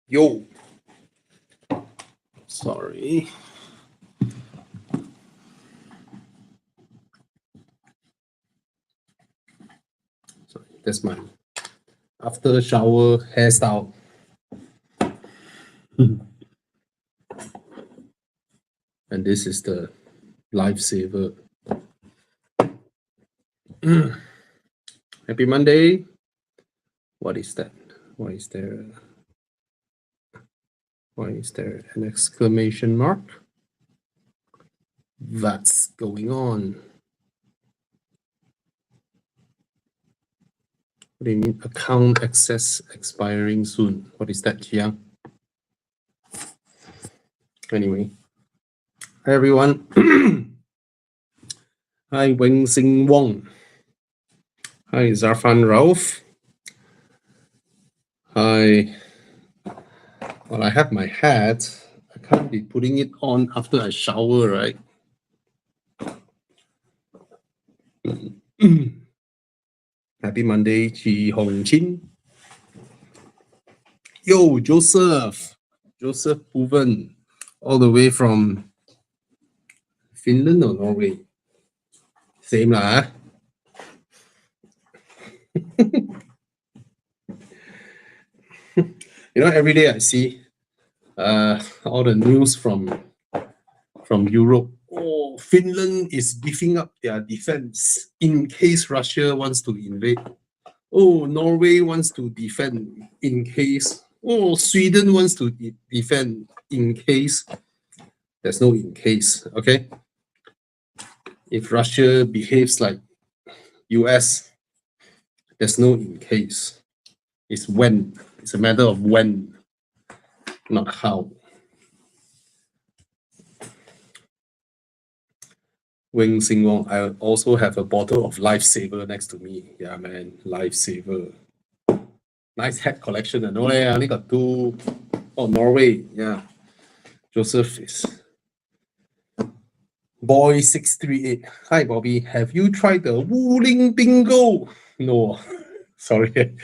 Yo, sorry. Sorry, that's my after shower hairstyle. And this is the lifesaver. Happy Monday. What is that? Why is there an exclamation mark? That's going on. What do you mean? Account access expiring soon. What is that, Jiang? Anyway. Hi, everyone. Hi, Weng Sing Wong. Hi, Zarfan Rauf. Hi. Well, I have my hat. I can't be putting it on after I shower, right? Happy Monday, Chi Hong Chin. Yo, Joseph Puven, all the way from Finland or Norway? Same lah. Every day I see all the news from Europe. Oh, Finland is beefing up their defense in case Russia wants to invade. Oh, Norway wants to defend in case. Oh, Sweden wants to defend in case. There's no in case, okay? If Russia behaves like US, there's no in case. It's when. It's a matter of when, not how. Wing Sing Wong, I also have a bottle of Lifesaver next to me. Yeah, man, Lifesaver. Nice hat collection. No, I only got two. Oh, Norway. Yeah. Joseph is Boy638. Hi, Bobby. Have you tried the Wuling Bingo? No, sorry.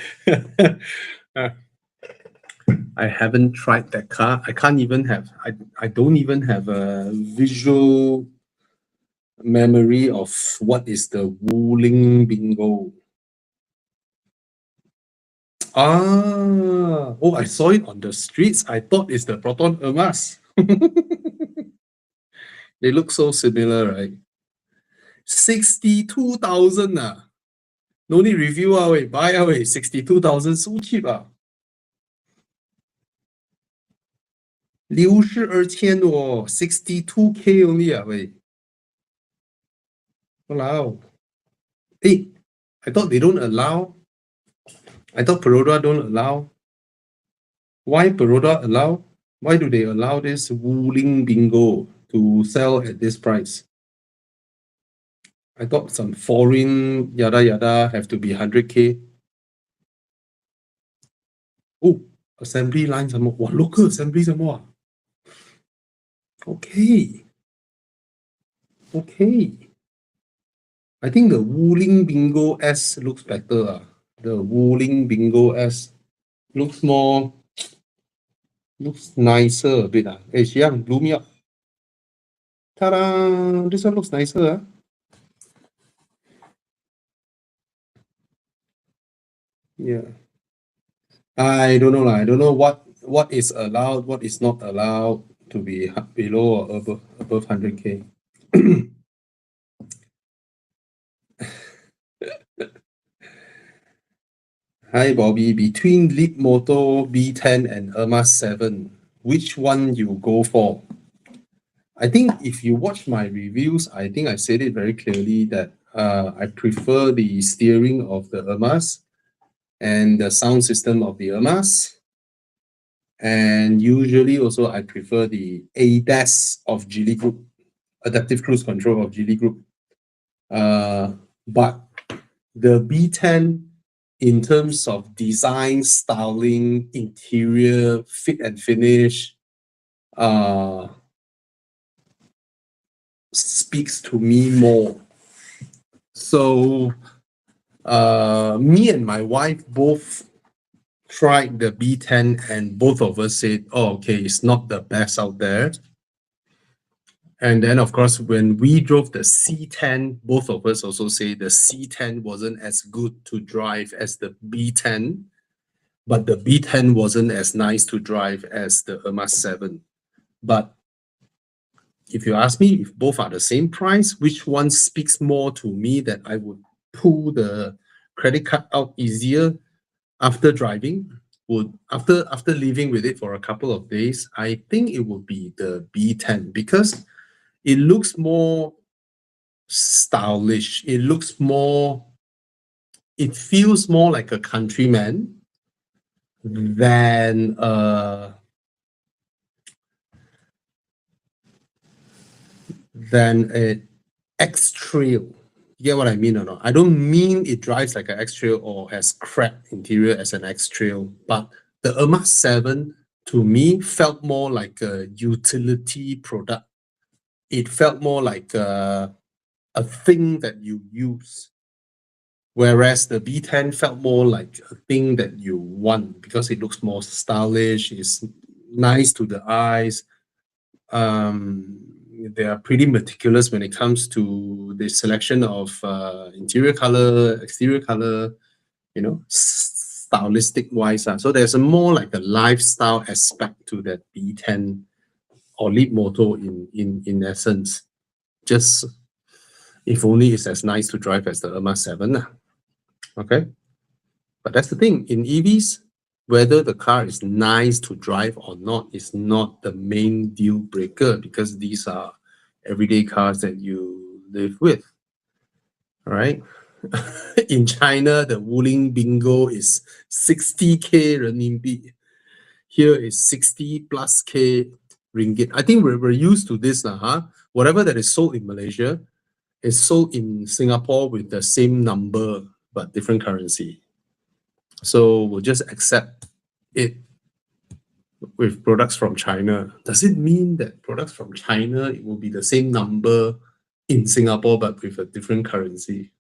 I haven't tried that car. I can't even have, I don't even have a visual memory of what is the Wuling Bingo. Oh, I saw it on the streets. I thought it's the Proton Hermas. They look so similar, right? 62,000 ah. No need review ah, wait, buy ah, wait. 62,000 so cheap ah. 62,000哦 62K only ah, wait. Walao. Hey, I thought they don't allow. I thought Peroda don't allow. Why Peroda allow? Why do they allow this Wuling Bingo to sell at this price? I thought some foreign yada yada have to be 100K. Oh, assembly line some more. Wow, local assembly some more. Okay. Okay. I think the Wuling Bingo S looks better. The Wuling Bingo S looks nicer a bit. Hey, Xiang, blew me up. Ta-da! This one looks nicer. Yeah. I don't know. I don't know what is allowed, what is not allowed to be below or above 100K. Hi, Bobby. Between Leapmotor B10 and Hermas 7, which one you go for? I think if you watch my reviews, I think I said it very clearly that I prefer the steering of the Hermas and the sound system of the Hermas. And usually also I prefer the ADAS of Geely Group, Adaptive Cruise Control of Geely Group. But the B10 in terms of design, styling, interior, fit and finish, speaks to me more. So me and my wife both tried the B10 and both of us said, oh, okay, it's not the best out there. And then, of course, when we drove the C10, both of us also say the C10 wasn't as good to drive as the B10, but the B10 wasn't as nice to drive as the Irma 7. But if you ask me if both are the same price, which one speaks more to me that I would pull the credit card out easier after driving? After living with it for a couple of days, I think it would be the B10 because it looks more stylish. It feels more like a countryman than a X-Trail. You get what I mean or not? I don't mean it drives like an X-Trail or has crap interior as an X-Trail, but the Irma 7 to me felt more like a utility product. It felt more like a thing that you use. Whereas the B10 felt more like a thing that you want because it looks more stylish, it's nice to the eyes. They are pretty meticulous when it comes to the selection of interior color, exterior color, you know, stylistic wise. So there's a more like a lifestyle aspect to that B10 or Leapmotor in essence. Just if only it's as nice to drive as the Irma 7. Okay. But that's the thing. In EVs, whether the car is nice to drive or not is not the main deal breaker because these are everyday cars that you live with. All right. In China, the Wuling Bingo is 60K renminbi. Here is 60 plus K ringgit. I think we're used to this now, huh? Whatever that is sold in Malaysia is sold in Singapore with the same number but different currency. So we'll just accept it with products from China. Does it mean that products from China, it will be the same number in Singapore but with a different currency?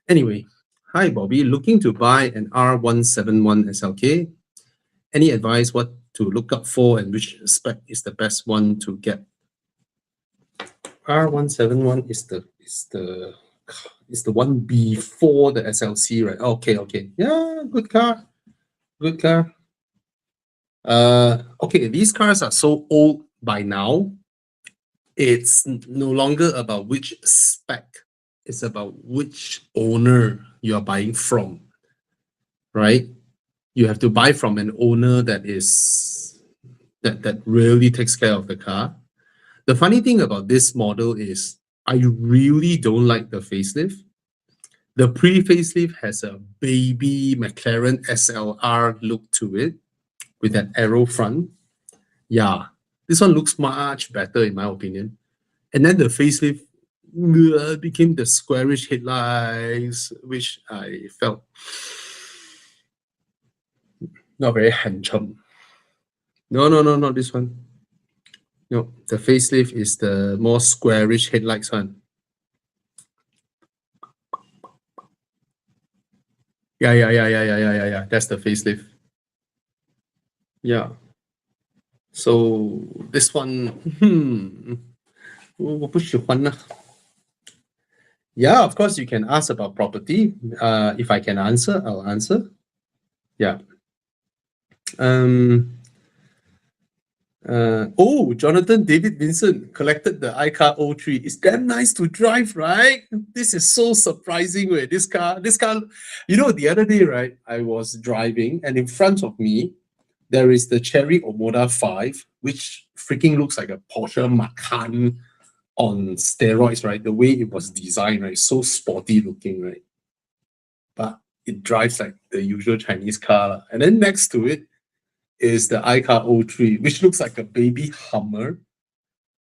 Anyway, hi Bobby, looking to buy an R171 SLK. Any advice what to look up for and which spec is the best one to get? R171 is the one before the SLC, right? Okay. Yeah, good car. Good car. Okay, these cars are so old by now. It's no longer about which spec. It's about which owner you are buying from, right? You have to buy from an owner that really takes care of the car. The funny thing about this model is I really don't like the facelift. The pre-facelift has a baby McLaren SLR look to it with that arrow front. Yeah, this one looks much better in my opinion. And then the facelift became the squarish headlights, which I felt not very handsome. No, not this one. No, the facelift is the more squarish headlights one. Yeah. That's the facelift. Yeah. So this one, 我不喜欢呢. Yeah, of course you can ask about property. If I can answer, I'll answer. Yeah. Jonathan David Vincent collected the iCar 03. It's damn nice to drive, right? This is so surprising. This car, you know, the other day, right, I was driving and in front of me, there is the Chery Omoda 5, which freaking looks like a Porsche Macan on steroids, right? The way it was designed, right? So sporty looking, right? But it drives like the usual Chinese car. And then next to it is the iCar 03, which looks like a baby Hummer.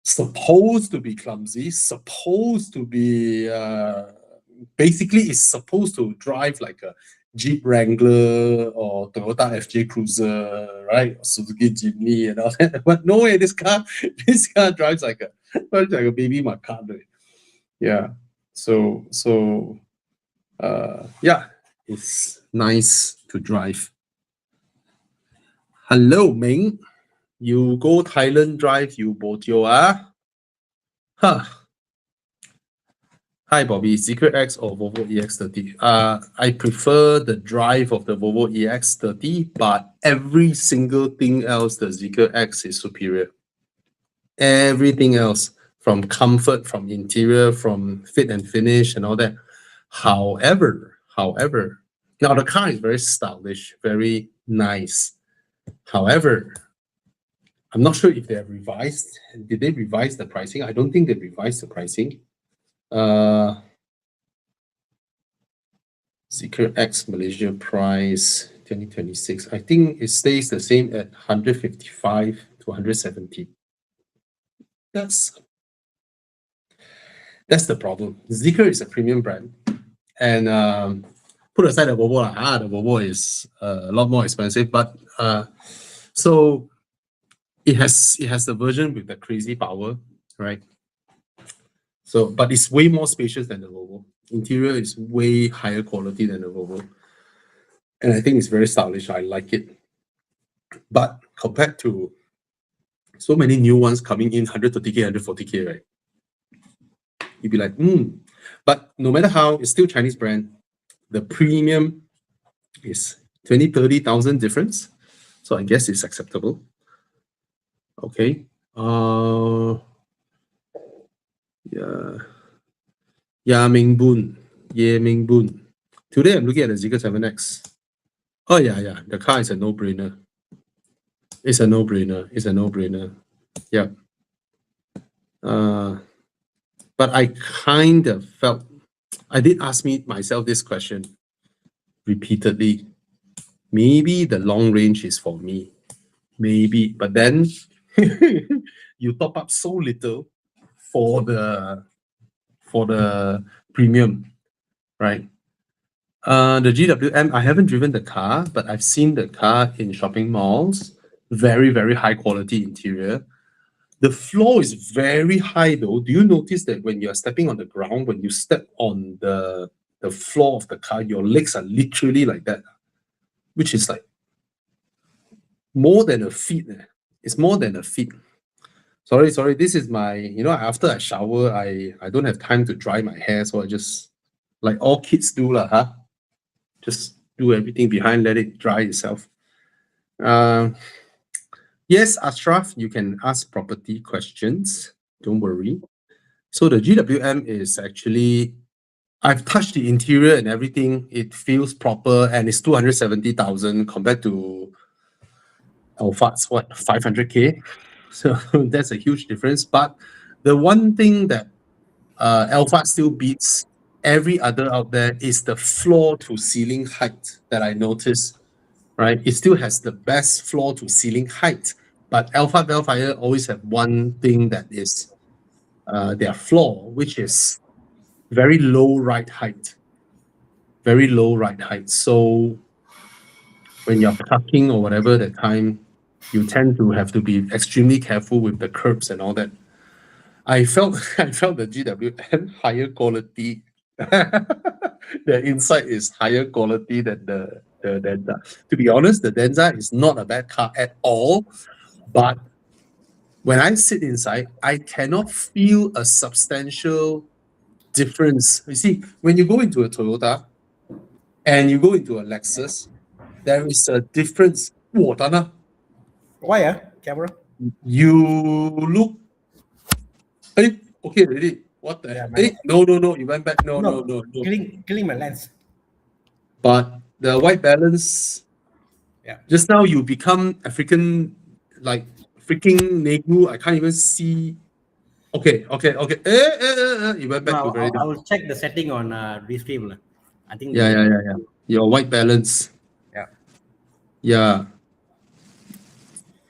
Supposed to be clumsy, supposed to be basically it's supposed to drive like a Jeep Wrangler or Toyota FJ Cruiser, right? Or Suzuki Jimny and all that. But no way, this car drives like a baby Macan. Right? Yeah. So yeah, it's nice to drive. Hello, Ming. You go Thailand drive, you botio ah? Huh. Hi, Bobby. Zeekr X or Volvo EX30? I prefer the drive of the Volvo EX30, but every single thing else, the Zeekr X is superior. Everything else, from comfort, from interior, from fit and finish, and all that. However, now the car is very stylish, very nice. However, I'm not sure if they have revised. Did they revise the pricing? I don't think they revised the pricing. Zeekr X Malaysia price 2026. I think it stays the same at 155 to 170. That's the problem. Zeekr is a premium brand, and put aside the Volvo, the Volvo is a lot more expensive, but so it has the version with the crazy power, right? So, but it's way more spacious than the Volvo. Interior is way higher quality than the Volvo, and I think it's very stylish. I like it, but compared to so many new ones coming in 130k, 140k, right? You'd be like, But no matter how, it's still Chinese brand. The premium is 20, 30,000 difference. So I guess it's acceptable. Okay. Yeah, Ming Boon. Yeah, Ming Boon. Today I'm looking at the Zeekr 7X. Oh yeah. The car is a no-brainer. It's a no-brainer. Yeah. But I kind of felt, I did ask myself this question repeatedly. Maybe the long range is for me. Maybe, but then you top up so little for the premium, right? The GWM, I haven't driven the car, but I've seen the car in shopping malls. Very, very high quality interior. The floor is very high though. Do you notice that when you're stepping on the ground, when you step on the floor of the car, your legs are literally like that, which is like more than a feet. It's more than a feet. Sorry. This is my, after I shower, I don't have time to dry my hair, so I just, like all kids do, just do everything behind, let it dry itself. Yes, Ashraf, you can ask property questions. Don't worry. So the GWM is actually, I've touched the interior and everything. It feels proper, and it's 270,000 compared to Alphard's 500k. So that's a huge difference. But the one thing that Alphard still beats every other out there is the floor to ceiling height that I noticed. Right, it still has the best floor to ceiling height, but Alphard Vellfire always have one thing that is their floor, which is very low ride height. Very low ride height. So when you're parking or whatever, the time you tend to have to be extremely careful with the curbs and all that. I felt the GWM higher quality. The inside is higher quality than the Denza. To be honest, the Denza is not a bad car at all, but when I sit inside, I cannot feel a substantial difference. You see, when you go into a Toyota and you go into a Lexus, there is a difference. Dana. Why, camera? You look. Hey, okay, ready. What the heck? Hey, no, you went back. No. Killing my lens. But the white balance, just now you become African, like freaking Negu. I can't even see. Okay. You went back to very. I will check the setting on Restream. I think. Yeah. Your white balance. Yeah.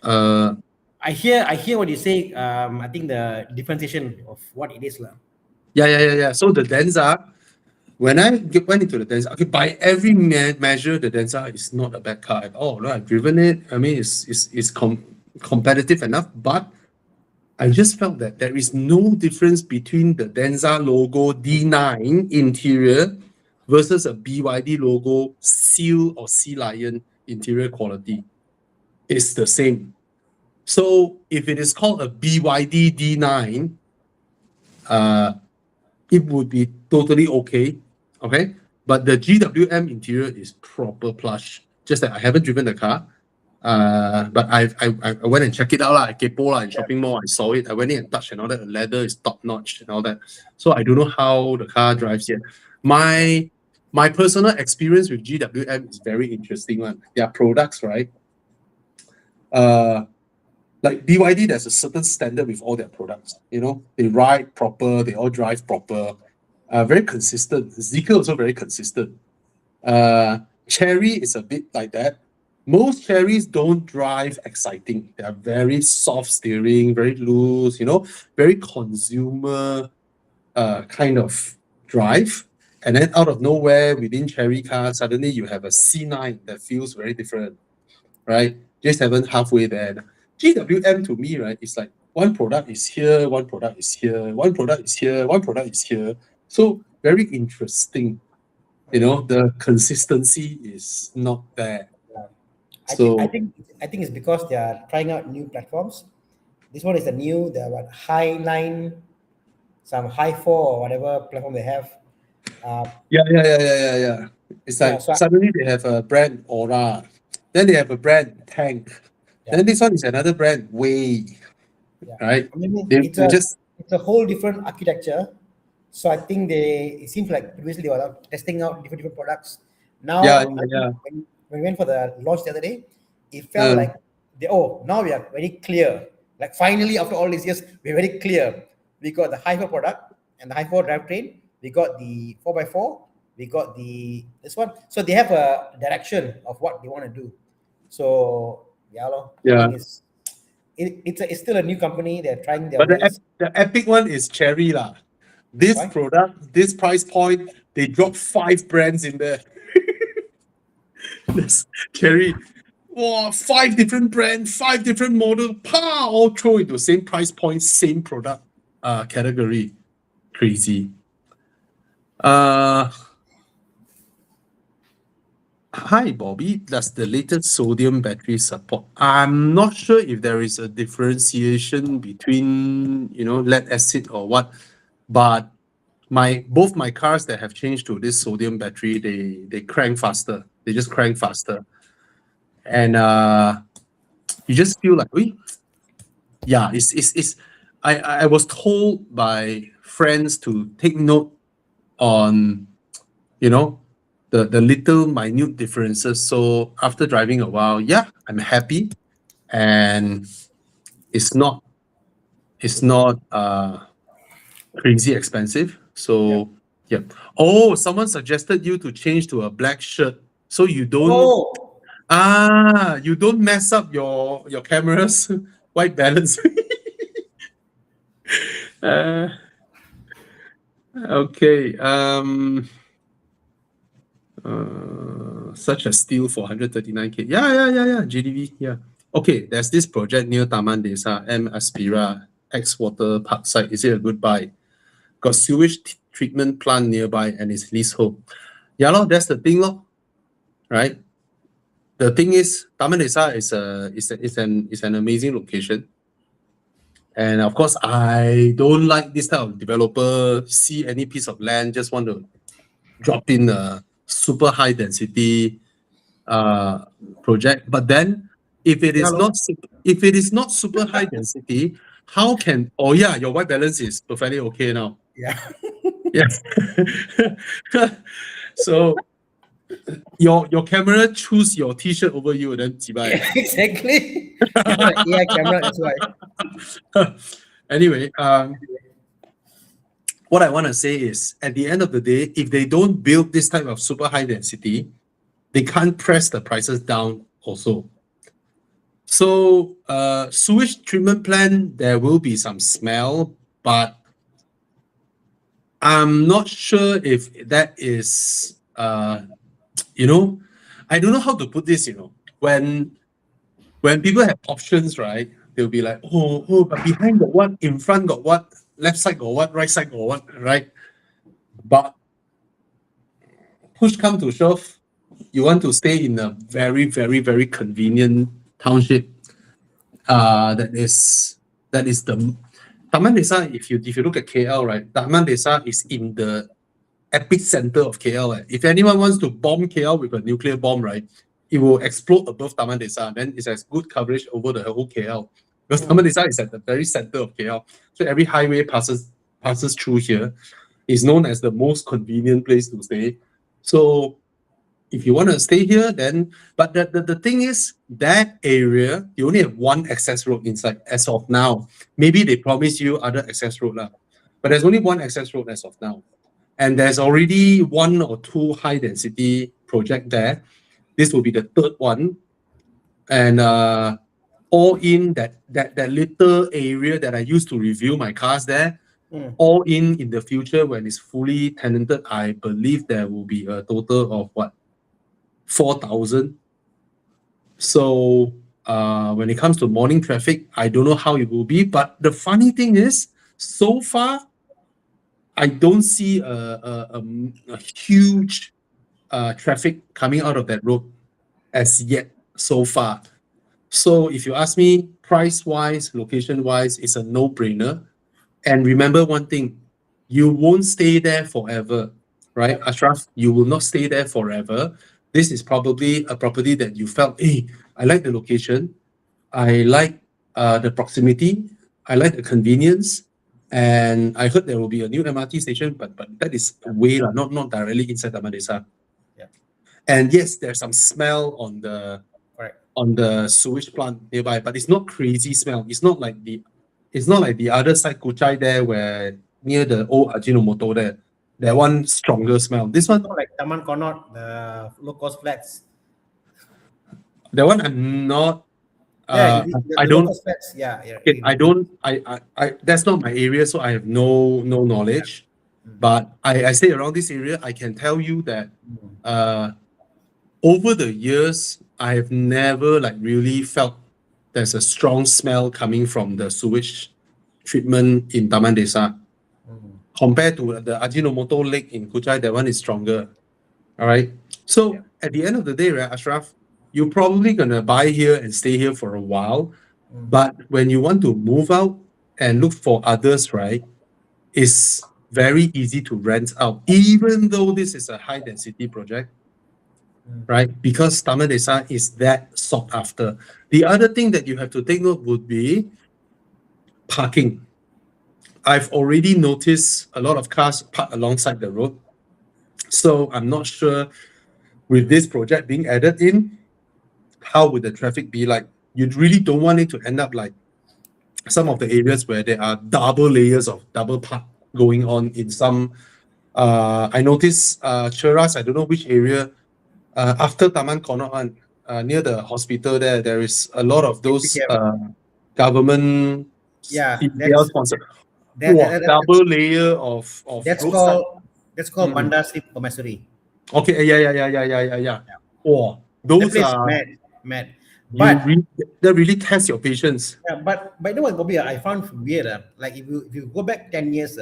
I hear what you say. I think the differentiation of what it is. Yeah. So the Denza, when I went into the Denza, okay, by every measure, the Denza is not a bad car at all. No, I've driven it. I mean, it's competitive enough, but I just felt that there is no difference between the Denza logo D9 interior versus a BYD logo, seal or sea lion interior quality. It's the same. So if it is called a BYD D9, it would be totally okay. Okay. But the GWM interior is proper plush. Just that I haven't driven the car. But I went and checked it out lah. At Kepo lah, in shopping mall. I saw it. I went in and touched and all that. The leather is top notch and all that. So I don't know how the car drives yet. My personal experience with GWM is very interesting one. Their products, right? Like BYD, there's a certain standard with all their products. You know, they ride proper, they all drive proper, very consistent. Zeekr also very consistent. Cherry is a bit like that. Most Cherries don't drive exciting. They are very soft steering, very loose, you know, very consumer kind of drive. And then out of nowhere, within Cherry car, suddenly you have a C9 that feels very different, right? J7 halfway there. GWM to me, right, is like one product is here, one product is here, one product is here, one product is here. So very interesting. You know, the consistency is not there. So I think it's because they are trying out new platforms. This one is the new, the what, Highline, some Hi4 or whatever platform they have. yeah. It's like Yeah, so suddenly they have a brand Aura, then they have a brand Tank, Yeah. then this one is another brand Way, yeah. right? I mean, They it's just a whole different architecture. So I think it seems like previously they were testing out different products. Now, Yeah, I think yeah. when we went for the launch the other day, it felt like now we are very clear. Like finally, after all these years, we're very clear. We got the Hi4 product and the Hi4 drivetrain. We got the 4x4. We got this one. So they have a direction of what they want to do. So I think it's still a new company. They're trying their But ways. the epic one is Cherry lah. This Why? product, this price point, they dropped 5 brands in there. This Cherry, wow, 5 different brands, 5 different models, all throw into same price point, same product category. Crazy. Hi Bobby, does the latest sodium battery support? I'm not sure if there is a differentiation between, you know, lead acid or what, but both my cars that have changed to this sodium battery, they crank faster. They just crank faster. And you just feel like, yeah, it's I was told by friends to take note on, you know, the little minute differences. So after driving a while, yeah, I'm happy, and it's not crazy expensive. So yeah. Oh, someone suggested you to change to a black shirt so you don't you don't mess up your camera's white balance. Okay. Such a steal for 139K. Yeah. GDV. Yeah. Okay. There's this project near Taman Desa, M Aspira, X Water Parkside. Is it a good buy? Got sewage treatment plant nearby and it's leasehold. Yeah, lor, that's the thing, lor. Right? The thing is, Taman Desa is an amazing location. And of course, I don't like this type of developer, see any piece of land, just want to drop in a super high density project. But then if it is not super high density, how can your white balance is perfectly okay now. Yeah. Yes. So your camera choose your t-shirt over you, then jibai. Exactly. AI camera, that's why. Anyway, what I want to say is, at the end of the day, if they don't build this type of super high density, they can't press the prices down also. So sewage treatment plant, there will be some smell, but I'm not sure if that is you know, I don't know how to put this, you know. When people have options, right? They'll be like, but behind got what, in front got what, left side got what, right side got what, right? But push come to shove, you want to stay in a very, very, very convenient township. That is the Taman Desa. If you look at KL, right, Taman Desa is in the epicenter of KL. If anyone wants to bomb KL with a nuclear bomb, right, it will explode above Taman Desa. Then it has good coverage over the whole KL. Because Taman Desa is at the very center of KL. So every highway passes through here. It's known as the most convenient place to stay. So if you want to stay here, then but the thing is that area you only have one access road inside as of now. Maybe they promise you other access road lah, but there's only one access road as of now. And there's already one or two high density project there. This will be the third one. And all in that little area that I used to review my cars there, all in the future when it's fully tenanted, I believe there will be a total of what? 4,000. So when it comes to morning traffic, I don't know how it will be. But the funny thing is, so far, I don't see a huge traffic coming out of that road as yet so far. So if you ask me, price-wise, location-wise, it's a no-brainer. And remember one thing, you won't stay there forever, right? Ashraf, you will not stay there forever. This is probably a property that you felt, hey, I like the location, I like the proximity, I like the convenience, and I heard there will be a new MRT station, but that is away, not directly inside Taman Desa. Yeah. And yes, there's some smell on the sewage plant nearby, but it's not crazy smell. It's not like the other side Kuchai there, where near the old Ajinomoto there. That one stronger smell. This one, Not like Taman Connaught, the low-cost flats. that one I'm not. Yeah, I the don't. low-cost flats. Yeah. Okay, I don't. I that's not my area, so I have no knowledge. But I stay around this area. I can tell you that over the years, I have never like really felt there's a strong smell coming from the sewage treatment in Taman Desa. Compared to the Ajinomoto Lake in Kuchai, that one is stronger. All right. So at the end of the day, right, Ashraf, you're probably gonna buy here and stay here for a while. But when you want to move out and look for others, right, it's very easy to rent out, even though this is a high density project, right? Because Taman Desa is that sought after. The other thing that you have to take note would be parking. I've already noticed a lot of cars parked alongside the road. So I'm not sure with this project being added in, how would the traffic be like? You really don't want it to end up like some of the areas where there are double layers of double park going on in some. I noticed Cheras, I don't know which area, after Taman Connaught, near the hospital there is a lot of those government sponsored. Double layer of That's roadside. called Bandar Sri Permaisuri. Okay, yeah. Oh, The those place are mad. But that really test your patience. yeah, but you know what, Bobby, I found weird. Like if you go back 10 years,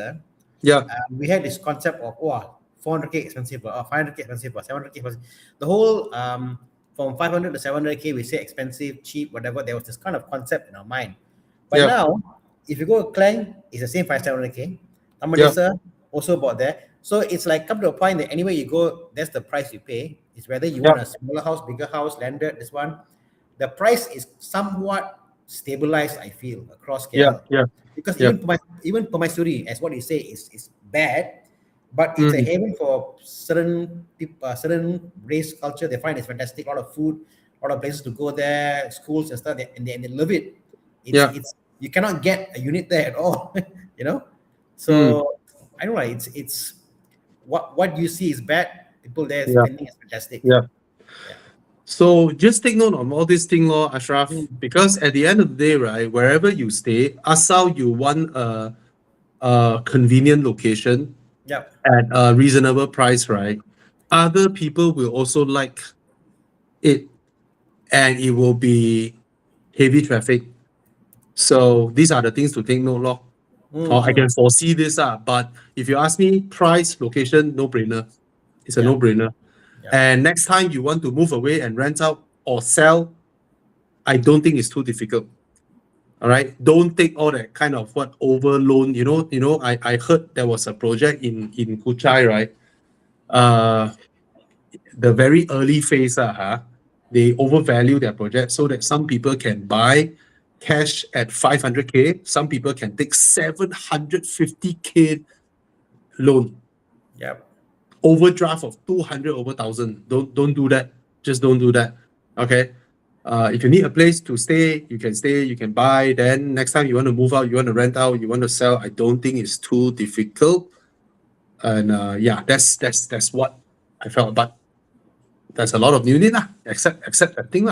we had this concept of 400k expensive, 500k expensive, 700k expensive. The whole from 500 to 700k, we say expensive, cheap, whatever. There was this kind of concept in our mind. But now, if you go to Klang, it's the same 500-700k. Taman Desa also about there. So it's like come to a point that anywhere you go, that's the price you pay. It's whether you want a smaller house, bigger house, landed, this one. The price is somewhat stabilized, I feel, across KL. Because even Permaisuri, as what you say, is bad, but it's a haven for certain people, certain race culture. They find it's fantastic. A lot of food, a lot of places to go there, schools and stuff, and they love it. It's you cannot get a unit there at all, you know. So I don't know. It's what you see is bad. People there spending is fantastic. So just take note of all these things, Ashraf, because at the end of the day, right, wherever you stay, asal you want a convenient location at a reasonable price, right? Other people will also like it, and it will be heavy traffic. So these are the things to take note of. Or I can foresee this, but if you ask me, price, location, no-brainer. It's a no-brainer. And next time you want to move away and rent out or sell, I don't think it's too difficult. All right. Don't take all that kind of over loan. I heard there was a project in Kuchai, right? The very early phase, they overvalue their project so that some people can buy cash at 500K. Some people can take 750K loan. Yep. Overdraft of 200 over 1,000. Don't do that. Just don't do that. Okay. If you need a place to stay, you can buy. Then next time you want to move out, you want to rent out, you want to sell, I don't think it's too difficult. And that's what I felt. But there's a lot of unit except that thing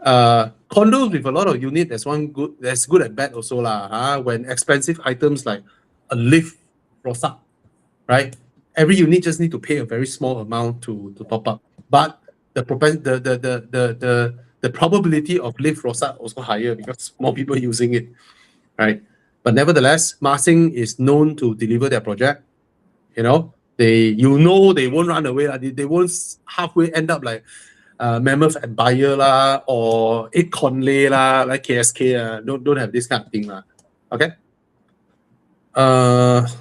condos with a lot of unit, there's good and bad also when expensive items like a lift rosak, right? Every unit just need to pay a very small amount to top up, but the probability of lift rosak also higher because more people using it, right? But nevertheless, Marsing is known to deliver their project. They won't run away. They won't halfway end up like Mammoth and Bayer or 8 Conley like KSK. Don't have this kind of thing okay.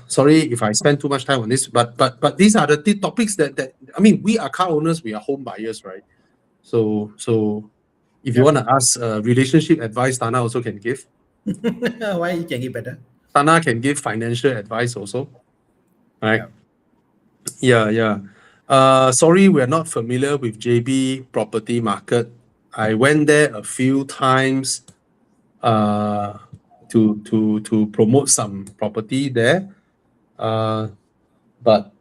Sorry if I spend too much time on this, but these are the topics that we are car owners, we are home buyers, right? So if you want to ask relationship advice, Tana also can give. Why you can give better? Tana can give financial advice also, right? Yeah. Sorry, we're not familiar with JB property market. I went there a few times to promote some property there. But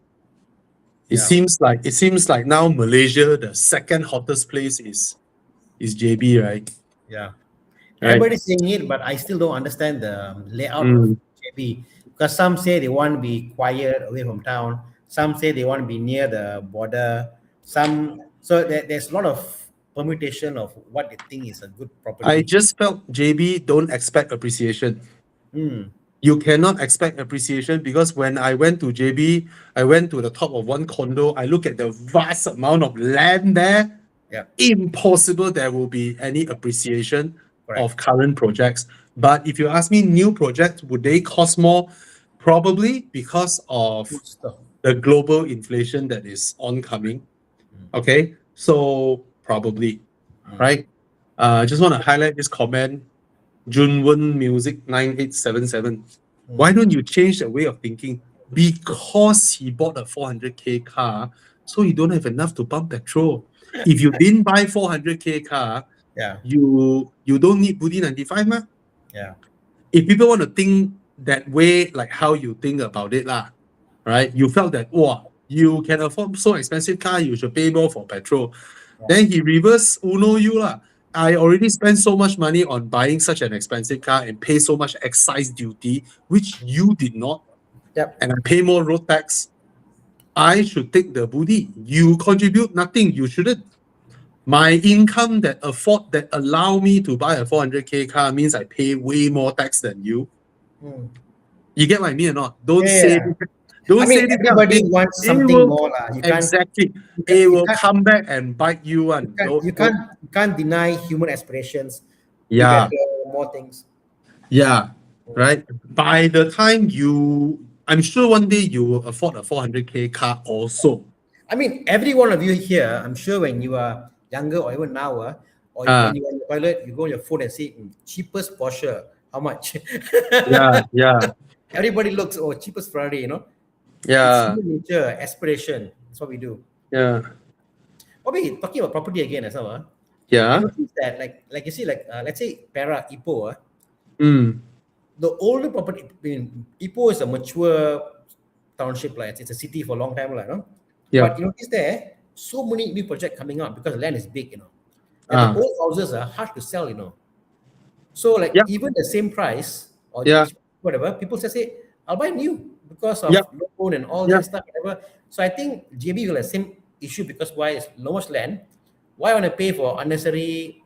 it seems like now Malaysia, the second hottest place is JB, right? Yeah. Right. Everybody's saying it, but I still don't understand the layout of JB. Because some say they want to be quiet away from town. Some say they want to be near the border. So there's a lot of permutation of what they think is a good property. I just felt JB don't expect appreciation. You cannot expect appreciation because when I went to JB, I went to the top of one condo. I look at the vast amount of land there. Yeah. Impossible there will be any appreciation Correct. of current projects. But if you ask me, new projects, would they cost more? Probably because of the global inflation that is oncoming. Okay, so probably, right? Just want to highlight this comment. Junwon Music 9877. Why don't you change the way of thinking? Because he bought a 400K car, so you don't have enough to pump petrol. If you didn't buy 400K car, you don't need Budi 95, ma? Yeah. If people want to think that way, like how you think about it, right? You felt that, you can afford so expensive car, you should pay more for petrol. Then he reverse Uno you I already spent so much money on buying such an expensive car and pay so much excise duty, which you did not. Yep. And I pay more road tax. I should take the Budi. You contribute nothing. You shouldn't. My income that allow me to buy a 400K car means I pay way more tax than you. You get what I mean or not? Don't say everybody wants something more. Exactly. It will come back and bite you. You can't deny human aspirations. Yeah. Better, more things. Yeah. Right. By the time I'm sure one day you will afford a 400K car also. Every one of you here, I'm sure when you are younger or even now, or when you're in the toilet, you go on your phone and see cheapest Porsche, how much? Yeah. Everybody looks, cheapest Ferrari, Yeah. It's human nature, aspiration. That's what we do. Yeah. Talking about property again as well. Yeah. I noticed that, like you see, let's say Perak, Ipoh. The older property, Ipoh is a mature township, it's a city for a long time, Yeah. But you notice there, so many new projects coming up because the land is big, And the old houses are hard to sell, So even the same price or whatever, people say, I'll buy new because of loan and all that stuff, whatever. So I think JB will have the same issue because why is lowest land? Why want to pay for unnecessary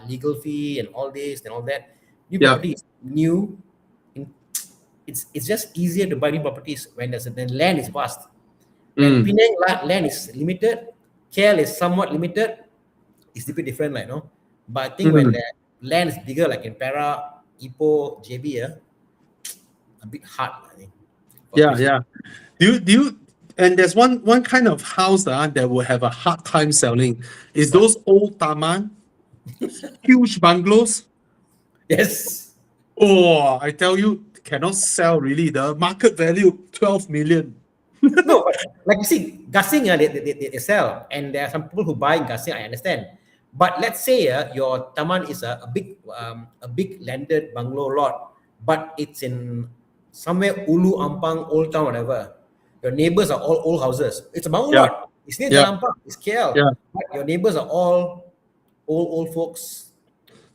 legal fee and all this and all that? New property is new. It's just easier to buy new properties when the land is vast. When Penang land is limited, KL is somewhat limited. It's a bit different, like no. But I think when the land is bigger, like in Perak, Ipoh, JB, a bit hard, I think. for Yeah, appreciate. yeah. Do you and there's one kind of house that will have a hard time selling is those old taman, huge bungalows. Yes. Oh, I tell you, cannot sell really. The market value 12 million. No, but like you see, Gasing, they sell, and there are some people who buy Gasing. I understand, but let's say your taman is a big landed bungalow lot, but it's in somewhere Ulu Ampang, Old Town, whatever. Your neighbors are all old houses. It's a bungalow Yeah. lot. It's near Yeah. Jalan Ampang. It's KL. Yeah. But your neighbors are all old folks,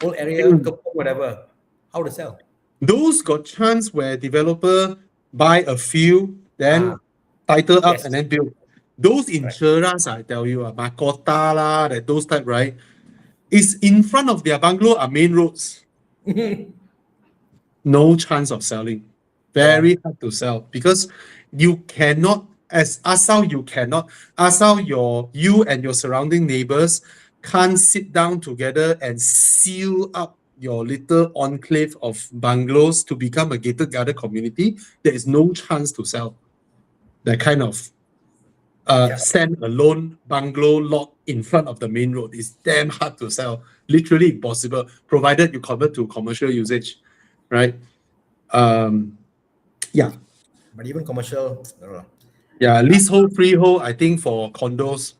old area, Kepong, whatever. How to sell? Those got chance where developer buy a few, then title up Yes. and then build. Those in Cheras, I tell you, Makota lah, that those type, right? Is in front of their bungalow are main roads. No chance of selling. Very hard to sell because you cannot, as asal you cannot, asal you and your surrounding neighbors can't sit down together and seal up your little enclave of bungalows to become a gated garden community. There is no chance to sell that kind of stand-alone bungalow lot in front of the main road. Is damn hard to sell. Literally impossible, provided you convert to commercial usage, right? Yeah. But even commercial, I don't know. Yeah, leasehold, freehold, I think for condos,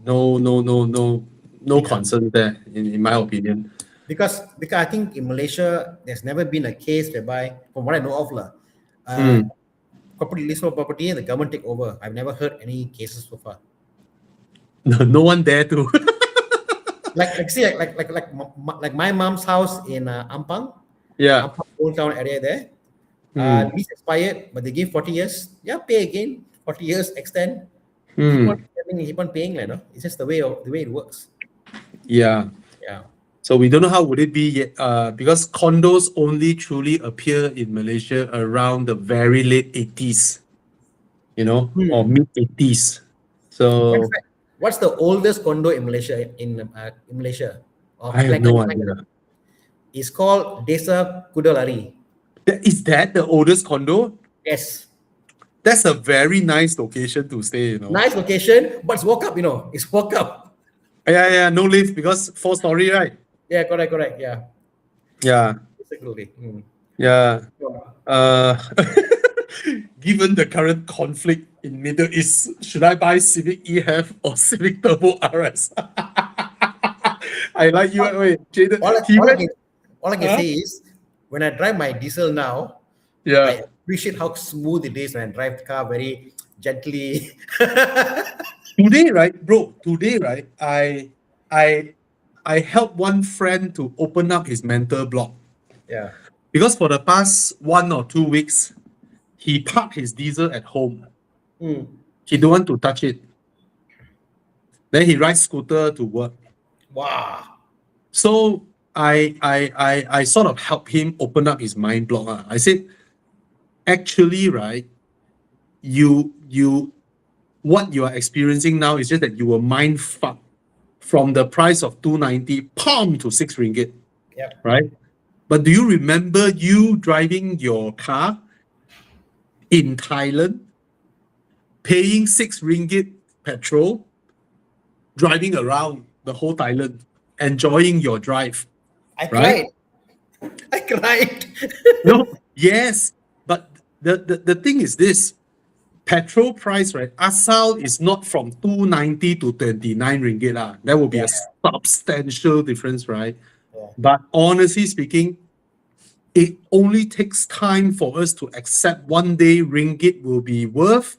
no concern there, in my opinion. Because I think in Malaysia there's never been a case whereby, from what I know of, property leasehold property and the government take over. I've never heard any cases so far. No one dare to. like my mom's house in Ampang, Yeah. Ampang Old Town area there. Lease expired, but they give 40 years. Yeah, pay again. 40 years, extend. Keep on paying, you know. It's just the way it works. Yeah. Yeah. So we don't know how would it be yet, because condos only truly appear in Malaysia around the very late 80s, or mid 80s. So what's the oldest condo in Malaysia? In Malaysia, I have no idea. It's called Desa Kudalari. Is that the oldest condo? Yes. That's a very nice location to stay, Nice location, but it's walk up, It's walk up. Yeah, no lift because 4-story, right? Yeah, correct. Yeah. Yeah. Exactly. Yeah. Given the current conflict in Middle East, should I buy Civic EF or Civic Turbo RS? I like you. Wait, Jayden. All I can say is, when I drive my diesel now, I appreciate how smooth it is when I drive the car very gently. Today, right, I helped one friend to open up his mental block. Yeah. Because for the past 1 or 2 weeks, he parked his diesel at home. He don't want to touch it. Then he rides scooter to work. Wow. So I sort of helped him open up his mind block. I said, actually, right, what you are experiencing now is just that you were mind fucked from the price of 290 to 6 ringgit. Yeah. Right? But do you remember you driving your car in Thailand, paying 6 ringgit petrol, driving around the whole Thailand, enjoying your drive? I cried. No, yes. But the thing is this. Petrol price, right? Asal is not from 290 to 29 ringgit. That will be a substantial difference, right? Yeah. But honestly speaking, it only takes time for us to accept one day ringgit will be worth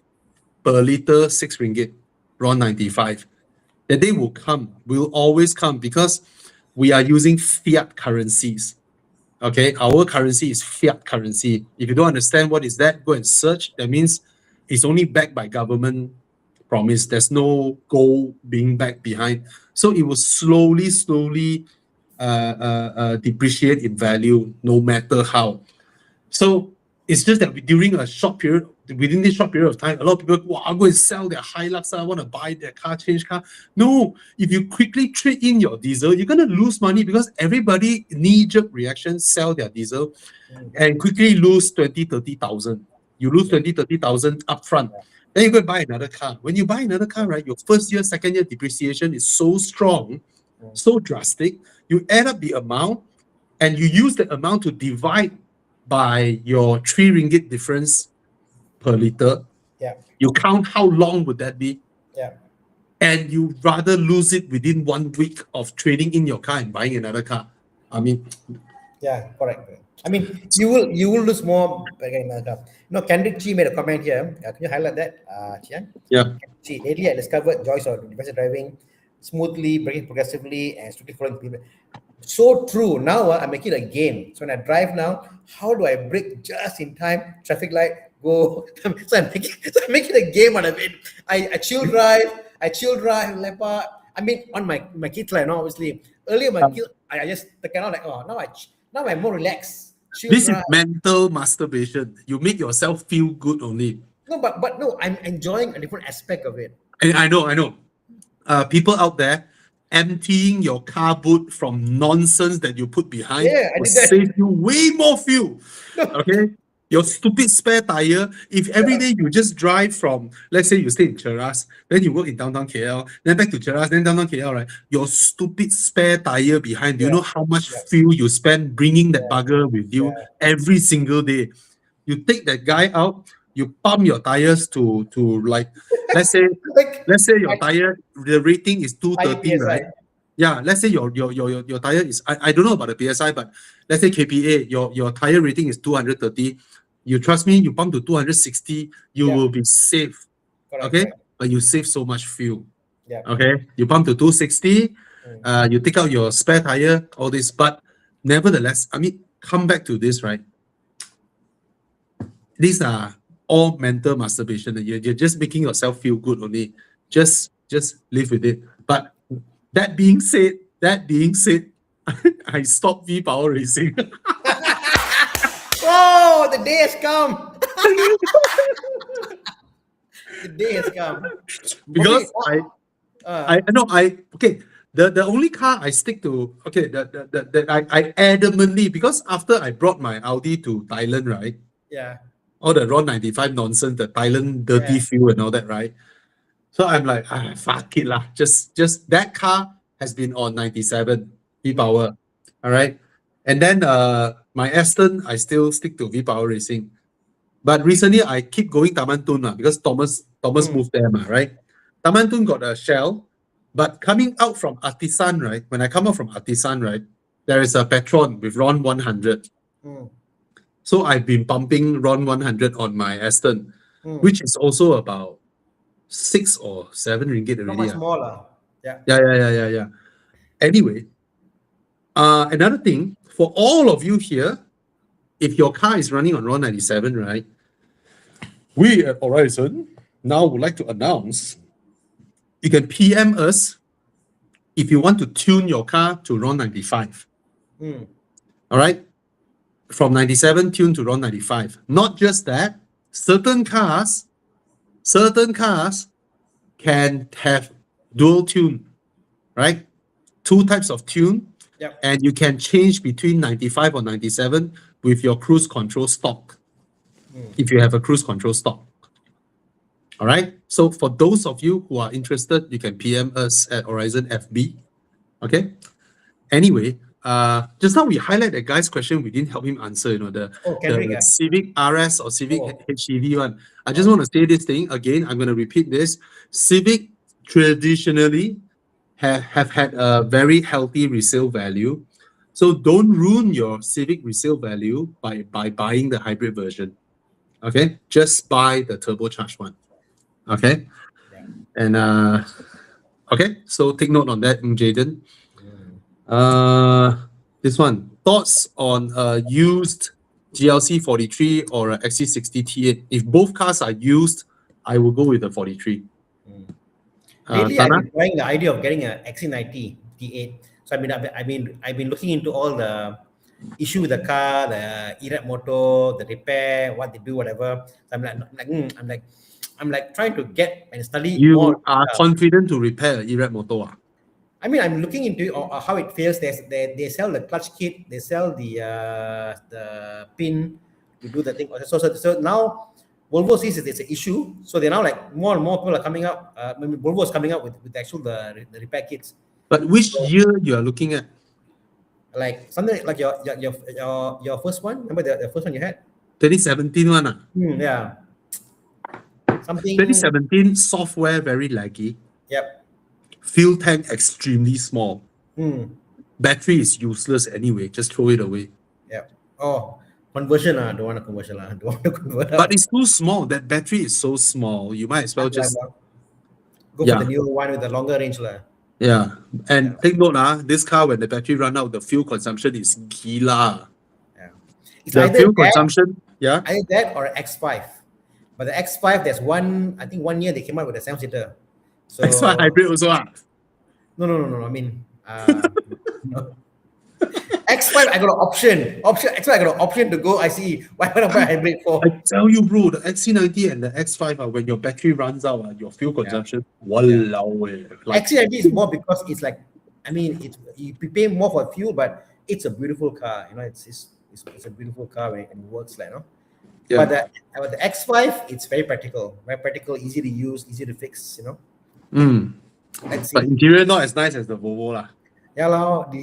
per liter 6 ringgit, around 95. The day will come, will always come, because we are using fiat currencies. Okay, our currency is fiat currency. If you don't understand what is that, go and search. That means it's only backed by government promise. There's no gold being backed behind. So it will slowly depreciate in value no matter how. So it's just that during a short period within this short period of time, a lot of people, wow, I'm going to sell their Hilux, I want to buy their car, change car. No, if you quickly trade in your diesel, you're going to lose money because everybody knee-jerk reaction, sell their diesel and quickly lose 20, 30,000. You lose 20, 30,000 upfront. Then you go and buy another car. When you buy another car, right, your first year, second year depreciation is so strong, so drastic. You add up the amount and you use that amount to divide by your 3 ringgit difference per liter. Yeah. You count how long would that be? Yeah. And you rather lose it within 1 week of trading in your car and buying another car. I mean, yeah, correct. I mean, you will lose more by getting another car. No, Kendrick Chi made a comment here. Can you highlight that, Chiang? yeah. See, lately I discovered joys of defensive driving, smoothly, braking progressively, and strictly following people. So true. Now I make it a game. So when I drive now, how do I brake just in time? Traffic light, go. so I make it a game out of it. I chill drive, lepa. I mean, on my kids like, no, obviously. Earlier my kids, I just kind of like, oh, now I'm more relaxed. Chill This drive. is mental masturbation. You make yourself feel good only. No, but no, I'm enjoying a different aspect of it. And I know. People out there emptying your car boot from nonsense that you put behind Yeah, I will did that. save you way more fuel. Okay? Your stupid spare tire, if every day you just drive from, let's say you stay in Cheras, then you work in downtown KL, then back to Cheras, then downtown KL, right? Your stupid spare tire behind, do you know how much fuel you spend bringing that bugger with you every single day? You take that guy out, you pump your tires to like, let's say your tire, the rating is 230, right? Yeah, let's say your tire is, I don't know about the PSI, but let's say KPA, your tire rating is 230. You trust me, you pump to 260, you will be safe. Correct, okay? correct. But you save so much fuel. Yeah. Okay? You pump to 260, you take out your spare tire, all this. But nevertheless, I mean, come back to this, right? These are all mental masturbation. You're just making yourself feel good only. Just live with it. But that being said, I stopped V-Power Racing. Oh, the day has come. The day has come. Because Okay, okay. The only car I stick to, okay, that I adamantly, because after I brought my Audi to Thailand, right? Yeah. All the RON 95 nonsense, the Thailand dirty fuel and all that, right? So I'm like, fuck it lah. Just that car has been on 97 V-Power. All right. And then my Aston, I still stick to V-Power Racing. But recently I keep going Taman Tun because Thomas moved there, right? Taman Tun got a Shell, but coming out from Artisan, right? When I come out from Artisan, right, there is a Petron with RON 100. So I've been pumping RON 100 on my Aston, which is also about 6 or 7 ringgit already. Much smaller. Yeah. Yeah. Anyway, another thing, for all of you here, if your car is running on RON 97, right, we at Horizon now would like to announce you can PM us if you want to tune your car to RON 95. All right? From 97 tune to RON 95. Not just that, certain cars can have dual tune, right? 2 types of tune. Yep. And you can change between 95 or 97 with your cruise control stock. If you have a cruise control stock. All right. So for those of you who are interested, you can PM us at Horizon FB. Okay. Anyway, just now we highlight the guy's question. We didn't help him answer. The Civic RS or Civic HEV one. I just want to say this thing again. I'm going to repeat this. Civic traditionally have had a very healthy resale value. So don't ruin your Civic resale value by buying the hybrid version. Okay, just buy the turbocharged one. Okay, and okay, so take note on that, Jaden. This one, thoughts on used GLC 43 or a XC60 T8. If both cars are used, I will go with the 43. Lately, I've been trying the idea of getting an XC90 T8. So I've been looking into all the issue with the car, the Irad Motor, the repair, what they do, whatever. So I'm like trying to get and study more. You are confident to repair Irad motor? I mean, I'm looking into how it fails. They sell the clutch kit, they sell the pin to do the thing. So now Volvo sees it's an issue. So they're now like more and more people are coming up. Volvo is coming up with actual the repair kits. But which year you are looking at? Like something like your first one. Remember the first one you had? 2017 one. Yeah. Something. 2017 software very laggy. Yep. Fuel tank extremely small. Hmm. Battery is useless anyway. Just throw it away. Yeah. Oh, conversion. Don't want a conversion. Don't want to convert. But it's too small. That battery is so small. You might as well just go for the new one with the longer range. Yeah. And take note, this car, when the battery run out, the fuel consumption is gila. Yeah. It's The either fuel consumption, yeah. either that or X5. But the X5, there's I think 1 year they came out with a 7-seater. So X5 hybrid also. No. I mean, no. X5, I got an option. X5, I got an option to go. I see. Why would I buy a hybrid for? I tell you, bro, the XC90 and the X5, when your battery runs out, your fuel consumption, walao. Like, XC90 is more because it's like, I mean, you pay more for fuel, but it's a beautiful car. You know, it's a beautiful car and it works, like, you know. yeah. But the X5, it's very practical, easy to use, easy to fix, you know. Let's see. But interior not as nice as the Volvo lah. Yeah, the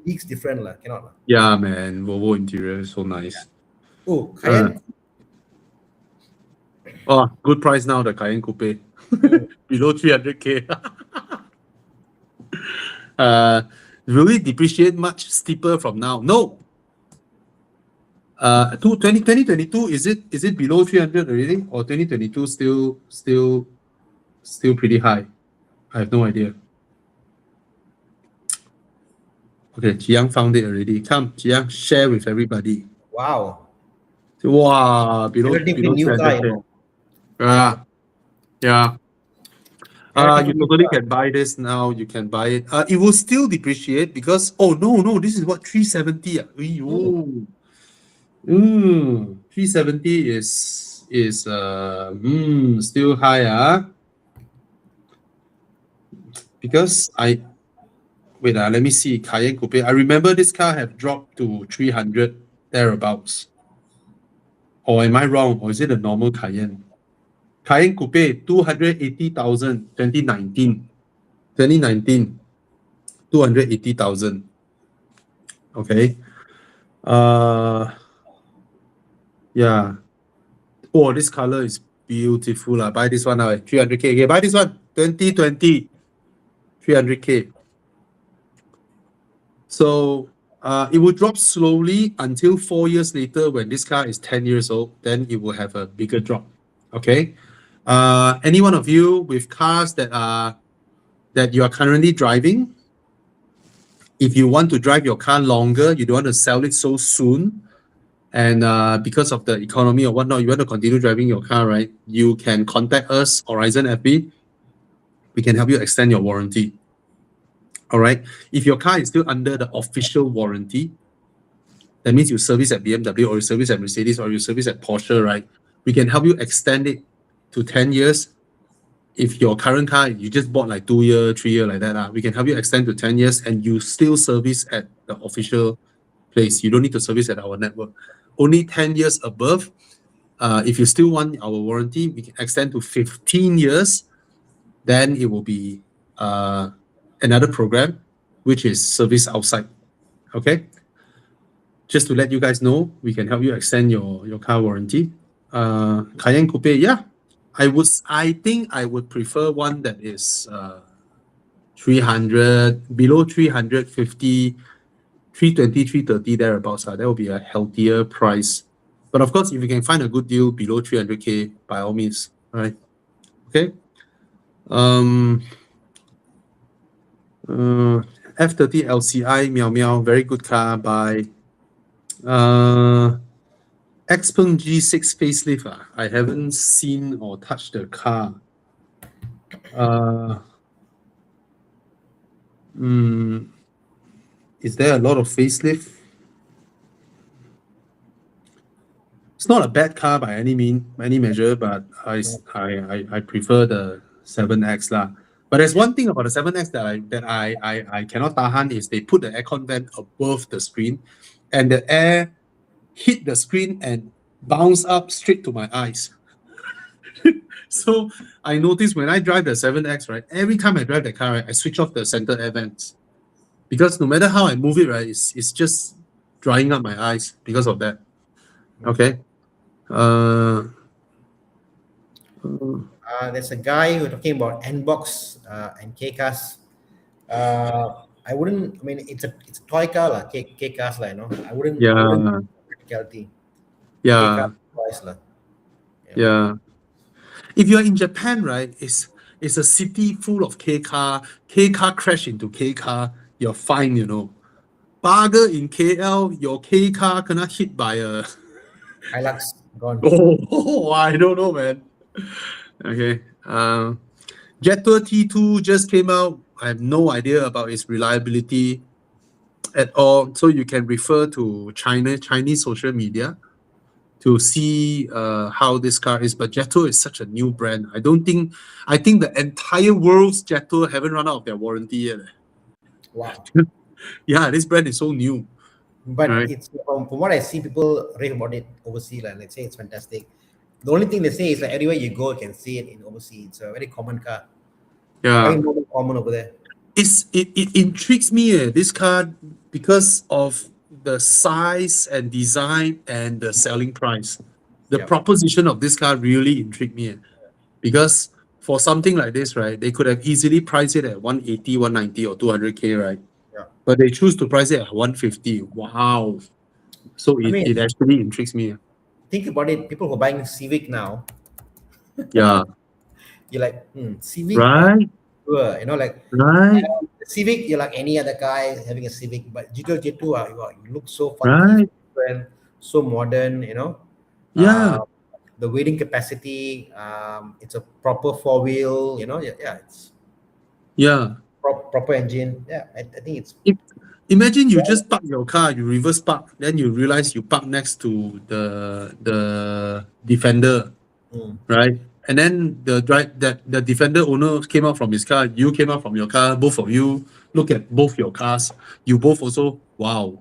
leaks different lah. Cannot lah. Yeah, man, Volvo interior is so nice. Oh, Cayenne. Oh, good price now, the Cayenne Coupe. Below 300k. Will it depreciate much steeper from now? No. 2022, is it below 300 already? Or 2022 still pretty high? I have no idea. Okay, Jiang found it already. Come, Jiang, share with everybody. Wow. Below New car, you know. Yeah. You totally can buy this now. You can buy it. It will still depreciate because no, this is what 370. 370 is still high. Because let me see. Cayenne Coupe. I remember this car have dropped to 300 thereabouts. Or am I wrong? Or is it a normal Cayenne? Cayenne Coupe, 280,000, 2019. 280,000. Okay. Yeah. Oh, this color is beautiful. Buy this one now. 300k. Okay, buy this one. 2020. 300k. So it will drop slowly until 4 years later when this car is 10 years old. Then it will have a bigger drop. Okay. Any one of you with cars that you are currently driving, if you want to drive your car longer, you don't want to sell it so soon, and because of the economy or whatnot, you want to continue driving your car, right? You can contact us, Horizon FB. We can help you extend your warranty. All right. If your car is still under the official warranty, that means you service at BMW or you service at Mercedes or you service at Porsche, right? We can help you extend it to 10 years. If your current car, you just bought like 2 year, 3 year like that, we can help you extend to 10 years and you still service at the official place. You don't need to service at our network. Only 10 years above, if you still want our warranty, we can extend to 15 years. Then it will be another program, which is service outside. Okay? Just to let you guys know, we can help you extend your car warranty. Cayenne Coupe, yeah. I think I would prefer one that is 300, below 350, 320, 330 thereabouts. That will be a healthier price. But of course, if you can find a good deal below 300k, by all means, right? Okay. F30 LCI, meow, very good car by Xpeng G6 facelift. I haven't seen or touched the car. Is there a lot of facelift It's not a bad car by any measure, but I prefer the 7X lah. But there's one thing about the 7X that I cannot tahan is they put the aircon vent above the screen, and the air hit the screen and bounce up straight to my eyes. So I noticed when I drive the 7X, right, every time I drive the car, right, I switch off the center air vents. Because no matter how I move it, right, it's just drying up my eyes because of that. Okay. There's a guy who talking about N-Box and K-Cars. I wouldn't. I mean, it's a toy car lah. K-Cars lah. You know, I wouldn't. Practicality. Yeah. Toys lah. Yeah. If you're in Japan, right, it's a city full of K-car crash into K-car, you're fine, you know. Bugger in KL, your K-car cannot hit by a Hilux gone. Oh, I don't know, man. Okay. Jetour T2 just came out. I have no idea about its reliability at all. So you can refer to Chinese social media to see how this car is. But Jetour is such a new brand. I think the entire world's Jetour haven't run out of their warranty yet. Wow. Yeah, this brand is so new. But it's from what I see, people rave about it overseas. Like, let's say it's fantastic. The only thing they say is like everywhere you go, you can see it in overseas. It's a very common car. Yeah. Very more common over there. It intrigues me, this car, because of the size and design and the selling price. The proposition of this car really intrigued me. Because for something like this, right, they could have easily priced it at 180, 190 or 200K, right? Yeah. But they choose to price it at 150. Wow. So it actually intrigues me. Think about it. People who are buying Civic now. Yeah. You're like, Civic. Right. Sure. You know, like right. Civic, you're like any other guy having a Civic, but GTO J2, you look so right. different, so modern, you know. Yeah. The weighting capacity, it's a proper 4-wheel, you know. It's proper engine. I think it's. Imagine you just park your car, you reverse park, then you realize you park next to the Defender, right? And then the Defender owner came out from his car, you came out from your car, both of you look at both your cars, you both also wow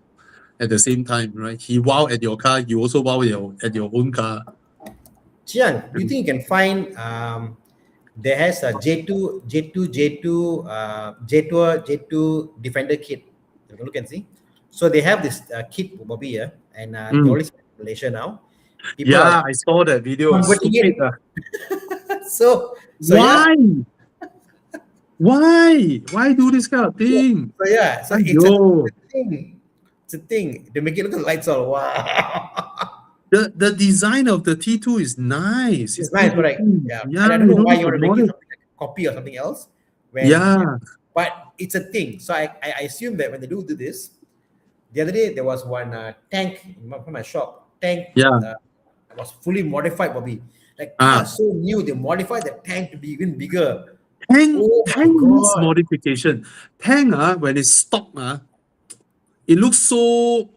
at the same time, right? He wow at your car, you also wow at your own car. Jian, do you think you can find there has a J2 Defender kit? You can look and see. So they have this kit, Bobby, and they only in Malaysia now. People I saw that video. So why? Why do this kind of thing? So it's a thing. They make it look like lights all. Wow. The design of the T2 is nice. It's nice, correct. Yeah. And I don't know why you want to make it something like a copy or something else. But it's a thing. So I assume that when they do this, the other day there was one tank in my shop. Tank was fully modified, Bobby. Like so new, they modified the tank to be even bigger. Tank needs modification. Tank, when it's stock, it looks so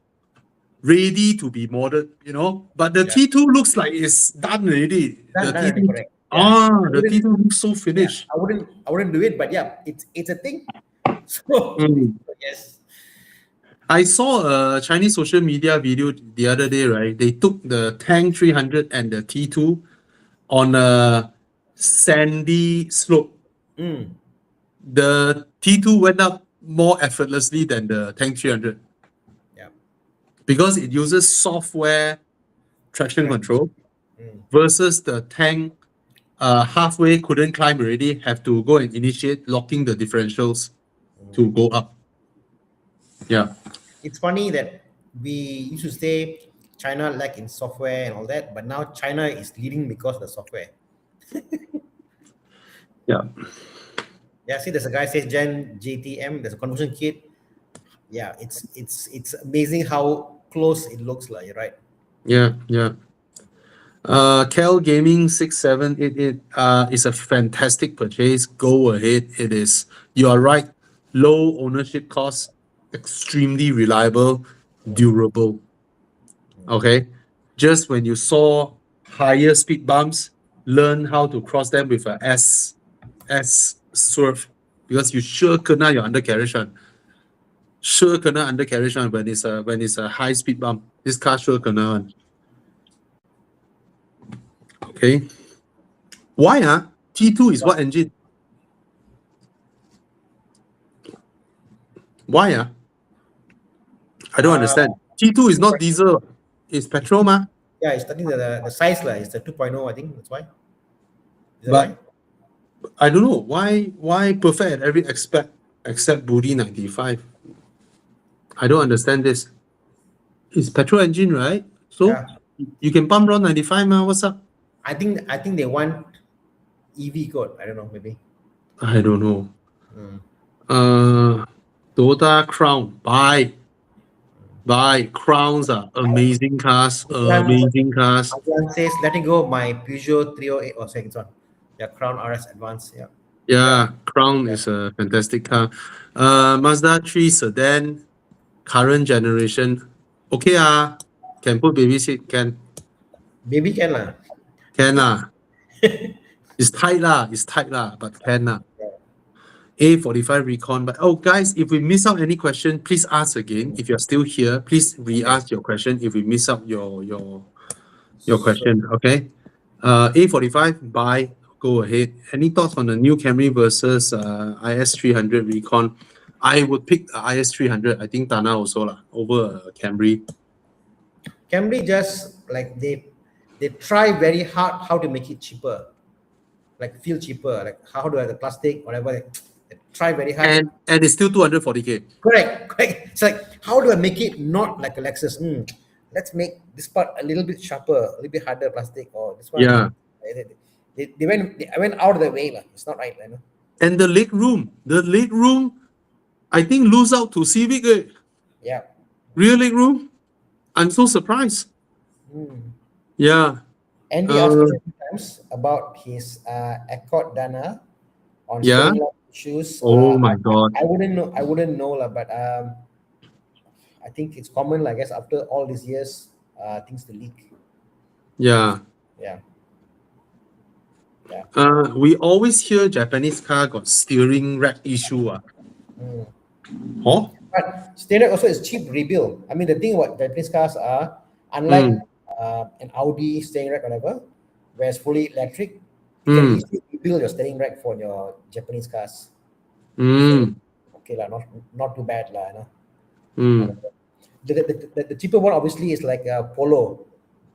ready to be modded, you know. But the T2 looks like it's done already. Correct. The T2 looks so finished. I wouldn't do it, but it's a thing. So yes. I saw a Chinese social media video the other day, right? They took the Tank 300 and the T2 on a sandy slope. The T2 went up more effortlessly than the Tank 300. Yeah. Because it uses software traction control versus the Tank halfway couldn't climb already, have to go and initiate locking the differentials to go up. Yeah. It's funny that we used to say China lack in software and all that, but now China is leading because of the software. See, there's a guy says Gen JTM, there's a conversion kit. Yeah, it's amazing how close it looks like, you're right? Yeah. Cal Gaming 6788 is a fantastic purchase. Go ahead. It is. You are right. Low ownership cost, extremely reliable, durable. Okay. just when you saw higher speed bumps, learn how to cross them with a S swerve, because you sure kena your undercarriage one. Sure kena undercarriage one when it's a high speed bump. This car sure kena one. Okay. Why T2 is what engine? Why I don't understand. T2 is not diesel. It's petrol ma. Yeah, it's starting the size lah. It's the 2.0, I think. That's why. Is that But right? I don't know why perfect at every aspect except Budi 95. I don't understand this. It's petrol engine, right? So Yeah. you can pump around 95 ma. What's up? I think they want EV code. I don't know, maybe. I don't know. Mm. Toyota Crown. Buy. Crowns are amazing cars. Amazing cars. Adrian says, letting go of my Peugeot 308 or second one. Yeah, Crown RS Advance. Yeah. Yeah, Crown is a fantastic car. Mazda 3 sedan, current generation. Okay, can put baby seat, can Baby can lah. It's tight lah, but can lah. A45 Recon. But oh, guys, if we miss out any question, please ask again. If you're still here, please re-ask your question. If we miss out your question, okay? A45, buy. Go ahead. Any thoughts on the new Camry versus IS300 Recon? I would pick IS300. I think Tana also lah, over Camry. Camry just like they try very hard how to make it cheaper, like feel cheaper, like how do I the plastic whatever. They try very hard. And it's still 240k. Correct. It's like how do I make it not like a Lexus? Let's make this part a little bit sharper, a little bit harder plastic, or this one. Yeah. They went out of the way, lah. It's not right, you know. And the leg room, I think lose out to Civic. Yeah. Real leg room. I'm so surprised. Yeah. Andy asked me a few times about his Accord Dana on steering lock issues. Oh my God. I wouldn't know lah, but I think it's common, I guess, after all these years, things to leak. Yeah. Yeah. We always hear Japanese car got steering rack issue. Oh? But steering rack also is cheap rebuild. I mean, the thing about Japanese cars are, unlike an Audi steering rack, whatever, where it's fully electric, you can easily rebuild your steering rack for your Japanese cars. So, okay lah, not too bad lah, you know. The cheaper one obviously is like a Polo,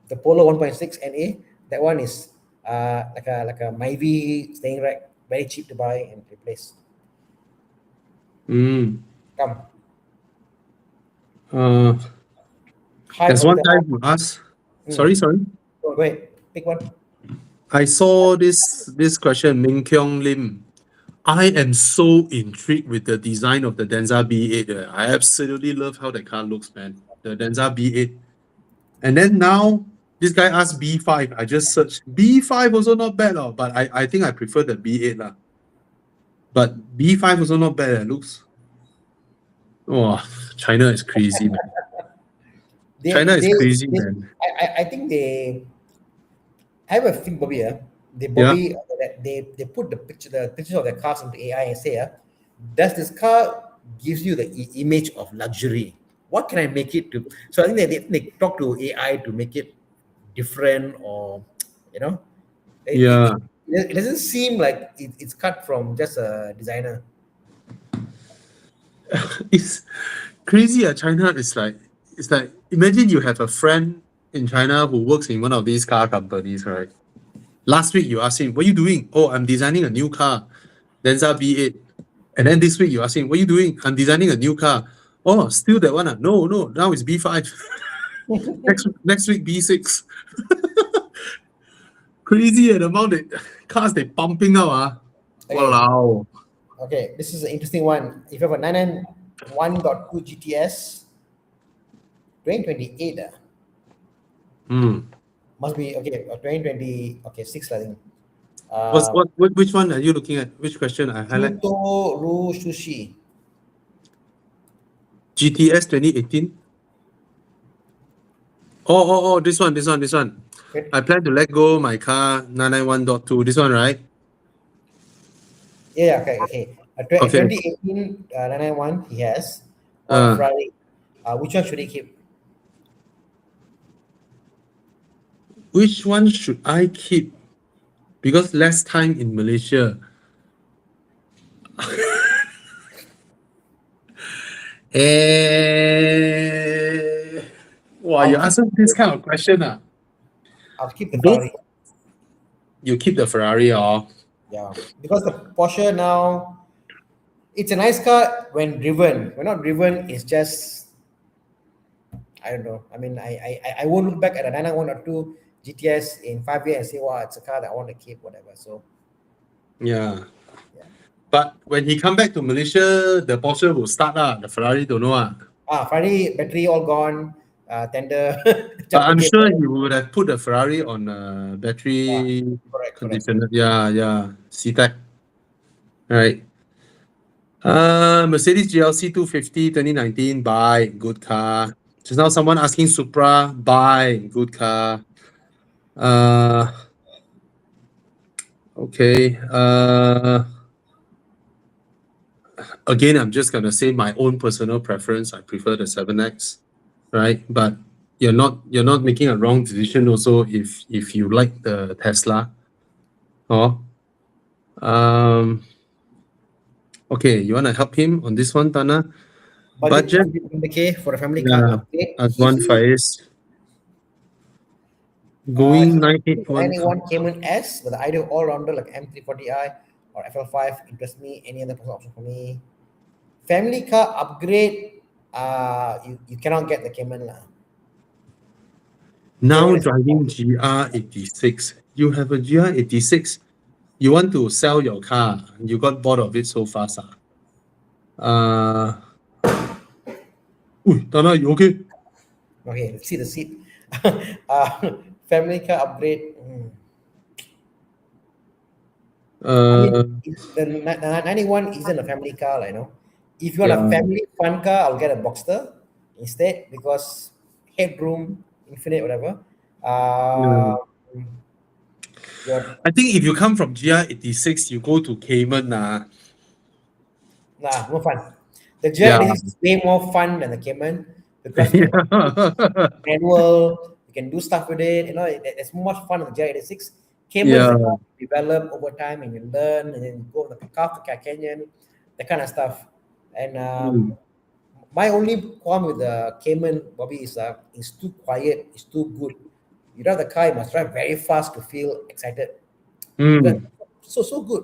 the Polo 1.6 NA. That one is like a Myvi steering rack, very cheap to buy and replace. Come. There's one guy who asked. Sorry. Go ahead, pick one. I saw this question, Ming Kyong Lim. I am so intrigued with the design of the Denza B8. I absolutely love how the car looks, man. The Denza B8. And then now, this guy asked B5. I just searched. B5 also not bad, but I think I prefer the B8. But B5 also not bad. It looks... Oh, China is crazy, man. China is crazy, man. I think they... I have a thing, Bobby. They put the pictures of their cars into AI and say, does this car gives you the image of luxury? What can I make it to? So I think they talk to AI to make it different, or you know, it doesn't seem like it's cut from just a designer. It's crazy. China is like, it's like, imagine you have a friend in China who works in one of these car companies, right? Last week you ask him, what are you doing? Oh, I'm designing a new car, Denza B8. And then this week you ask him, what are you doing? I'm designing a new car. Oh, still that one? No, now it's B5. next week B6. Crazy the amount of cars they pumping out. Wow. Okay, this is an interesting one. If you have a 991.2 GTS, 2028. Must be okay. 2020. Okay, 6, I think. Which one are you looking at? Which question I highlight? Ru Sushi. GTS 2018. Oh, this one. Okay. I plan to let go my car 991.2. This one, right? Yeah, okay. Okay. 2018 991 he has, or Uh, Ferrari. Which one should he keep? which one should I keep? Because less time in Malaysia. Wow, I'll you keep, answer this kind of question. I'll keep the Both Ferrari. you keep the Ferrari or Yeah, because the Porsche now, it's a nice car when driven. When not driven, it's just, I don't know. I mean, I won't look back at a 991 or 2 GTS in 5 years and say, wow, it's a car that I want to keep, whatever. So, yeah. yeah. But when he come back to Malaysia, the Porsche will start. The Ferrari don't know. Ferrari battery all gone, tender, But jump the I'm cable. sure he would have put the Ferrari on Yeah, battery correct. conditioner. Yeah. CTEC. Right. Mercedes GLC 250 2019, buy, good car. Just now someone asking Supra, buy, good car. Okay. Again, I'm just gonna say my own personal preference. I prefer the 7X, right? But you're not making a wrong decision also if you like the Tesla. Oh. Okay, you wanna help him on this one, Tana? Budget Budget, 100K for a family car yeah. upgrade. Advan Faiz. He Going the 981. 91 Cayman S with the idea of all-rounder like M340i or FL5 interests me. Any other personal option for me? Family car upgrade, you cannot get the Cayman lah. Now Cayman is driving GR86. You have a GR86. You want to sell your car. You got bored of it so fast. Tana, you okay? okay. Let's see the seat. Family car upgrade. I mean, Uh, the 91 isn't a family car, like, you know. If you want a yeah. family fun car, I'll get a Boxster instead because headroom, infinite, whatever. Yeah. Your I think if you come from GR86, you go to Cayman. Nah, no fun. The Yeah. GR86 is way more fun than the Cayman because you can Yeah. manual, you can do stuff with it. You know, it's much fun on the GR86. Cayman is Yeah. the car you develop over time and you learn and then you go on the Pickup to Canyon, that kind of stuff. And my only qualm with the Cayman, Bobby, is it's too quiet, it's too good. You drive the car, you must drive very fast to feel excited. Because Mm. so good.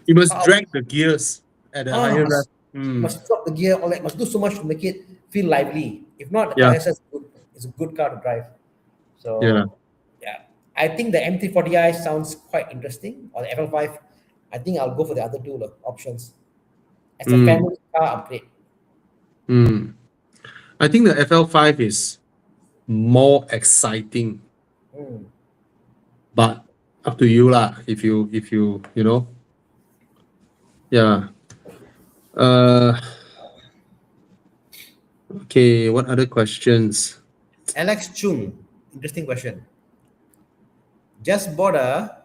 You must drag the gears at a higher rev. Must drop the gear, or like must do so much to make it feel lively. If not, the car Yeah. is just good. It's a good car to drive. Yeah. So yeah, I think the M340i sounds quite interesting, or the FL5. I think I'll go for the other two options as a family car upgrade. I think the FL5 is more exciting, Mm. but up to you lah. If you you know, yeah. Okay. What other questions? Alex Chung, interesting question. Just bought a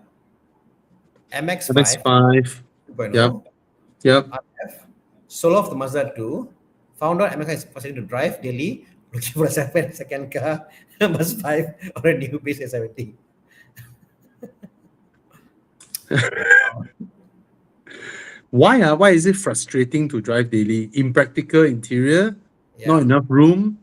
MX5 MX5. 2.0 Yep. RF, solo of the Mazda 2. Found out MX5 is possible to drive daily. Looking for a second car, Mazda 5 or a new base S70. Why is it frustrating to drive daily? Impractical interior, Yeah. not enough room.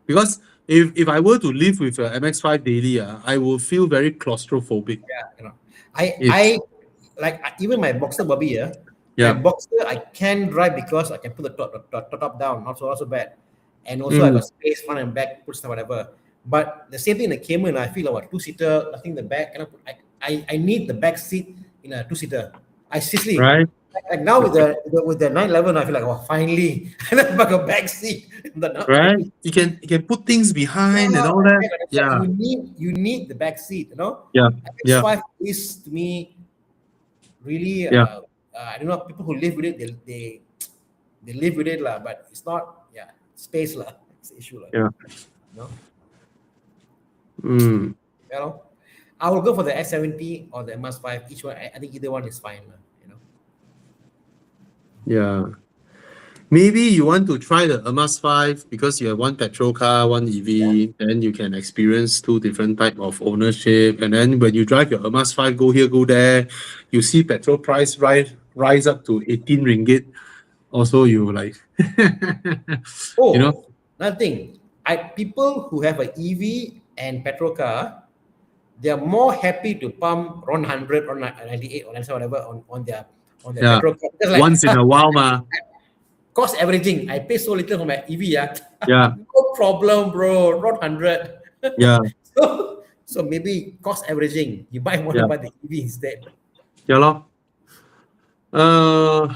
Because if I were to live with a MX5 daily, I will feel very claustrophobic. Yeah, you know, I like even my Boxster Bobby my Yeah. Boxster I can drive because I can put the top down, not so bad, and also I got space front and back, put stuff whatever. But the same thing in the Cayman, I feel like 2-seater, nothing in the back, and I need the back seat in a 2-seater. I seriously Right. like now with the 911, I feel like, oh, finally, I have a back seat. Right. You can put things behind and all that. Yeah. You need the back seat, you know. Yeah. Yeah. X5 is to me really Yeah. I don't know, people who live with it, they live with it lah, but it's not space lah. It's the issue lah. Yeah. You know? Mm. You know, I will go for the S70 or the MS5. Each one, I think either one is fine. You know. Yeah. Maybe you want to try the Amas 5 because you have one petrol car, one EV, then you can experience two different type of ownership. And then when you drive your Amas 5, go here, go there, you see petrol price rise up to 18 ringgit. Also, you like, you know, Oh, another thing. People who have an EV and petrol car, they are more happy to pump around 100 or 98 or 97, whatever on their yeah, petrol car. Because like once in a while, ma. cost averaging, I pay so little for my EV. Yeah, No problem, bro. Around 100. yeah, so maybe cost averaging. You might want to yeah, buy the EV instead. yeah, lor. Uh,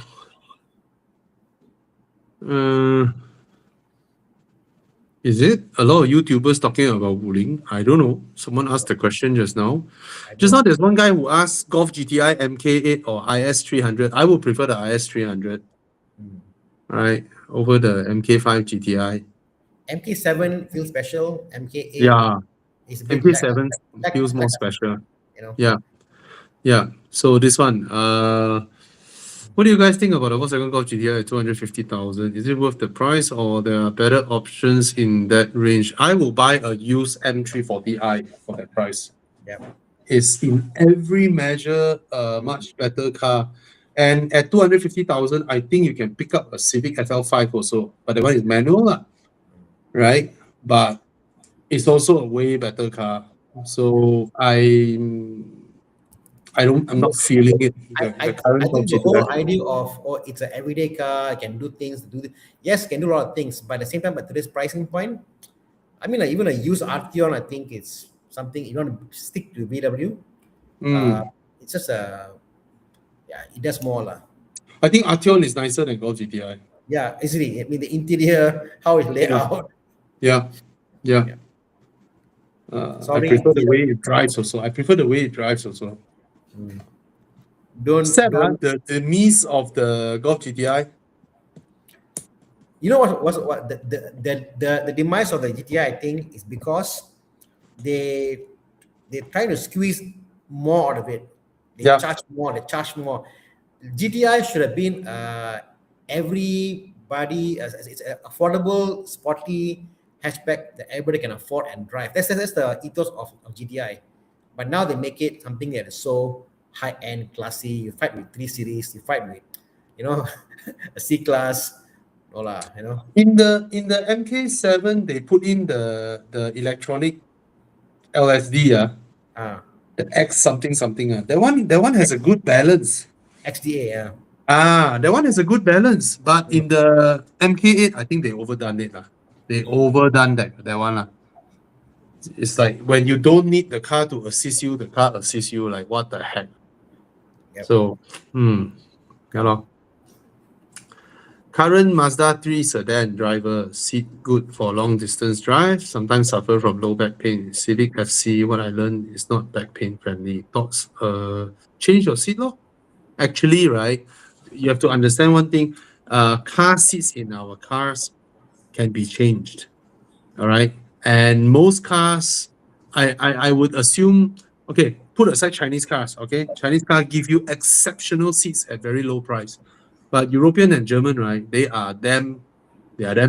uh, is it a lot of YouTubers talking about Wuling? I don't know. Someone asked the question just now. I Just don't now, know. there's one guy who asked Golf GTI MK8 or IS300. I would prefer the IS300, Hmm. right, over the MK5 GTI. MK7 feels special. MK8 Yeah, is a bit MK7 feels more like special. you know. Yeah, yeah. So this one, what do you guys think about the Volkswagen Golf GTI at 250,000? Is it worth the price or there are better options in that range? I will buy a used M340i for that price. Yeah. It's in every measure a much better car. And at 250,000, I think you can pick up a Civic FL5 also, but the one is manual, lah, right? But it's also a way better car. So I'm not feeling it. The I current Golf think the whole GTI. idea of it's an everyday car, can do things, yes, can do a lot of things, but at the same time, at today's pricing point, I mean, like even a used Arteon, I think it's something you want to stick to VW. Uh, Mm. it's just it does more lah. I think Arteon is nicer than Golf GTI. Yeah, easily. I mean, the interior, how it's laid Yeah. out. Yeah, yeah. Yeah. I Sorry, prefer the way VW. it drives also. I prefer the way it drives also. Don't Sad, don't. the miss of the Golf GTI. You know what the demise of the GTI, I think, is because they they try to squeeze more out of it. They Yeah. charge more. They charge more. GTI should have been everybody as it's an affordable, sporty hatchback that everybody can afford and drive. That's the ethos of GTI. But now they make it something that is so high end, classy. You fight with 3 Series. You fight with, you know, a C class. No lah, you know. In the MK7, they put in the electronic LSD, the X something something. That one has a good balance. XDA, yeah. That one has a good balance. But in the MK8, I think they overdone it. They overdone that one. It's like when you don't need the car to assist you, the car assists you. Like what the heck? Yep. So, yeah lor. Current Mazda 3 sedan driver, seat good for long distance drive, sometimes suffer from low back pain. Civic FC, what I learned is not back pain friendly. Thoughts, change your seat lor. Actually, right, you have to understand one thing, car seats in our cars can be changed, all right? And most cars, I would assume, okay, put aside Chinese cars, okay? Chinese cars give you exceptional seats at very low price. But European and German, right, they are damn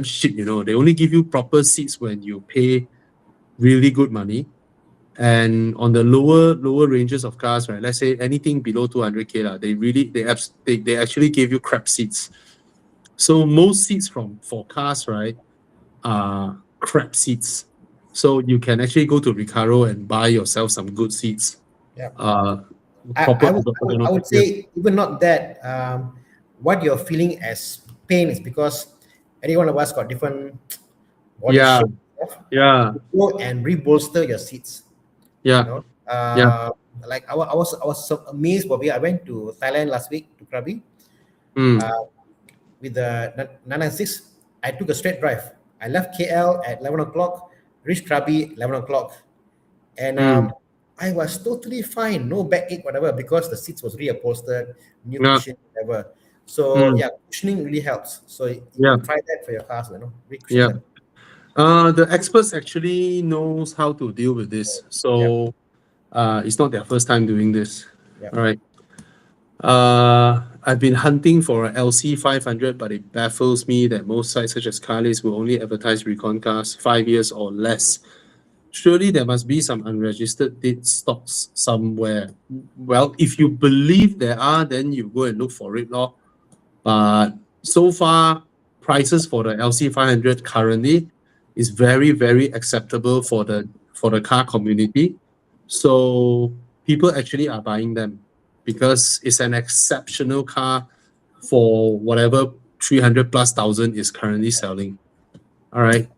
shit, you know. They only give you proper seats when you pay really good money. And on the lower ranges of cars, right, let's say anything below 200K, they actually give you crap seats. So most seats for cars, right, are crap seats. So you can actually go to Recaro and buy yourself some good seats. Yeah. Proper, I would say even not that. What you're feeling as pain is because any one of us got different body Yeah. shape. Yeah. Go and rebolster your seats. Yeah. You know? Yeah. Like I was so amazed, Bobby. I went to Thailand last week to Krabi. With the 996, I took a straight drive. I left KL at 11 o'clock, reached Krabi 11 o'clock. And I was totally fine, no backache, whatever, because the seats was reupholstered, new cushion, whatever. So yeah, cushioning really helps. So you can try that for your cars, you know. Yeah. The experts actually knows how to deal with this. So it's not their first time doing this. Yep. All right. I've been hunting for a LC500, but it baffles me that most sites such as Carlis will only advertise recon cars 5 years or less. Surely there must be some unregistered dead stocks somewhere. Well, if you believe there are, then you go and look for it, lor. But so far, prices for the LC500 currently is very, very acceptable for the car community. So people actually are buying them because it's an exceptional car for whatever 300 plus thousand is currently selling. All right.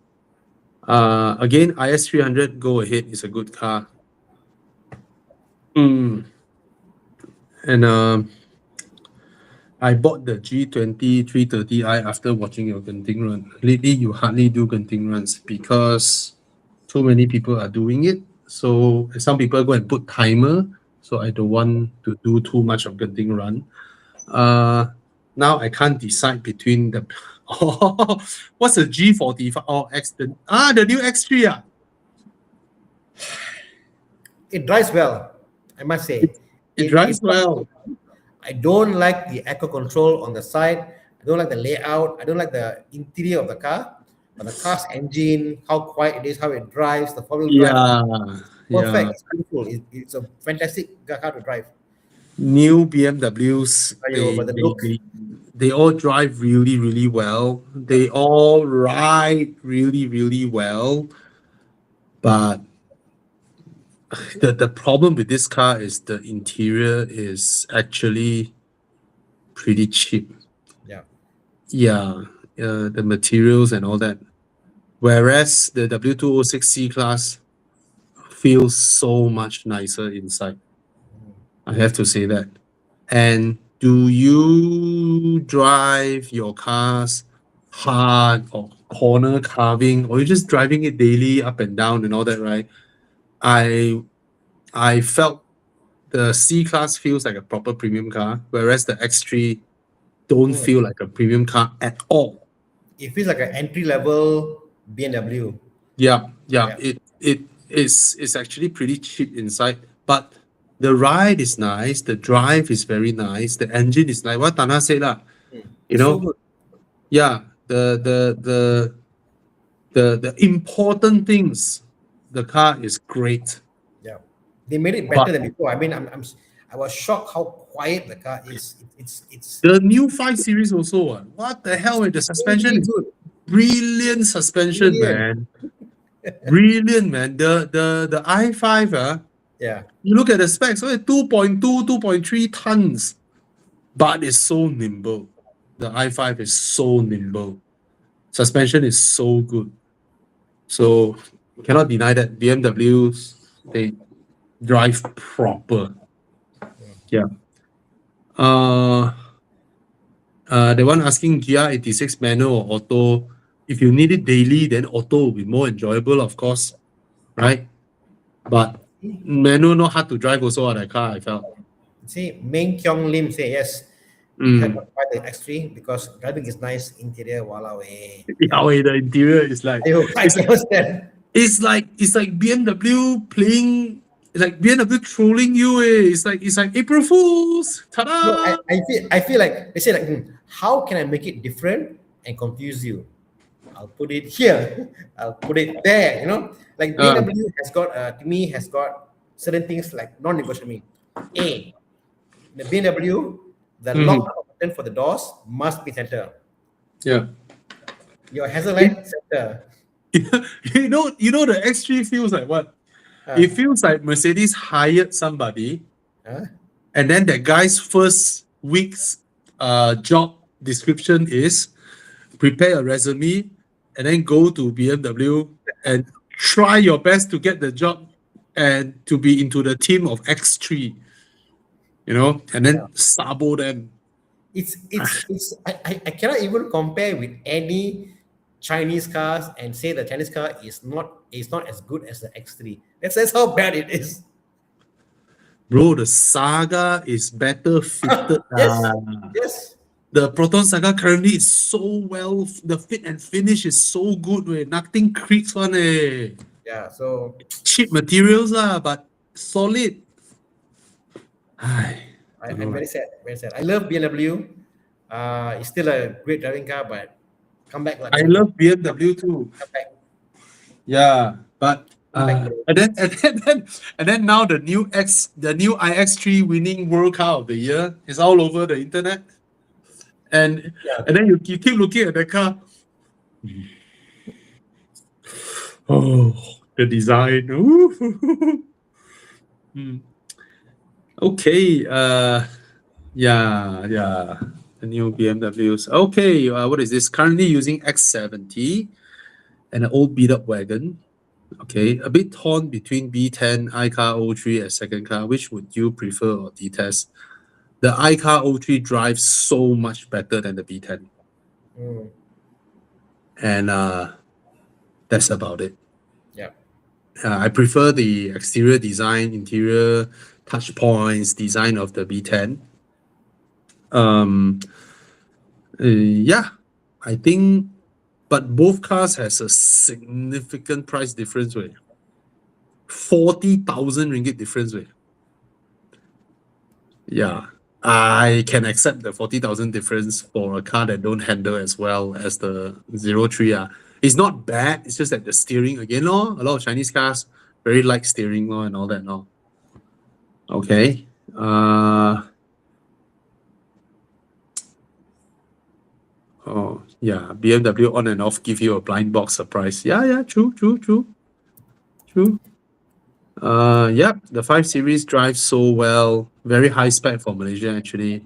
Again, IS300, go ahead. It's a good car. And I bought the G20 330i after watching your Genting run. Lately, you hardly do Genting runs because too many people are doing it. So some people go and put timer. So I don't want to do too much of Genting run. Now I can't decide between the. Oh, what's the G45? Oh, the new X3. It drives well, I must say. It drives well. I don't like the echo control on the side. I don't like the layout. I don't like the interior of the car. But the car's engine, how quiet it is, how it drives, the four-wheel drive, perfect. It's beautiful. It's a fantastic car to drive. New BMWs, But the look, they all drive really, really well. They all ride really, really well. But the problem with this car is the interior is actually pretty cheap. yeah. Yeah, the materials and all that. Whereas the W206 C-Class feels so much nicer inside. I have to say that. And do you drive your cars hard or corner carving, or you're just driving it daily up and down and all that, right? I felt the C-Class feels like a proper premium car, whereas the X3 don't feel like a premium car at all. It feels like an entry-level BMW. Yeah. Yeah. It's actually pretty cheap inside, but the ride is nice, the drive is very nice, the engine is nice. What Tana said lah, you So know, good. yeah, the important things, the car is great. Yeah. They made it better than before. I mean, I was shocked how quiet the car is. It's The new 5 Series also, what the hell, the suspension really is good. brilliant suspension, Brilliant. man. Brilliant, man. The i5, Yeah. you look at the specs, so it's 2.2, 2.3 tons, but it's so nimble. The i5 is so nimble. Suspension is so good. So you cannot deny that BMWs, they drive proper. Yeah. The one asking GR86 manual or auto, if you need it daily, then auto will be more enjoyable, of course, right? But manual not hard to drive also, that car, I felt. See, Meng Kyong Lim say yes. You have to buy the X3 because driving is nice, interior, walao eh. Yeah, the interior is like I cannot stand. it's like BMW playing, it's like BMW trolling you. It's like April Fools. Ta-da! No, I feel like they say like, how can I make it different and confuse you? I'll put it here. I'll put it there. You know, like BMW has got to me has got certain things like non-negotiable. A, the BMW, the lock button for the doors must be center. Yeah. Your hazard light center. you know the X3 feels like what? It feels like Mercedes hired somebody, and then that guy's first week's job description is prepare a resume and then go to BMW and try your best to get the job and to be into the team of X3, you know, and then sabo them. It's I cannot even compare with any Chinese cars and say the Chinese car is not as good as the X3. That's how bad it is. Bro, the Saga is better fitted. Yes. The Proton Saga currently is so well, the fit and finish is so good, nothing creaks one. Yeah, so Cheap materials, but solid. Ai, don't know I'm lah. very sad, very sad. I love BMW. It's still a great driving car, but come back like I BMW. love BMW too. Come back. Yeah, but Come back, bro. and then now the new iX3 winning World Car of the Year is all over the internet. And Yeah. and then you keep looking at the car. Oh, the design. Ooh. Hmm. Okay. Yeah. The new BMWs. Okay. What is this? Currently using X70 and an old beat up wagon. Okay. A bit torn between B10, iCar O3 as second car. Which would you prefer or detest? The iCar O3 drives so much better than the B10. Mm, And that's about it. yeah. I prefer the exterior design, interior touch points, design of the B10. Yeah, I think, but both cars has a significant price difference, way. 40,000 ringgit difference, way. Yeah, I can accept the 40,000 difference for a car that don't handle as well as the 03. It's not bad. It's just that the steering again, a lot of Chinese cars very light steering and all that. Okay. Oh yeah, BMW on and off give you a blind box surprise. Yeah, true. Yeah, the 5 Series drives so well, very high spec for Malaysia actually.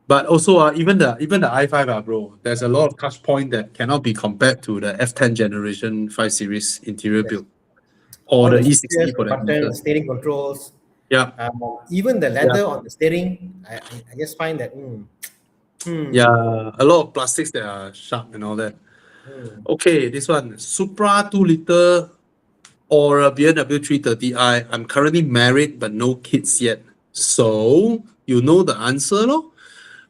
But also even the i5, bro, there's a lot of touch point that cannot be compared to the F10 generation 5 Series interior build or All the the E60 features, for the that matter. buttons, steering controls, Yeah, even the leather on the steering, I just find that yeah, a lot of plastics that are sharp and all that. Okay, this one, Supra 2-liter or a BMW 330i. I'm currently married but no kids yet. So, you know the answer, no?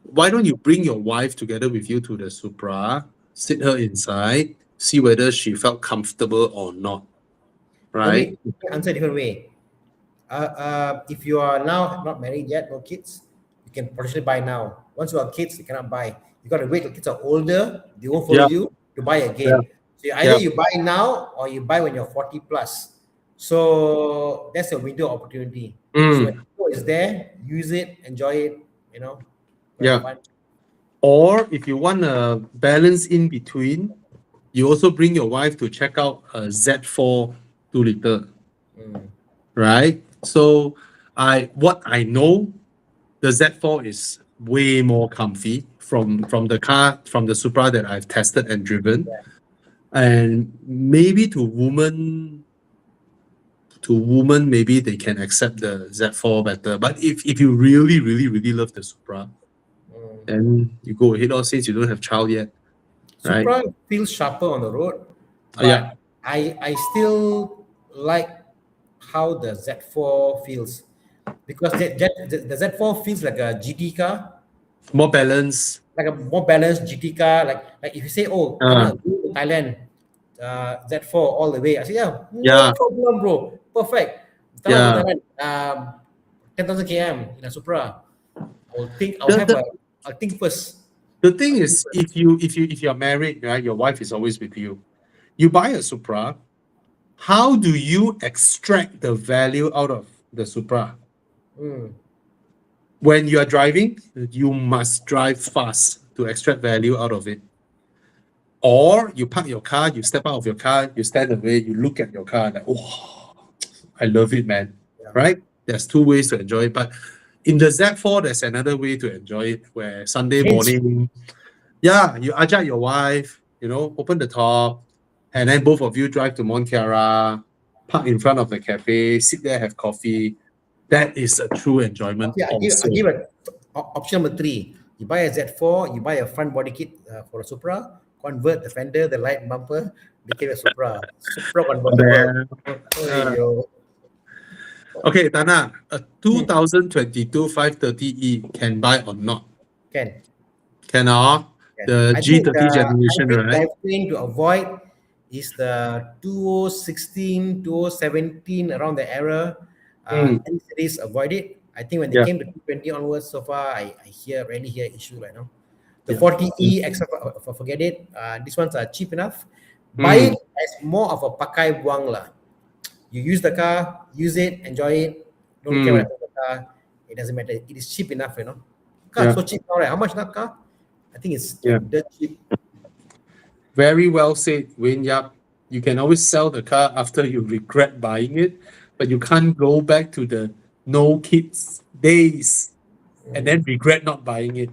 Why don't you bring your wife together with you to the Supra, sit her inside, see whether she felt comfortable or not, right? let me answer a different way. If you are now not married yet, no kids, you can potentially buy now. Once you have kids, you cannot buy. You got to wait till kids are older. They won't follow Yeah, you to buy yeah, again. So either yeah. you buy now or you buy when you're 40 plus. So that's a window of opportunity. So when it's there, use it, enjoy it. You know, go have Yeah. fun. Or if you want a balance in between, you also bring your wife to check out a Z4 2-liter, right? So what I know, the Z4 is way more comfy from the Supra that I've tested and driven. And maybe to women, maybe they can accept the Z4 better. But if you really, really, really love the Supra, then you go ahead, since you don't have child yet, right? Supra feels sharper on the road, but Yeah. I still like how the Z4 feels because the Z4 feels like a GT car, More balance. like a more balanced GT car. Like if you say, oh, I want to go to Thailand, Z4 all the way. I say, yeah, no Yeah. problem, bro, perfect. Yeah. Thailand, 10,000 km in a Supra. The- I'll think first. The thing is, if you're married, right, your wife is always with you. You buy a Supra, how do you extract the value out of the Supra? When you are driving, you must drive fast to extract value out of it. Or you park your car, you step out of your car, you stand away, you look at your car, like, oh, I love it, man. Right? There's two ways to enjoy it. But in the Z4, there's another way to enjoy it where Sunday morning, you ajak your wife, open the top, and then both of you drive to Mont Kiara, park in front of the cafe, sit there, have coffee. That is a true enjoyment. Yeah, I give option number 3. You buy a Z4, you buy a front body kit for a Supra, convert the fender, the light bumper, became a Supra. Supra convertible. Okay, Tana, a 2022 530E can buy or not? Can. the I think G30 generation, hybrid right? drivetrain to avoid is the 2016, 2017 around the era. Mm, Any cities avoid it. I think when they yeah, came to 220 onwards, so far I rarely hear issue right now. The yeah. 40E, except for forget it. These ones are cheap enough. Buy it Mm, as more of a pakai buang lah. You use the car, use it, enjoy it. Don't care what mm, happens to the car. It doesn't matter. It is cheap enough, you know. Car yeah, so cheap now, right? How much that car? I think it's yeah. like dirt cheap. Very well said, Wayne Yap. You can always sell the car after you regret buying it, but you can't go back to the no kids days and then regret not buying it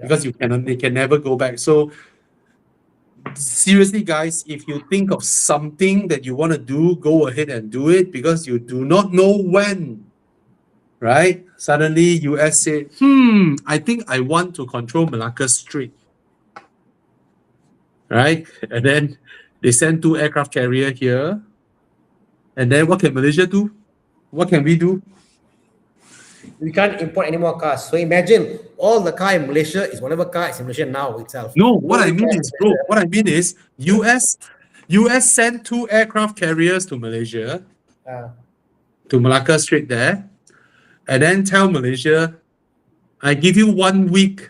because they can never go back. So seriously, guys, if you think of something that you want to do, go ahead and do it because you do not know when. Right? Suddenly US say, I think I want to control Malacca Strait. Right? And then they send 2 aircraft carrier here. And then what can Malaysia do? What can we do? We can't import any more cars. So imagine all the car in Malaysia is whatever car is in Malaysia now itself. No, what I Only mean car is, in bro, Malaysia. what I mean is US sent 2 aircraft carriers to Malaysia, Uh, to Malacca Strait there, and then tell Malaysia, I give you 1 week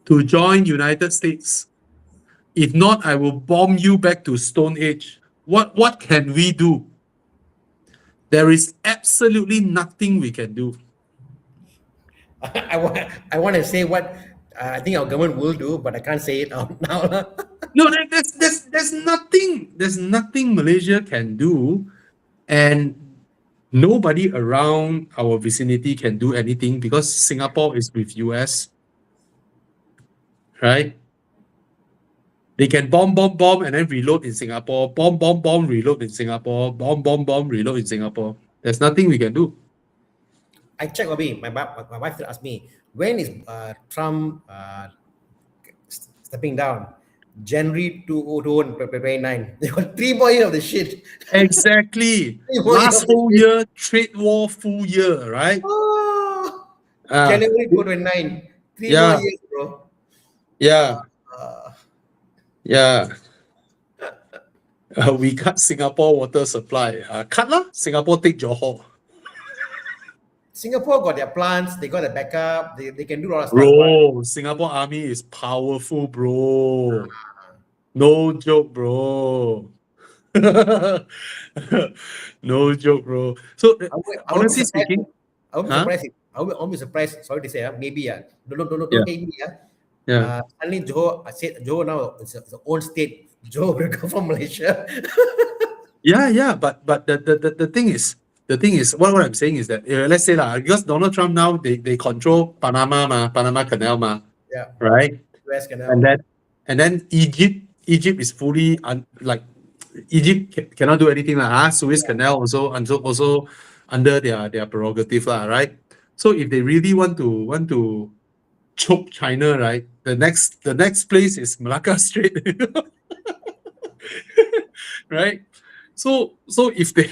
to join United States. If not, I will bomb you back to Stone Age. What can we do? There is absolutely nothing we can do. I want to say what I think our government will do, but I can't say it out now. No, there's nothing. There's nothing Malaysia can do, and nobody around our vicinity can do anything because Singapore is with US, right? They can bomb, and then reload in Singapore. Bomb, reload in Singapore. Bomb, reload in Singapore. There's nothing we can do. I checked, Bobby. My wife still asked me, when is Trump stepping down? January 2029. They got 3 more years of the shit. Exactly. 3 more years Last of the whole shit. year, trade war full year, right? Oh, Uh, January 2029. 3 more yeah, years, bro. yeah, Uh, yeah. We cut Singapore water supply. Cut lah. Singapore take Johor. Singapore got their plants, they got the backup, they can do a lot of stuff. Bro, Singapore Army is powerful, bro. No joke, bro. No joke, bro. So I would honestly be surprised. speaking, I would be huh? surprised. I would be surprised. Sorry to say, maybe don't Yeah. hate me. Yeah. Suddenly Johor, I said Johor now it's its own state. Johor will come from Malaysia. Yeah. But the thing is, what I'm saying is that let's say because Donald Trump now they control Panama Canal Yeah, right? US Canal. And then Egypt is fully Egypt cannot do anything Suez Canal also under their prerogative right? So if they really want to choke China, right? The next place is Malacca Strait, right? So if they,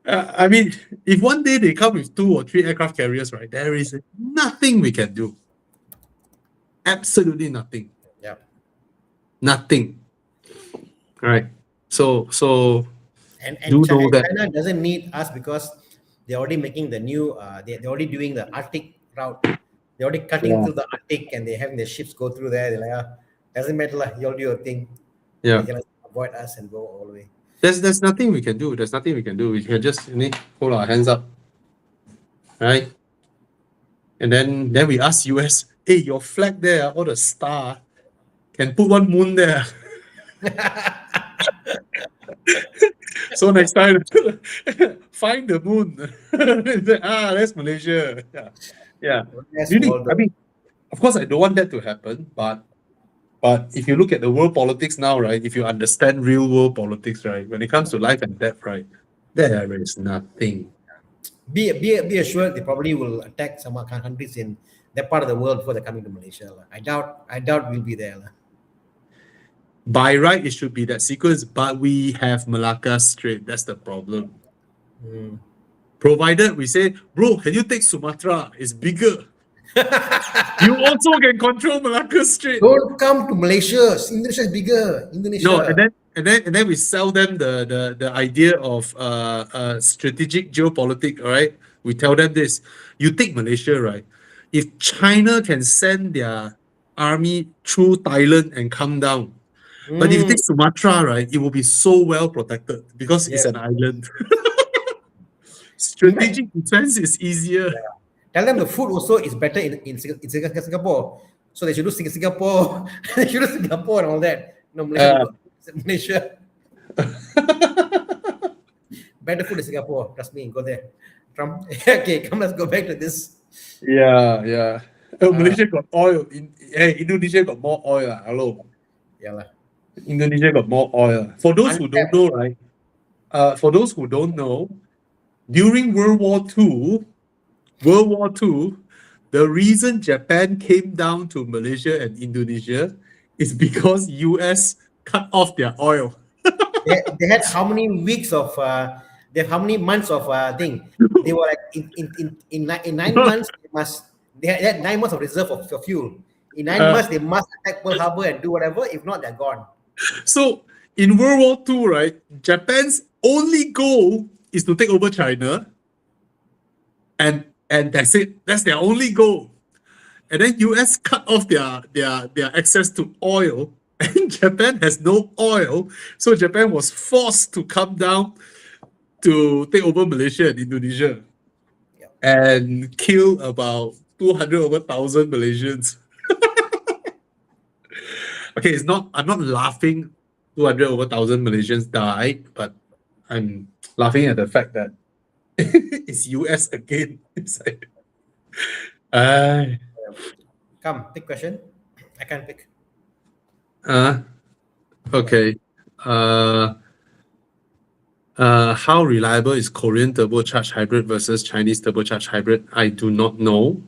I mean, if one day they come with 2 or 3 aircraft carriers, right? There is nothing we can do. Absolutely nothing. Yeah. Nothing. Right. So And do know that. China doesn't need us because they're already making the new they're already doing the Arctic route. They're already cutting through the Arctic and they're having their ships go through there. They're like, doesn't matter, you all do your thing. Yeah. They can avoid us and go all the way. There's nothing we can do. We can just hold our hands up. Right? And then we ask US, hey, your flag there, all the star, can put one moon there. So next time, find the moon. That's Malaysia. Yeah. Really, I mean, of course, I don't want that to happen, but if you look at the world politics now, right? If you understand real world politics, right? When it comes to life and death, right? There is nothing. Be assured they probably will attack some countries in that part of the world before they're coming to Malaysia. I doubt we'll be there. By right, it should be that sequence, but we have Malacca Strait. That's the problem. Provided we say, bro, can you take Sumatra? It's bigger. You also can control Malacca Strait. Don't come to Malaysia. Indonesia is bigger. Indonesia. No, and then we sell them the idea of strategic geopolitics, all right? We tell them this. You take Malaysia, right? If China can send their army through Thailand and come down, but if you take Sumatra, right, it will be so well protected because it's an island. Strategic defense is easier. Tell them the food also is better in Singapore. So they should do Singapore. They should do Singapore and all that. No, Malaysia. Better food in Singapore. Trust me, go there. Trump. Okay, come, let's go back to this. Yeah. Malaysia got oil. Indonesia got more oil. Hello. Yeah. Indonesia got more oil. For those who don't know, right? For those who don't know, during World War II, the reason Japan came down to Malaysia and Indonesia is because US cut off their oil. They had how many weeks of they have how many months of thing? They were like in 9 months they had 9 months of reserve of fuel. In 9 months they must attack Pearl Harbor and do whatever. If not, they're gone. So in World War II, right, Japan's only goal is to take over China, and that's it. That's their only goal. And then US cut off their access to oil, and Japan has no oil, so Japan was forced to come down to take over Malaysia and Indonesia, and kill about 200,000 Malaysians. Okay, I'm not laughing 200,000 Malaysians died, but I'm laughing at the fact that it's US again. It's like, Come, pick question. I can't pick. Okay. How reliable is Korean turbocharged hybrid versus Chinese turbocharged hybrid? I do not know.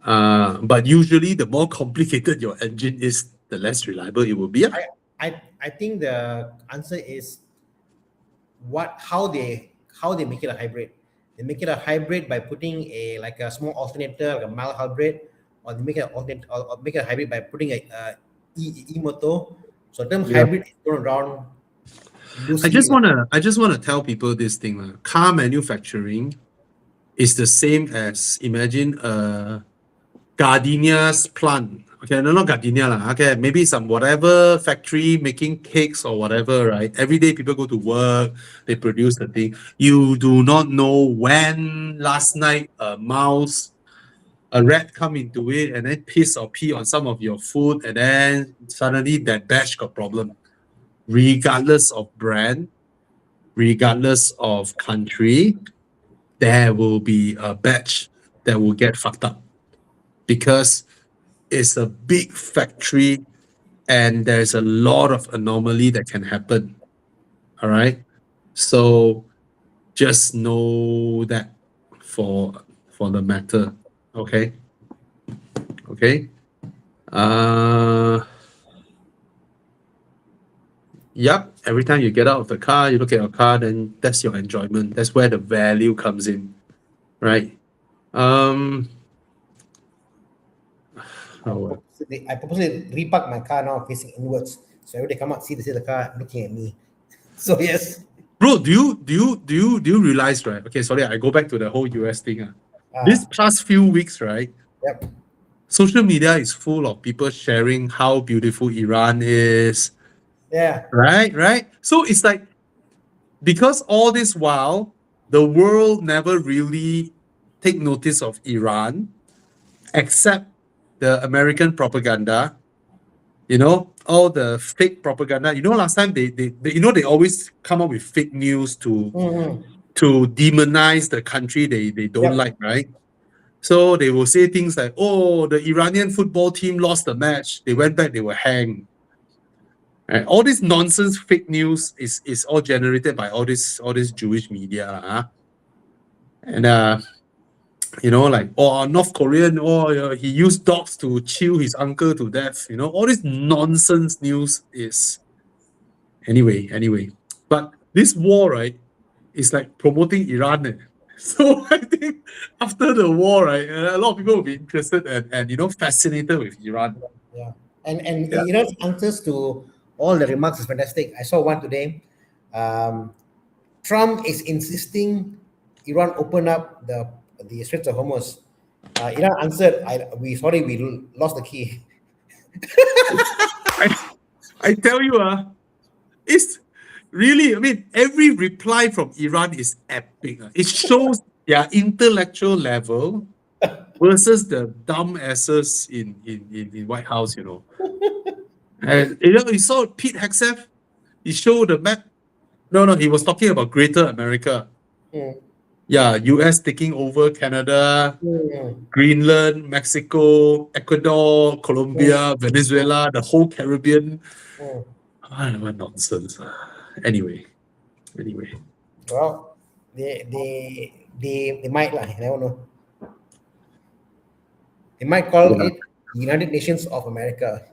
But usually the more complicated your engine is, the less reliable it will be. I think the answer is how they make it a hybrid. They make it a hybrid by putting a small alternator, like a mild hybrid, or they make it a hybrid by putting a e-motor. So term hybrid is going around. I just wanna tell people this thing. Car manufacturing is the same as, imagine Gardenia's plant. Okay, no, not Gardenia lah. Okay, maybe some whatever factory making cakes or whatever, right? Every day people go to work, they produce the thing. You do not know when last night a rat come into it and then piss or pee on some of your food, and then suddenly that batch got problem. Regardless of brand, regardless of country, there will be a batch that will get fucked up, because it's a big factory and there's a lot of anomaly that can happen. All right. So just know that for the matter. Okay. Yep. Every time you get out of the car, you look at your car, then that's your enjoyment. That's where the value comes in. Right. I purposely repark my car now facing inwards, so every day come out see the car looking at me. So yes. Bro, do you realize, right? Okay, sorry, I go back to the whole US thing. This past few weeks, right? Yep. Social media is full of people sharing how beautiful Iran is. Yeah. Right. So it's like, because all this while the world never really take notice of Iran, except the American propaganda, all the fake propaganda. Last time they always come up with fake news to demonize the country they don't like, right? So they will say things like, oh, the Iranian football team lost the match. They went back, they were hanged. Right? All this nonsense fake news is all generated by all this Jewish media. And North Korean, he used dogs to chew his uncle to death. All this nonsense news is anyway. But this war, right, is like promoting Iran. So I think after the war, right, a lot of people will be interested and fascinated with Iran. Yeah. And Yeah. Iran's answers to all the remarks is fantastic. I saw one today. Um, Trump is insisting Iran open up the Straits of Hormuz. Iran answered, we lost the key." I, I tell you, it's really, I mean, every reply from Iran is epic. It shows their intellectual level versus the dumb asses in White House, And you saw Pete Hegseth, he showed the map. No, he was talking about Greater America. Mm, Yeah, US taking over Canada, mm, Greenland, Mexico, Ecuador, Colombia, Venezuela, the whole Caribbean. mm. What nonsense. Anyway. Well, they might lah. I don't know. They might call Yeah. it United Nations of America.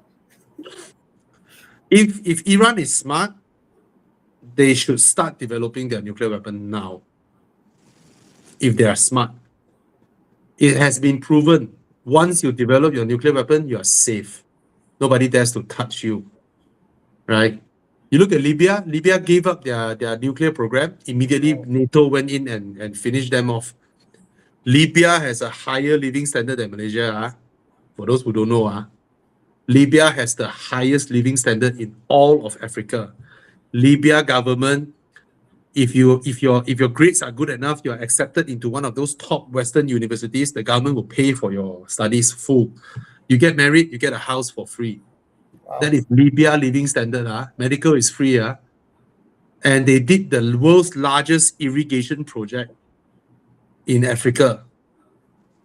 If Iran is smart, they should start developing their nuclear weapon now. If they are smart. It has been proven once you develop your nuclear weapon, you are safe. Nobody dares to touch you. Right? You look at Libya. Libya gave up their nuclear program. Immediately, NATO went in and finished them off. Libya has a higher living standard than Malaysia. For those who don't know, Libya has the highest living standard in all of Africa. Libya government, if your grades are good enough, you are accepted into one of those top Western universities, the government will pay for your studies full. You get married, you get a house for free. Wow. That is Libya living standard. Medical is free. And they did the world's largest irrigation project in Africa.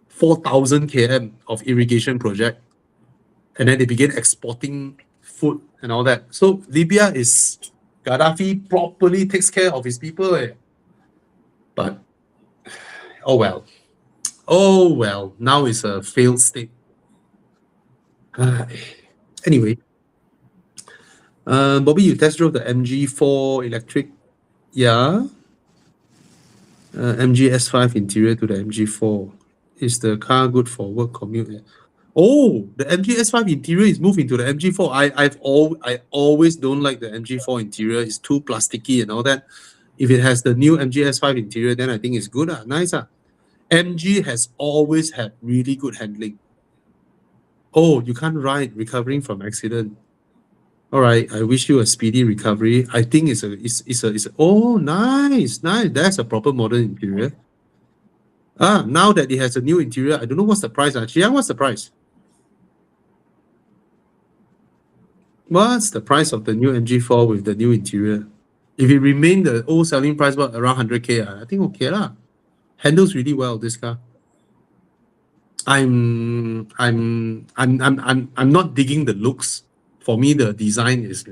4,000 km of irrigation project. And then they began exporting food and all that. So Libya is, Gaddafi properly takes care of his people. But, oh well, now it's a failed state. Anyway, Bobby, you test drove the MG4 electric? Yeah. MG S5 interior to the MG4. Is the car good for work commute? Oh, the MG S5 interior is moving to the MG4. I always don't like the MG4 interior. It's too plasticky and all that. If it has the new MG S5 interior, then I think it's good. Nice. MG has always had really good handling. Oh, you can't ride recovering from accident. All right, I wish you a speedy recovery. I think it's a oh, nice. That's a proper modern interior. Now that it has a new interior, I don't know what's the price. Chiang, what's the price? What's the price of the new MG4 with the new interior? If it remained the old selling price, about around 100K, I think okay lah. Handles really well, this car. I'm not digging the looks. For me, the design is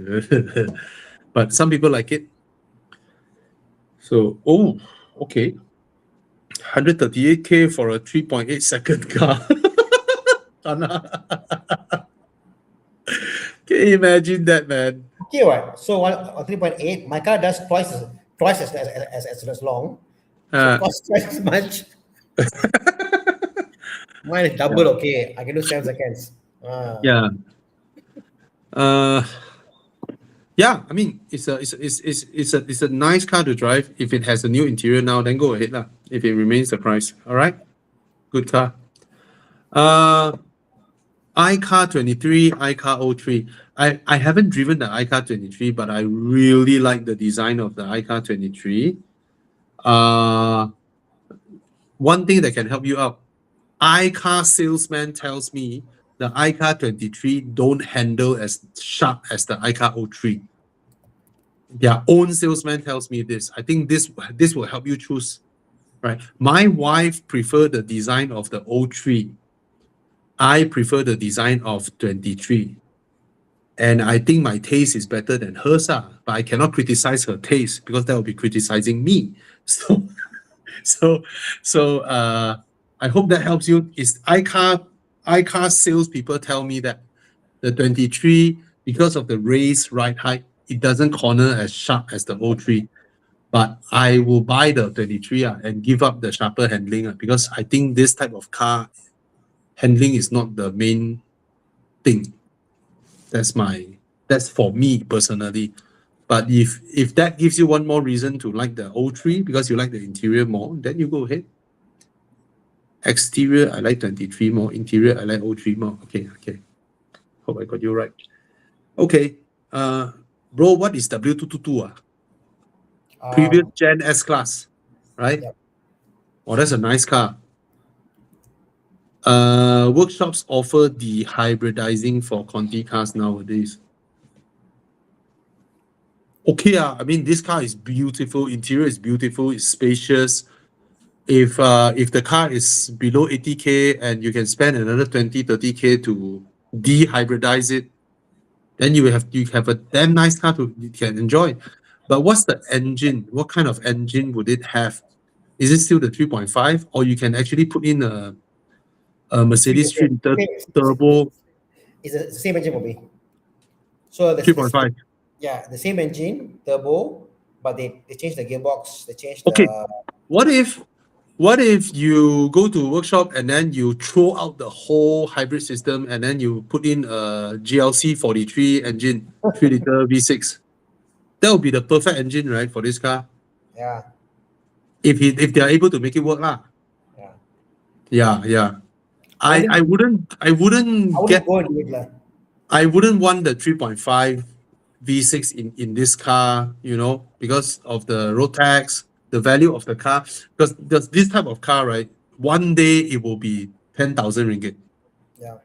but some people like it. So, okay. 138K for a 3.8 second car. Can you imagine that, man? Okay, right. So 3.8. My car does twice as long. So costs twice as much. Mine is double. Okay, I can do 7 seconds. Yeah. Yeah, I mean, it's a nice car to drive. If it has a new interior now, then go ahead lah. If it remains the price, all right, good car. iCar 23, iCar 03. I haven't driven the iCar 23, but I really like the design of the iCar 23. One thing that can help you out, iCar salesman tells me the iCar 23 don't handle as sharp as the iCar 03. Their own salesman tells me this. I think this will help you choose. Right. My wife preferred the design of the 03. I prefer the design of 23. And I think my taste is better than hers. But I cannot criticize her taste because that will be criticizing me. So I hope that helps you. Is iCar salespeople tell me that the 23, because of the raised ride height, it doesn't corner as sharp as the 03. But I will buy the 23 and give up the sharper handling because I think this type of car handling is not the main thing. That's for me personally. But if that gives you one more reason to like the O3 because you like the interior more, then you go ahead. Exterior, I like 23 more. Interior, I like O3 more. Okay. Hope I got you right. Okay. Bro, what is W222? Previous Gen S-Class, right? Yep. Oh, that's a nice car. Workshops offer the hybridizing for Conti cars nowadays. Okay, I mean, this car is beautiful. Interior is beautiful. It's spacious. If the car is below 80K and you can spend another 20, 30K to dehybridize it, then you have a damn nice car you can enjoy. But what's the engine? What kind of engine would it have? Is it still the 3.5, or you can actually put in a Mercedes 3-liter turbo? It's the same engine for me. So the 3.5. Yeah, the same engine, turbo, but they changed the gearbox. They changed Okay. the. What if you go to workshop and then you throw out the whole hybrid system and then you put in a GLC 43 engine, 3-liter V6? That would be the perfect engine, right, for this car? Yeah. If they are able to make it work, lah. Yeah. I wouldn't get. Go into it, lah. I wouldn't want the 3.5 V6 in this car, because of the road tax, the value of the car. Because this type of car, right, one day it will be 10,000 ringgit. Yeah.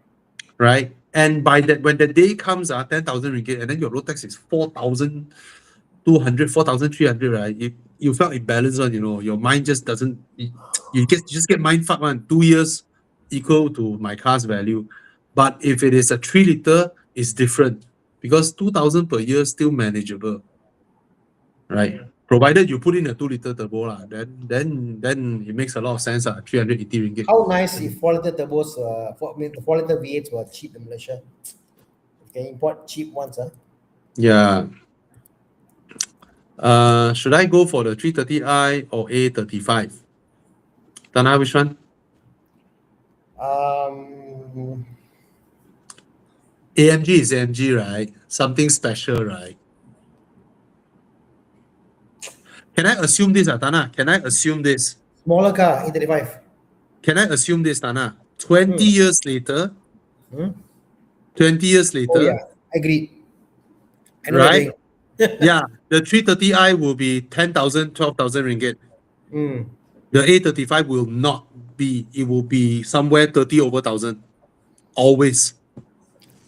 Right? And when the day comes, 10,000 ringgit, and then your road tax is 4,200, 4,300, right? You felt imbalanced on, your mind just doesn't, you just get mind fucked on 2 years equal to my car's value. But if it is a 3-liter, it's different because 2,000 per year is still manageable, right? Provided you put in a 2-liter turbo, then it makes a lot of sense. 380 ringgit. How nice if 4-liter turbos, the 4-liter V8s were cheap in Malaysia. You can import cheap ones, Yeah. Should I go for the 330i or A35? Tana, which one? AMG is AMG, right? Something special, right? Can I assume this, Tana? Can I assume this? Smaller car, A35. Can I assume this, Tana? 20 years later, 20 years later. Oh, yeah, agreed. Right? Yeah, the 330i will be 10,000, 12,000 ringgit. The A35 will not be. It will be somewhere 30 over 1,000. Always.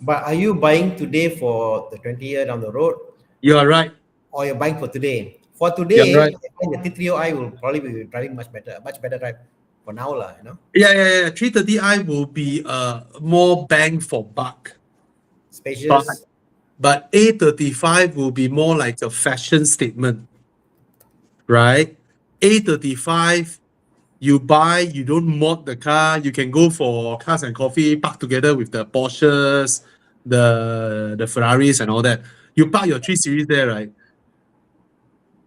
But are you buying today for the 20 year down the road? You are right. Or you're buying for today? For today, right. the T30i will probably be driving much better drive for now, Yeah. 330i will be more bang for buck. Spacious. But A35 will be more like a fashion statement, right? A35, you buy, you don't mod the car, you can go for cars and coffee, park together with the Porsches, the Ferraris and all that. You park your 3 Series there, right?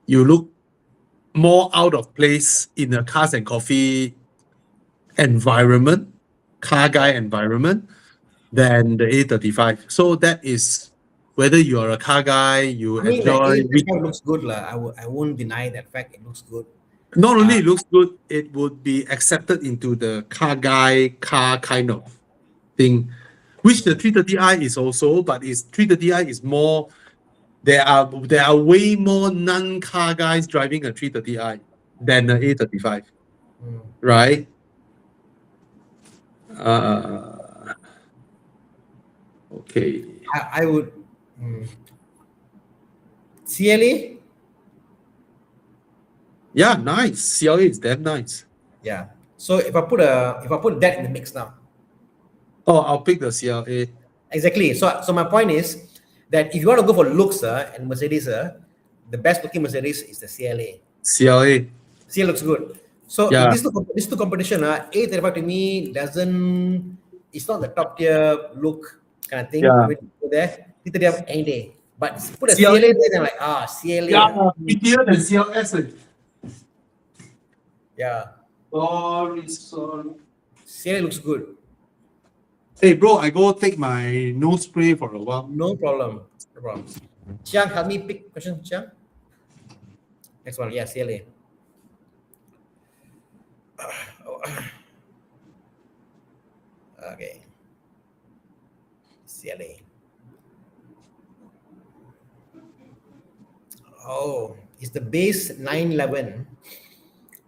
You look more out of place in a cars and coffee environment, car guy environment, than the A35. So that is whether you are a car guy, you enjoy. The A35 looks good, I won't deny that fact. It looks good. Not only it looks good, it would be accepted into the car guy, car kind of thing, which the 330i is also, but 330i is more. There are way more non-car guys driving a 330i than the A35, right? Okay. I would CLA. Yeah, nice. CLA is damn nice. Yeah. So if I put that in the mix now. Oh, I'll pick the CLA. Exactly. So my point is that if you want to go for looks and Mercedes, the best looking Mercedes is the CLA. CLA looks good. So Yeah. this two competition, A35 to me it's not the top tier look kind of thing. Yeah. There, any day. But put a CLA. CLA there, then like, CLA. Yeah, prettier than CLS. Yeah. Sorry. CLA looks good. Hey, bro, I go take my nose spray for a while. No problem. No problem. Chiang, help me pick question, Chiang. Next one, yeah, CLA. Okay. CLA. Oh, is the base 911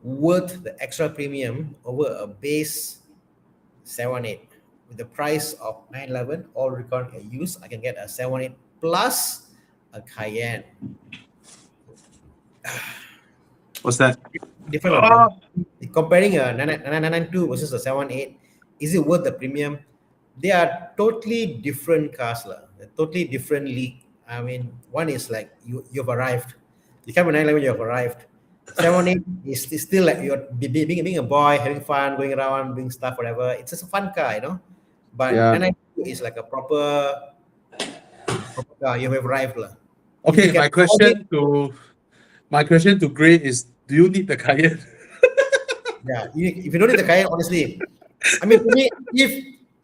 worth the extra premium over a base 718? With the price of 911, all record a use, I can get a 718 plus a Cayenne. What's that? Different one, bro. Comparing a 992 versus a 718, is it worth the premium? They are totally different cars, lah. They're totally different league. I mean, one is like you've arrived. You come with 911, you've arrived. 718 is still like you're being a boy, having fun, going around, doing stuff, whatever. It's just a fun car, you know. But Yeah. 992 is like a proper car. You have arrived, lah. Okay, You can my question to Gray is, do you need the Cayenne? Yeah, if you don't need the Cayenne, honestly, I mean, for me,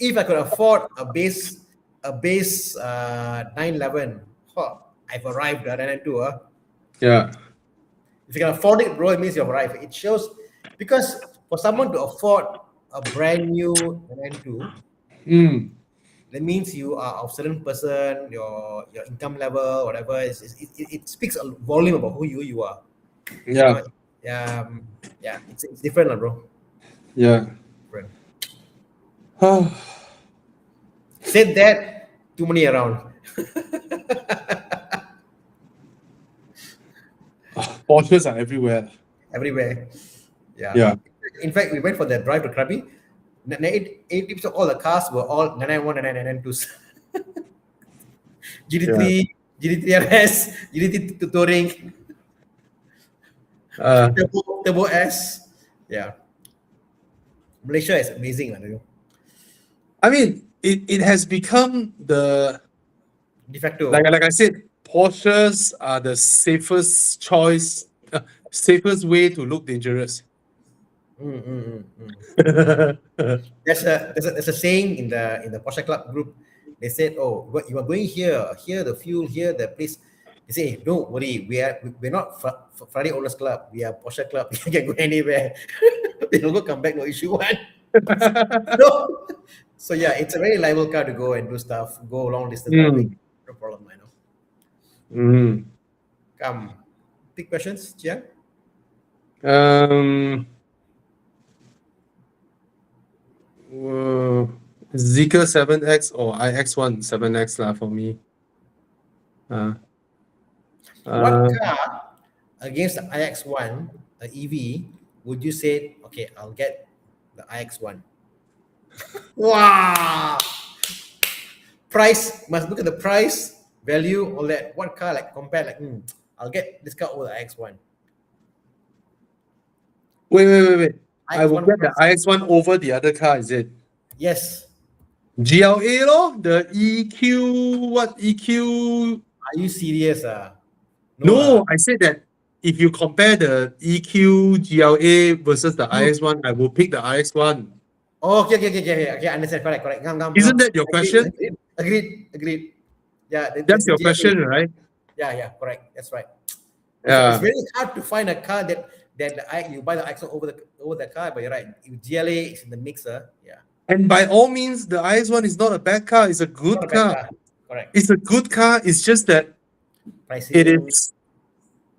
if I could afford a base 911, I've arrived at 992. Yeah. If you can afford it, bro, it means you've arrived. It shows, because for someone to afford a brand new 992, that means you are of certain person, your income level, whatever. It speaks a volume about who you are. Yeah. Yeah, it's different, bro. Yeah. Different. Said that, too many around. Porsches are everywhere. Everywhere. Yeah. Yeah. In fact, we went for the drive to Krabi. 80% of all the cars were all 991 and 992s. GT3, GT3 RS, GT3 Touring, Turbo S. Yeah. Malaysia is amazing, man. I mean, it has become the De facto. like I said, Porsches are the safest choice, safest way to look dangerous. There's a saying in the Porsche Club group. They said, "Oh, you are going here the fuel, here the place." They say, "Don't worry, we're not Friday Owners Club. We are Porsche Club. You can go anywhere. They'll go come back, no issue one." So yeah, it's a very liable car to go and do stuff, go long distance driving. No problem, I know. Come, pick questions, Chiang. Zeekr 7X or iX1 7X lah for me. What car against the iX1, the EV, would you say, okay, I'll get the iX1? Wow! Price, must look at the price, value, all that. What car, like, compare, like, I'll get this car over the iX1. Wait. I will iX1 get the iX1 over the other car, is it? Yes. GLA lor, the EQ, what EQ? Are you serious? No, I said that if you compare the EQ GLA versus the iX1, I will pick the iX1. Oh, okay, understand, correct. Isn't that your question? Agreed. Yeah, That's your question, right? Yeah, correct. That's right. Yeah. It's very hard to find a car that you buy the iX1 over the car, but you're right. If GLA is in the mixer, yeah. And by all means, the iX1 is not a bad car. It's a good car. Correct. It's a good car. It's just that pricing. It is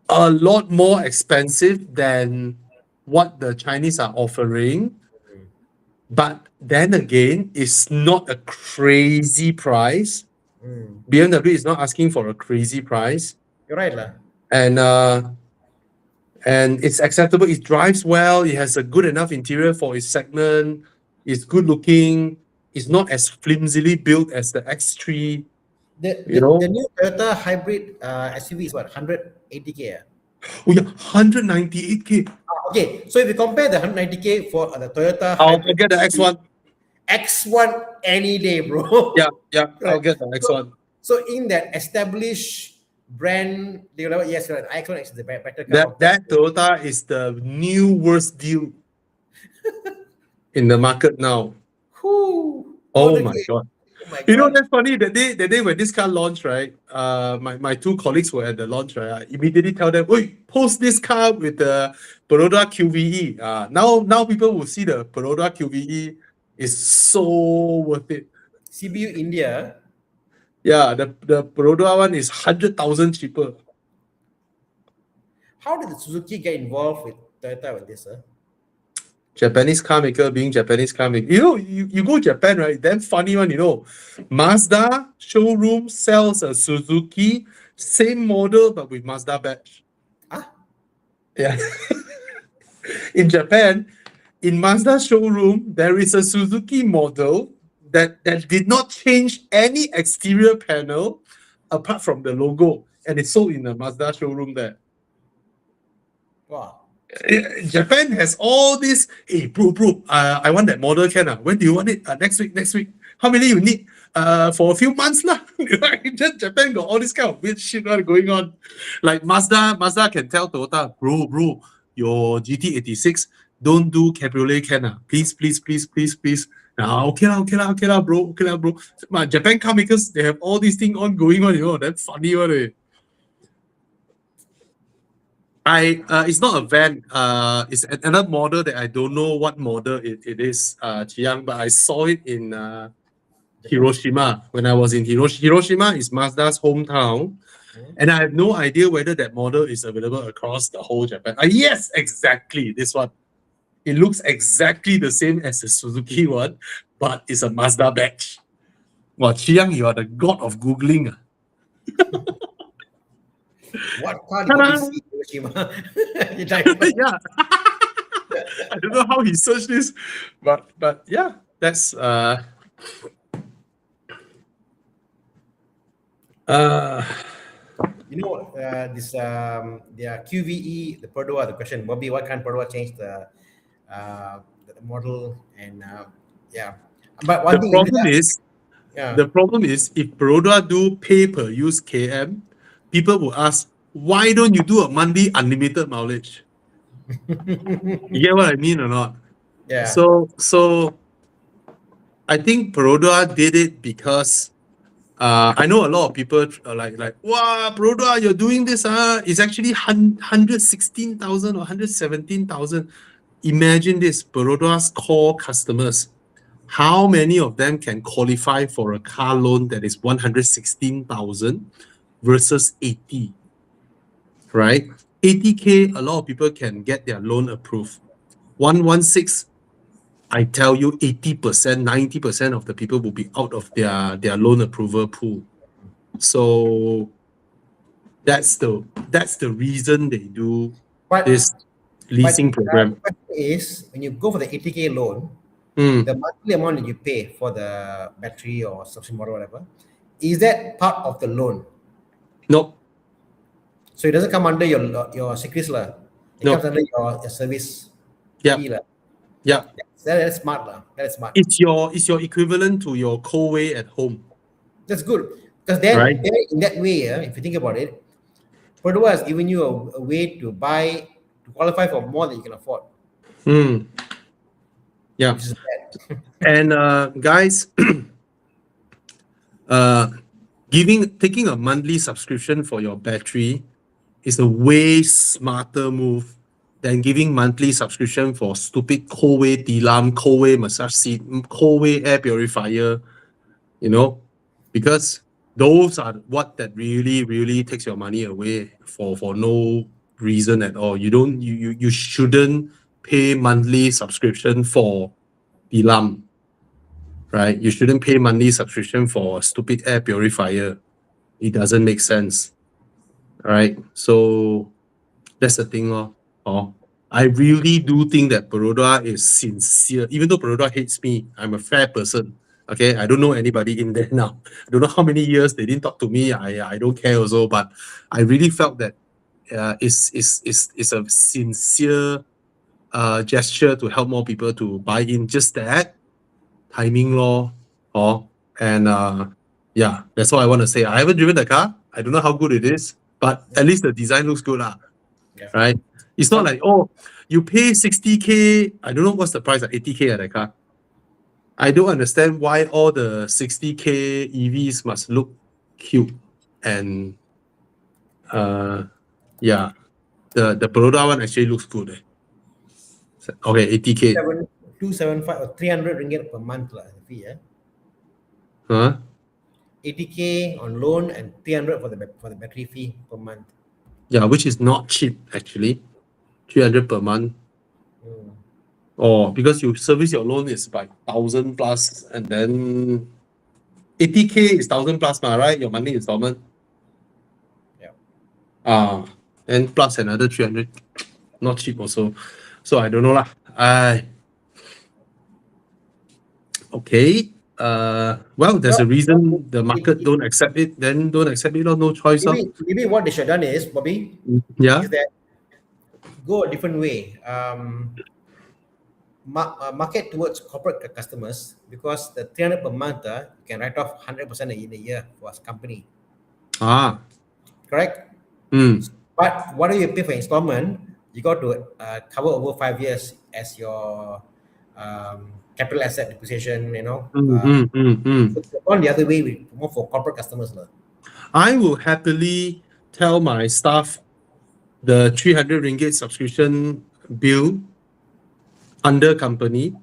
a lot more expensive than what the Chinese are offering. But then again, it's not a crazy price. BMW is not asking for a crazy price. You're right, lah. And it's acceptable. It drives well. It has a good enough interior for its segment. It's good looking. It's not as flimsily built as the X3. The new Toyota hybrid SUV is what, 180k? Oh yeah, 198k. Okay, so if you compare the 190k for the Toyota I'll hybrid, get the X1. X1 any day, bro. Yeah, I'll get the X1. So in that established brand developer, yes, right, Iconic is the better car. That Toyota is the new worst deal in the market now. Whew. Oh the my game. god. Oh my You know, god. that's funny. The day when this car launched, right? My two colleagues were at the launch, right? I immediately tell them, "Oi, post this car with the Baroda QVE." Now people will see the Baroda QVE is so worth it. CBU India. Yeah, the Baroda one is 100,000 cheaper. How did the Suzuki get involved with Toyota with this, sir? Japanese car maker being Japanese car maker. You know, you go Japan, right? Damn funny one, you know. Mazda showroom sells a Suzuki, same model but with Mazda badge. Ah, Yeah. In Japan, in Mazda showroom, there is a Suzuki model that did not change any exterior panel apart from the logo, and it's sold in the Mazda showroom there. wow. Japan has all this. Hey, bro, I want that model. Can when do you want it? Next week. How many you need? For a few months lah. Just Japan got all this kind of weird shit going on. Like Mazda can tell Toyota, bro, your GT86 don't do cabriolet, please. Okay lah, bro. But Japan car makers, they have all these things on going on. You know, that's funny one. It's not a van. It's another model that I don't know what model it is, Chiang, but I saw it in Hiroshima when I was in Hiroshima. Hiroshima is Mazda's hometown, and I have no idea whether that model is available across the whole Japan. Yes, exactly this one. It looks exactly the same as the Suzuki one, but it's a Mazda badge. Well, Chiang, you are the god of Googling. What car did you see in Hiroshima? Yeah. I don't know how he searched this, but yeah, that's You know, this their QVE, the Perdua, the question, Bobby, what can Perdua change the model and yeah. But one the thing problem is yeah. the problem is if Baroda do pay per use KM, people will ask, why don't you do a monthly unlimited mileage? You get what I mean or not? Yeah. So I think Baroda did it because I know a lot of people are like, wow, Baroda, you're doing this. It's actually 116,000 or 117,000. Imagine this, Baroda's core customers. How many of them can qualify for a car loan that is 116,000 versus 80? Right? 80K, a lot of people can get their loan approved. 116, I tell you, 80%, 90% of the people will be out of their loan approval pool. So that's the reason they do this leasing program. The question is, when you go for the 80K loan, the monthly amount that you pay for the battery or subscription model, whatever, is that part of the loan? No. So it doesn't come under your securities lah. It No. comes under your service Yeah. fee lah. Yeah. That's smart lah. That is smart. It's your equivalent to your co-way at home. That's good. Because then, Right. in that way, if you think about it, Perdua has given you a way to qualify for more than you can afford. Yeah. Which is bad. And guys, taking a monthly subscription for your battery is a way smarter move than giving monthly subscription for stupid co-way tilam, co-way massage seat, co-way air purifier, you know, because those are what that really takes your money away for no reason at all. You shouldn't pay monthly subscription for tilam, right? You shouldn't pay monthly subscription for a stupid air purifier. It doesn't make sense. Right? So that's the thing. I really do think that Baroda is sincere. Even though Baroda hates me, I'm a fair person. Okay, I don't know anybody in there now. I don't know how many years they didn't talk to me. I don't care also, but I really felt that it's a sincere gesture to help more people to buy in. Just that timing law, and Yeah, that's all I want to say. I haven't driven the car. I don't know how good it is, but at least the design looks good, lah. Yeah. Right? It's not like, oh, you pay 60K. I don't know what's the price at 80K at that car. I don't understand why all the 60K EVs must look cute. And yeah, the Baroda one actually looks good. Okay, 80K. 275 or 300 ringgit per month lah, the fee, yeah. Huh? 80K on loan and 300 for the battery fee per month. Yeah, which is not cheap actually. 300 per month. Mm. Or because you service your loan is by 1,000 plus, and then 80K is 1,000 plus, right? Your monthly installment. Yeah. And plus another 300. Not cheap also. So I don't know lah. Okay. Well, there's a reason the market don't accept it. Then don't accept it, or no choice. Maybe what they should have done is, Bobby, Yeah. is that go a different way. Market towards corporate customers, because the 300 per month, you can write off 100% in a year for a company. Correct? But what do you pay for installment? You got to cover over 5 years as your capital asset depreciation, you know. So on the other way, we more for corporate customers. I will happily tell my staff the 300 ringgit subscription bill under company,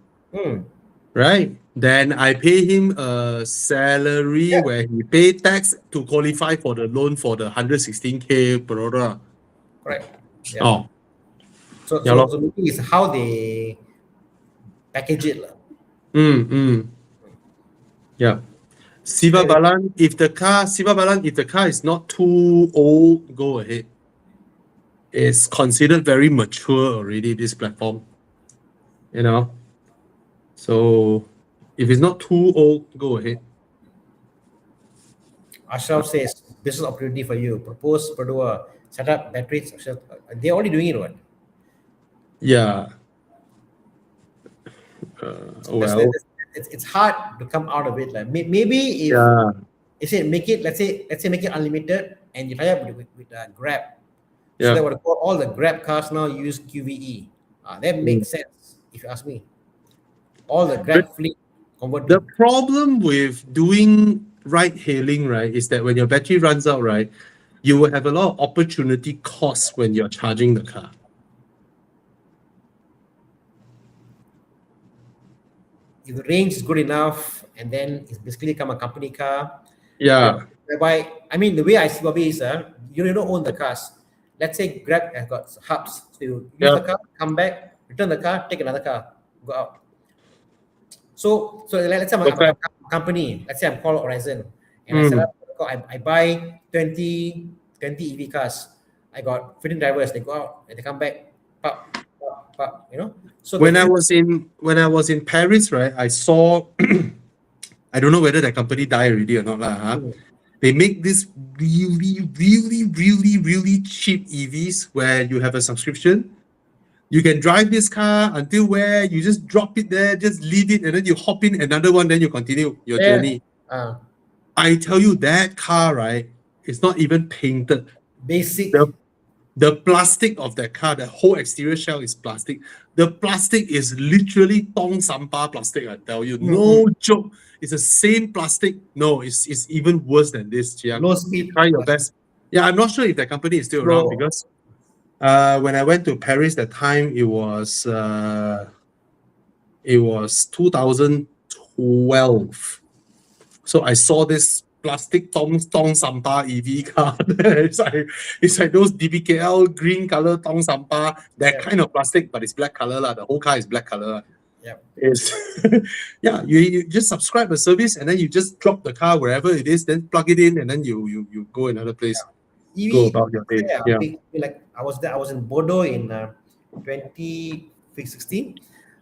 right? Then I pay him a salary where he pay tax to qualify for the loan for the 116K Baroda. Correct. Yeah. So maybe it's how they package it. Yeah. Siva Balan, if the car is not too old, go ahead. It's considered very mature already, this platform. You know. So if it's not too old, go ahead. Ashraf says business opportunity for you. Propose Perdua, set up batteries. They're already doing it, what? Yeah. Well, it's hard to come out of it. Like maybe if you say make it, let's say make it unlimited, and you tie up with Grab. So they would call all the Grab cars now use QVE. That makes sense if you ask me. All the Grab fleet convert. The problem with doing ride-hailing, right, is that when your battery runs out, right, you will have a lot of opportunity costs when you're charging the car. If the range is good enough, and then it's basically become a company car. Yeah. Whereby, I mean, the way I see Bobby is, you don't own the cars. Let's say Grab has got hubs. So you use the car, come back, return the car, take another car, go out. So let's say I'm a company. Let's say I'm called Horizon, and I set up. I buy 20 EV cars. I got 15 drivers. They go out and they come back. You know. So when I was in Paris, right, I saw. I don't know whether that company died already or not, lah. They make this really, really, really, really cheap EVs where you have a subscription. You can drive this car until where you just drop it there, just leave it, and then you hop in another one, then you continue your journey. I tell you, that car, right, it's not even painted. Basic. The plastic of that car, the whole exterior shell is plastic. The plastic is literally tong sampah plastic, I tell you. No joke. It's the same plastic. No, it's even worse than this, Chiang. Low speed. Try your best. Yeah, I'm not sure if that company is still around, because when I went to Paris that time, it was 2012. So I saw this plastic tong sampah EV car. It's like those DBKL green color tong sampah, that kind of plastic, but it's black color lah. The whole car is black color. It's you just subscribe a service, and then you just drop the car wherever it is, then plug it in, and then you go another place. Go about your day. Like I was in Bordeaux in 2016.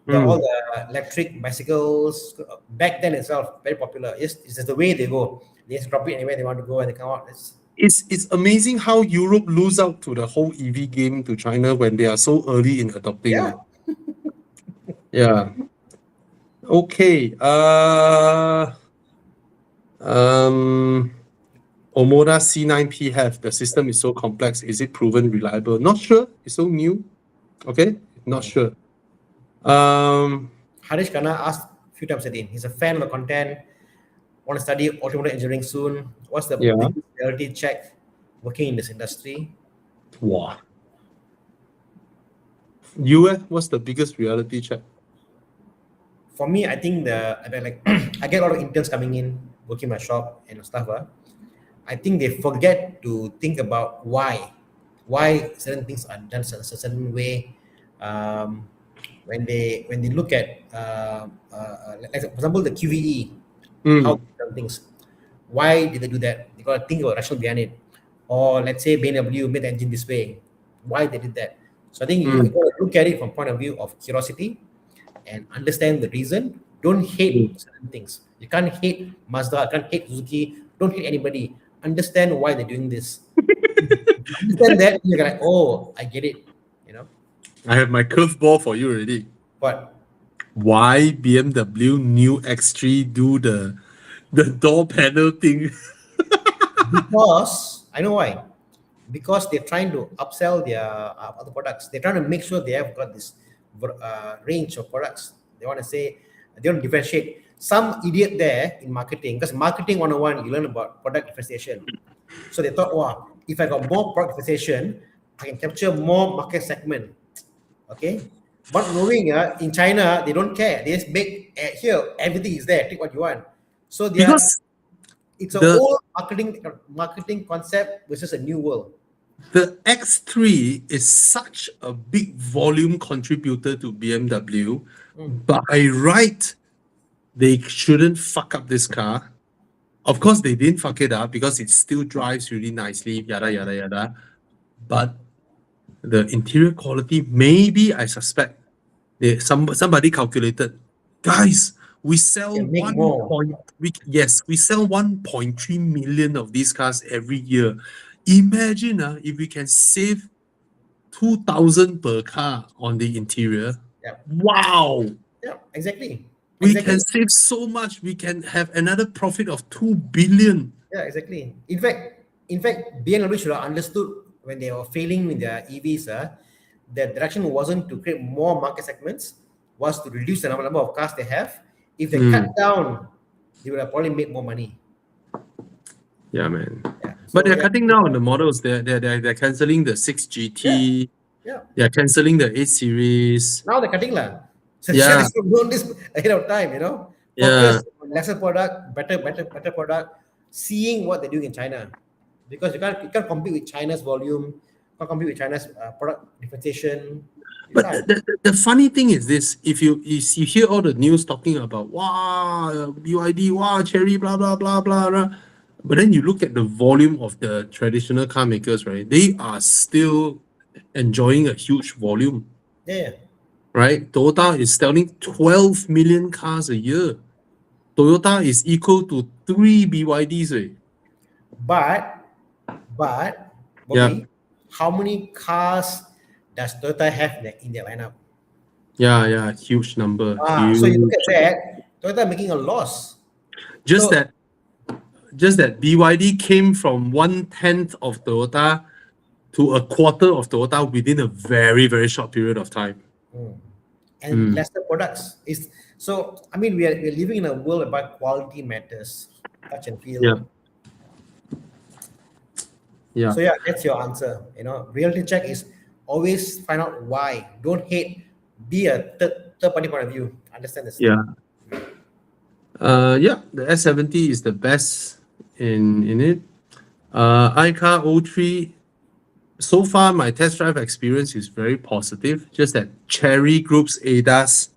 All the electric bicycles back then itself very popular. It's just the way they go. They just drop it anywhere they want to go, and they come out. It's amazing how Europe lose out to the whole EV game to China when they are so early in adopting. Yeah. Okay. Omoda C9 PHEV, the system is so complex. Is it proven reliable? Not sure. It's so new. Okay, not sure. Harish Khanna asked a few times again. He's a fan of the content. Want to study automotive engineering soon. What's the Yeah. biggest reality check working in this industry? Wow. What's the biggest reality check? For me, I think I get a lot of interns coming in, working my shop and stuff. I think they forget to think about why certain things are done a certain way. When they look at like for example the QVE, how they done things, why did they do that? They got to think about rationale behind it. Or let's say BMW made the engine this way, why they did that. So I think you got to look at it from point of view of curiosity and understand the reason. Don't hate certain things. You can't hate Mazda, can't hate Suzuki, don't hate anybody. Understand why they're doing this. Understand that, you're like, oh, I get it. You know, I have my curveball for you already. but Why BMW new X3 do the door panel thing? because I know why. Because they're trying to upsell their other products. They're trying to make sure they have got this range of products. They want to say, they want to differentiate. Some idiot there in marketing, because marketing 101, you learn about product differentiation. So they thought, wow, if I got more product differentiation, I can capture more market segment. Okay? But knowing in China, they don't care. They just make here, everything is there. Take what you want. So they are, Because it's an the- old marketing concept versus a new world. the X3 is such a big volume contributor to BMW. By right, they shouldn't fuck up this car. Of course, they didn't fuck it up because it still drives really nicely, yada, yada, yada. But the interior quality, maybe I suspect, somebody calculated, guys, we sell Can make more. we sell 1.3 million of these cars every year. Imagine if we can save 2,000 per car on the interior. Yeah. Wow. Yeah, exactly. We Exactly. can save so much. We can have another profit of 2 billion. Yeah, exactly. In fact, BMW should have understood when they were failing in their EVs, the direction wasn't to create more market segments, was to reduce the number of cars they have. If they cut down, they would have probably made more money. Yeah, man. Yeah. But they're yeah, cutting down on the models. They're cancelling the 6 GT. Yeah. They're cancelling the 8 series. Now they're cutting lah. So Yeah. they should have known this ahead of time, you know. Yeah. Focus on lesser product, better product, seeing what they're doing in China. Because you can't compete with China's volume, can't compete with China's product differentiation. You But can't. the funny thing is this: if you hear all the news talking about BYD, Cherry, blah blah blah blah, blah, but then you look at the volume of the traditional car makers, right? They are still enjoying a huge volume, Yeah. right? Toyota is selling 12 million cars a year. Toyota is equal to 3 BYDs, right? But Bobby, how many cars does Toyota have in their lineup? Yeah, huge number. So you look at that, Toyota making a loss. Just that BYD came from 1/10 of Toyota to a quarter of Toyota within a very, very short period of time. And lesser products. So I mean we're living in a world about quality matters, touch and feel. Yeah. So that's your answer. You know, reality check is always find out why. Don't hate. Be a third party point of view. Understand this. Yeah. The S70 is the best in it. iCar 03. So far, my test drive experience is very positive. Just that Chery Group's ADAS,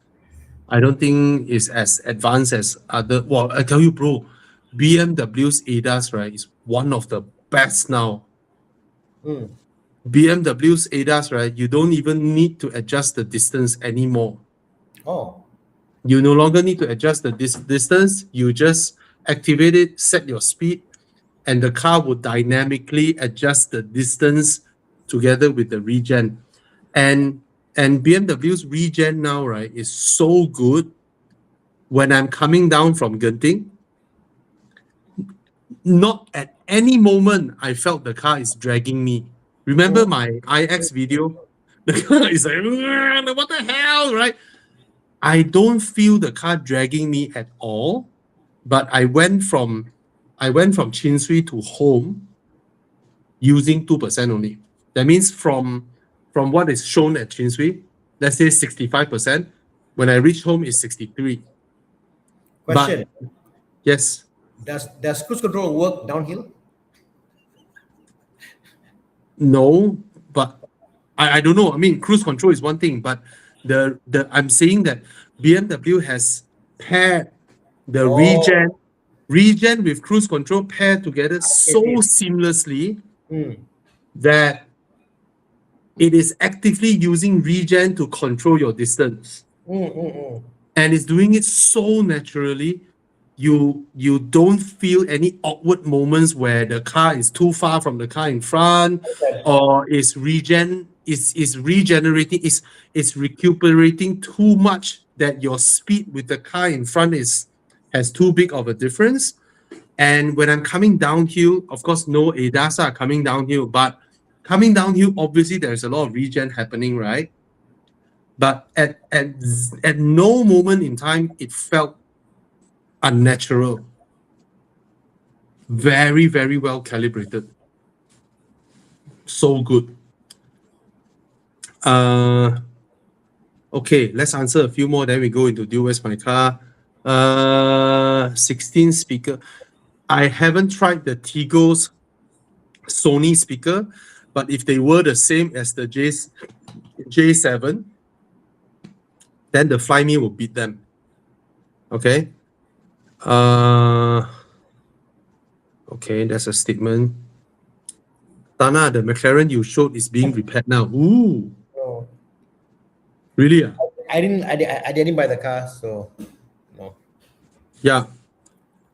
I don't think is as advanced as other. Well, I tell you, bro, BMW's ADAS, right, is one of the best now. BMW's ADAS, right, you don't even need to adjust the distance anymore. Oh. You no longer need to adjust the distance. You just activate it, set your speed, and the car will dynamically adjust the distance together with the regen. And BMW's regen now, right, is so good. When I'm coming down from Genting, not at any moment I felt the car is dragging me. Remember my iX video? The car is like, "Ugh, what the hell, right? I don't feel the car dragging me at all, but I went from Chin Swee to home using 2% only. That means from what is shown at Chin Swee, let's say 65%, when I reach home is 63. Question: Yes. Does cruise control work downhill? No, but I don't know. I mean, cruise control is one thing, but the I'm saying that BMW has paired the regen with cruise control paired together so seamlessly that it is actively using regen to control your distance. And it's doing it so naturally. You don't feel any awkward moments where the car is too far from the car in front, or is regenerating, is recuperating too much that your speed with the car in front has too big of a difference. And when I'm coming downhill, of course, no ADAS are coming downhill, but coming downhill, obviously there's a lot of regen happening, right? But at no moment in time it felt unnatural. Very, very well calibrated. So good. Okay, let's answer a few more, then we go into Do Where's My Car. 16 speaker. I haven't tried the Tigo's Sony speaker, but if they were the same as the J7, then the Flyme will beat them. Okay. Okay, that's a statement. Tana, the McLaren you showed is being repaired now. Ooh. No. Really? I didn't buy the car, so no. Yeah.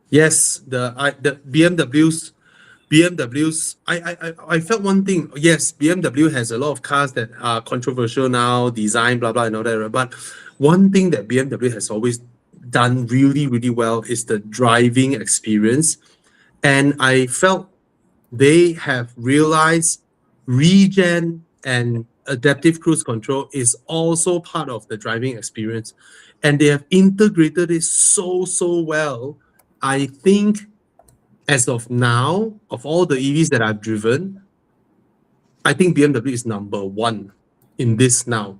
Yes, the BMWs. I felt one thing. Yes, BMW has a lot of cars that are controversial now, design, blah blah, and all that. Right? But one thing that BMW has always done really, really well is the driving experience, and I felt they have realized regen and adaptive cruise control is also part of the driving experience, and they have integrated it so well. I think as of now, of all the EVs that I've driven, I think BMW is number one in this now.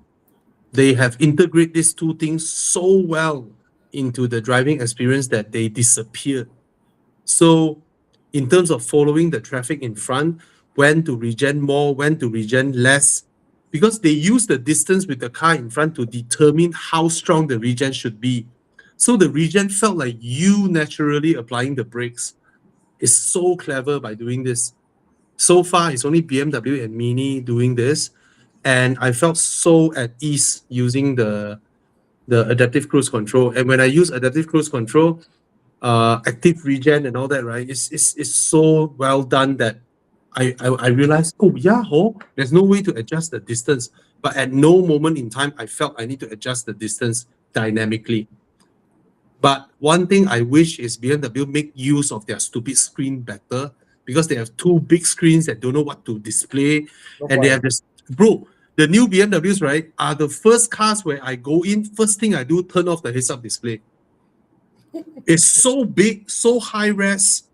They have integrated these two things so well into the driving experience that they disappeared. So in terms of following the traffic in front, when to regen more, when to regen less, because they use the distance with the car in front to determine how strong the regen should be. So the regen felt like you naturally applying the brakes. It's so clever by doing this. So far, it's only BMW and Mini doing this, and I felt so at ease using the adaptive cruise control. And when I use adaptive cruise control, active regen and all that, right? It's so well done that I realized, oh yeah, there's no way to adjust the distance. But at no moment in time, I felt I need to adjust the distance dynamically. But one thing I wish is BMW make use of their stupid screen better, because they have two big screens that don't know what to display. They have this, bro, the new BMWs, right, are the first cars where I go in, first thing I do, turn off the heads-up display. It's so big, so high res,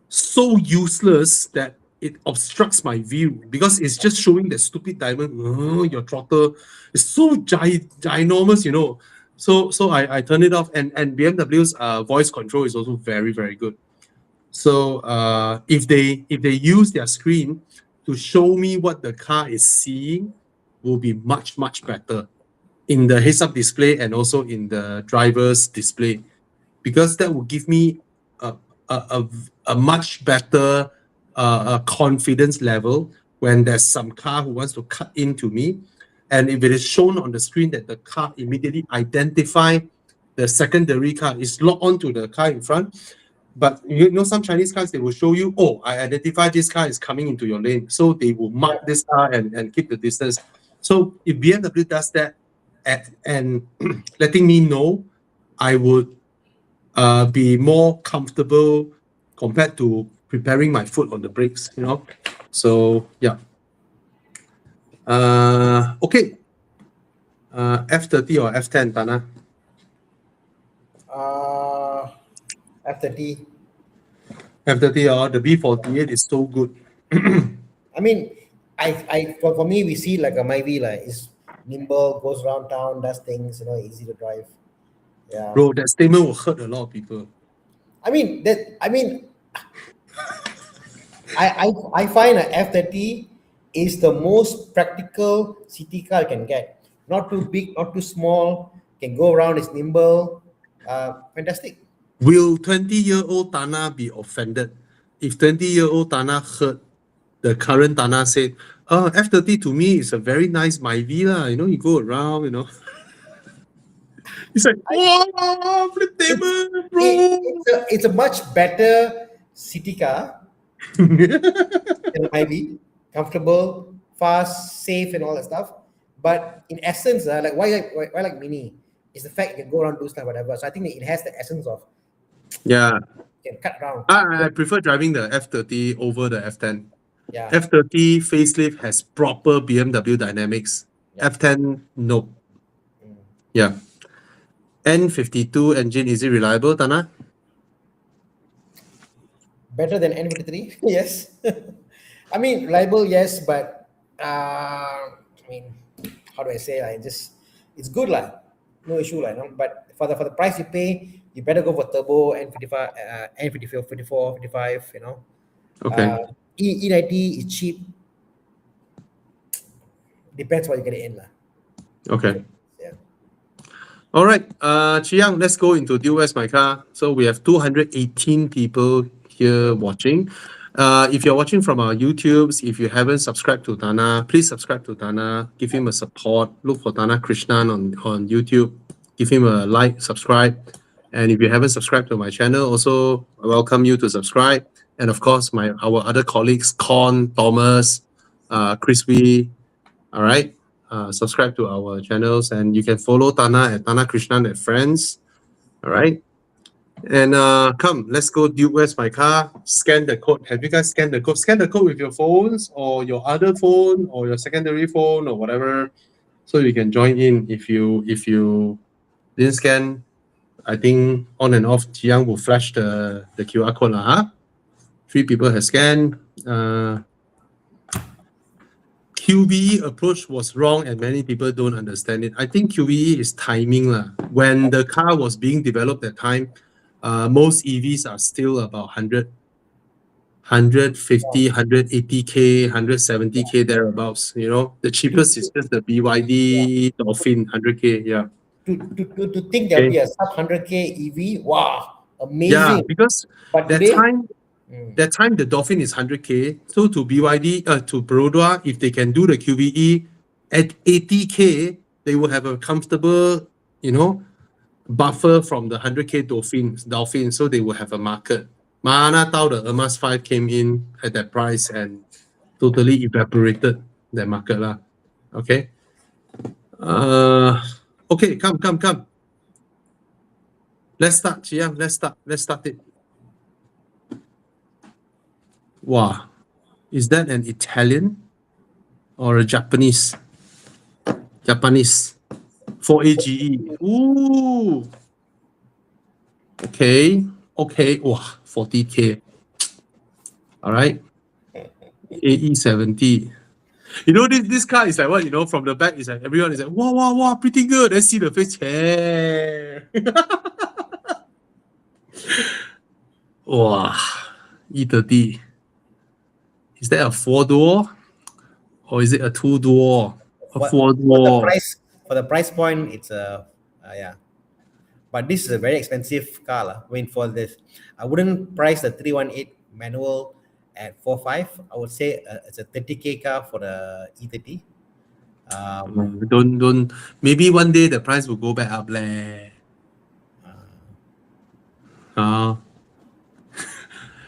so useless that it obstructs my view, because it's just showing that stupid diamond, your throttle. It's so ginormous, you know. So I turn it off, and BMW's voice control is also very, very good. So if they use their screen to show me what the car is seeing, will be much better in the heads-up display and also in the driver's display, because that will give me a much better confidence level when there's some car who wants to cut into me. And if it is shown on the screen that the car immediately identify the secondary car is locked onto the car in front. But you know, some Chinese cars, they will show you, oh, I identify this car is coming into your lane. So they will mark this car and keep the distance. So if BMW does that and letting me know, I would be more comfortable compared to preparing my foot on the brakes, you know. So yeah. Okay. F30 or F10, Tana? F30. F30 or the B48 is so good. I mean, for me, we see like a Myvi, like it's nimble, goes around town, does things, you know, easy to drive. Yeah. Bro, that statement will hurt a lot of people. I mean, I find a F30 is the most practical city car you can get. Not too big, not too small, can go around, it's nimble. Fantastic. Will 20-year-old Tana be offended if 20-year-old Tana heard the current Tana said, F30 to me is a very nice Myvi lah. You know, you go around, you know. It's like, wow, flip table, bro. It's a much better city car than Myvi. Comfortable, fast, safe, and all that stuff. But in essence, like why like Mini? Is the fact you can go around, do stuff, whatever. So I think it has the essence of Yeah. you can cut around. I prefer driving the F30 over the F10. Yeah. F30 facelift has proper BMW dynamics. Yeah. F10, no. Yeah. N52 engine, is it reliable, Tana? Better than N53, yes. I mean, reliable, yes, but I mean, how do I say? It's good, like no issue, like no. But for the price you pay, you better go for turbo N55, N54, 54, 55. You know. Okay. E90 is cheap. Depends what you get it in, lah. Okay. Yeah. All right. Chiang, let's go into Do Where's My Car. So we have 218 people here watching. If you're watching from our YouTubes, if you haven't subscribed to Tana, please subscribe to Tana. Give him a support. Look for Tana Krishnan on YouTube. Give him a like, subscribe. And if you haven't subscribed to my channel, also I welcome you to subscribe. And of course, our other colleagues, Con, Thomas, Chris Wee. All right. Subscribe to our channels, and you can follow Tana at Tana Krishnan at Friends. All right. And come, let's go. Dude, where's my car? Scan the code. Have you guys scanned the code? Scan the code with your phones or your other phone or your secondary phone or whatever, so you can join in. If you didn't scan, I think on and off, Jiang will flash the QR code. Huh? 3 people have scanned. QBE approach was wrong and many people don't understand it. I think QBE is timing. When the car was being developed at time, most EVs are still about 150, 180K, 170K thereabouts. You know, the cheapest is just the BYD Dolphin 100K. Yeah. To think there'll be a sub 100K EV, wow, amazing. Yeah, because but that today, time the Dolphin is 100K. So to BYD, to Baroda, if they can do the QBE at 80K, they will have a comfortable, you know, buffer from the 100K Dolphin. So they will have a market. Mana Tao, the Ermas 5 came in at that price and totally evaporated that market lah. Okay. Okay, come. Let's start, Chiang. Let's start it. Wow. Is that an Italian or a Japanese? Japanese. 4AGE. Ooh. Okay. Wow, 40K. All right. AE70. You know, this car is like what, you know, from the back, is like everyone is like, wow, pretty good. Let's see the face. Hey. Wow. E30. Is that a 4-door or is it a 2-door? A 4-door. For the price point, it's a yeah. But this is a very expensive car. I mean, for this, I wouldn't price the 318 manual at 4.5. I would say it's a 30K car for the E30. Don't. Maybe one day the price will go back up,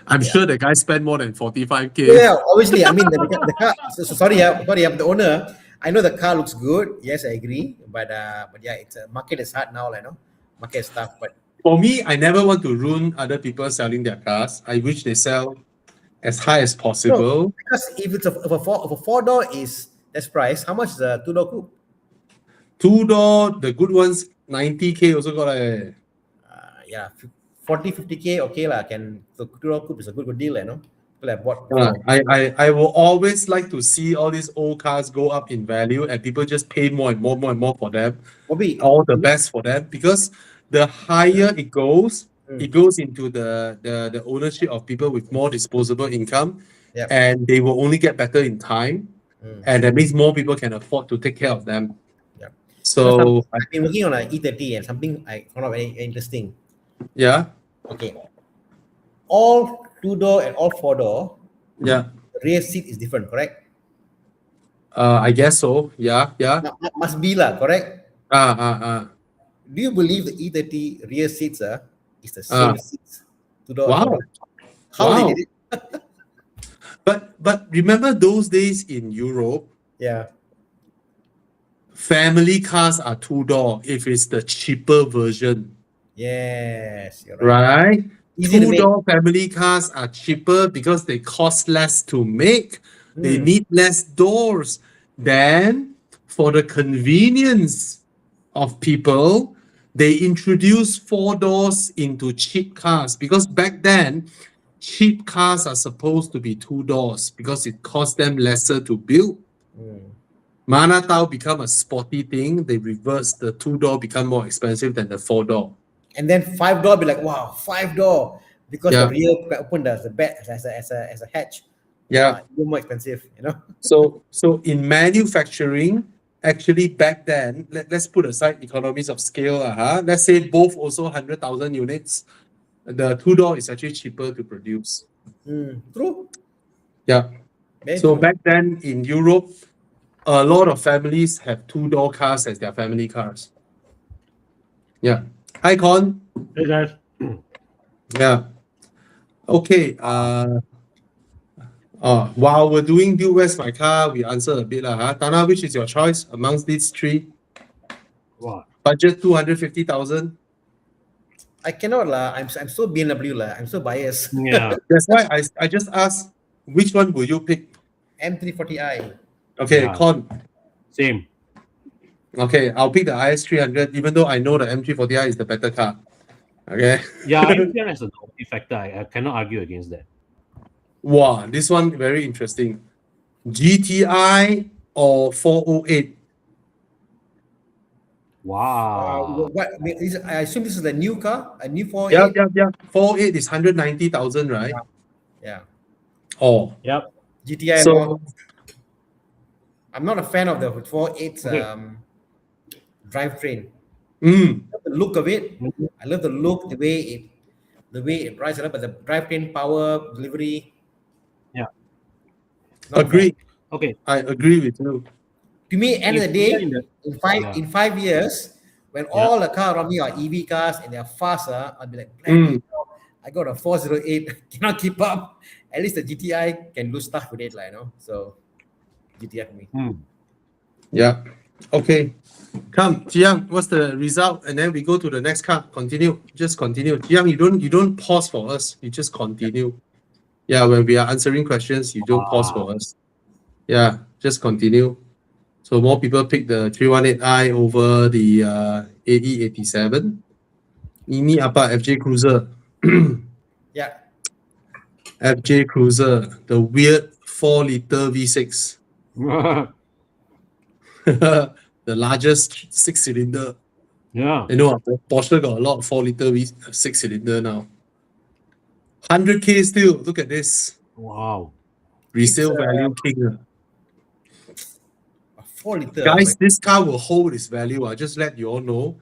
I'm sure the guy spent more than 45K. Yeah, obviously. I mean, the car. Sorry, I'm the owner. I know the car looks good. Yes, I agree. But yeah, it's a market is hard now, market is tough. But For me, I never want to ruin other people selling their cars. I wish they sell as high as No, possible. because if a four-door is this price, how much is a two-door coupe? Two-door, the good ones, 90K also got Yeah, 40, 50K, okay lah. The two-door coupe is a good deal, you know. People have bought before. I will always like to see all these old cars go up in value and people just pay more and more and more for them. Bobby, All the best for them, because the higher it goes into the ownership of people with more disposable income, Yep. and they will only get better in time, and that means more people can afford to take care of them. Yep. So I've been working on an E30 and something I found out very interesting. yeah, Okay. All two-door and all four-door, yeah, the rear seat is different, correct? I guess so. Yeah. Must be lah, correct? Ah. Do you believe the E30 rear seats is the same seats? Two-door and Wow. four-door? How they did it? But remember those days in Europe, Yeah. family cars are two-door if it's the cheaper version, Yes, you're right. right? Easy to make. Two-door family cars are cheaper because they cost less to make. They need less doors. Then, for the convenience of people, they introduce four doors into cheap cars, because back then, cheap cars are supposed to be two doors because it cost them lesser to build. Mana Tao become a sporty thing, they reverse, the two-door become more expensive than the four-door. And then five-door be like, wow, five-door. Because Yeah. the rear can open the bed as a hatch. Yeah. Even more expensive, you know. So in manufacturing, actually back then, let's put aside economies of scale. Let's say both also 100,000 units. The two-door is actually cheaper to produce. True. Yeah. Very So true. back then in Europe, a lot of families have two-door cars as their family cars. Yeah. Hi, Con. Hey guys. Yeah. Okay. While we're doing Build Where's My Car, we answer a bit lah. Tana, which is your choice amongst these three? What? Budget 250,000. I cannot lah. I'm so BMW lah. I'm so biased. Yeah. That's why I just asked, which one will you pick? M340i. Okay, Yeah. Con. Same. Okay, I'll pick the IS300, even though I know the M340i is the better car. Okay. Yeah, I think that's a novelty factor. I cannot argue against that. Wow, this one very interesting. GTI or 408? Wow. I assume this is the new car, a new 408. Yeah. 408 is 190,000, right? Yeah. Oh, Yep. GTI. so I'm not a fan of the 408's Okay. drivetrain. mm, The look of it. I love the look, the way it rides it up, but the drivetrain power delivery. Yeah. not a agree. Okay. I agree with you. To me, end of the If day, you're in the- in 5 years, when all the cars around me are EV cars and they're faster, I'll be like, I got a 408, cannot keep up. At least the GTI can do stuff with it, like, you know. So GTI for me. Yeah. Okay. Come, Jiang, what's the result? And then we go to the next car. Continue. Just continue. Jiang, you don't pause for us. You just continue. Yeah, when we are answering questions, you don't pause for us. Yeah, just continue. So more people pick the 318i over the AE87. Ini apa? FJ Cruiser. Yeah. FJ Cruiser, the weird 4-liter V6. The largest 6-cylinder. Yeah. You know, Porsche got a lot of 4-liter 6-cylinder now. 100K still. Look at this. Wow. Resale It's, value king. A 4-liter. Guys, this car will hold its value. I just let you all know.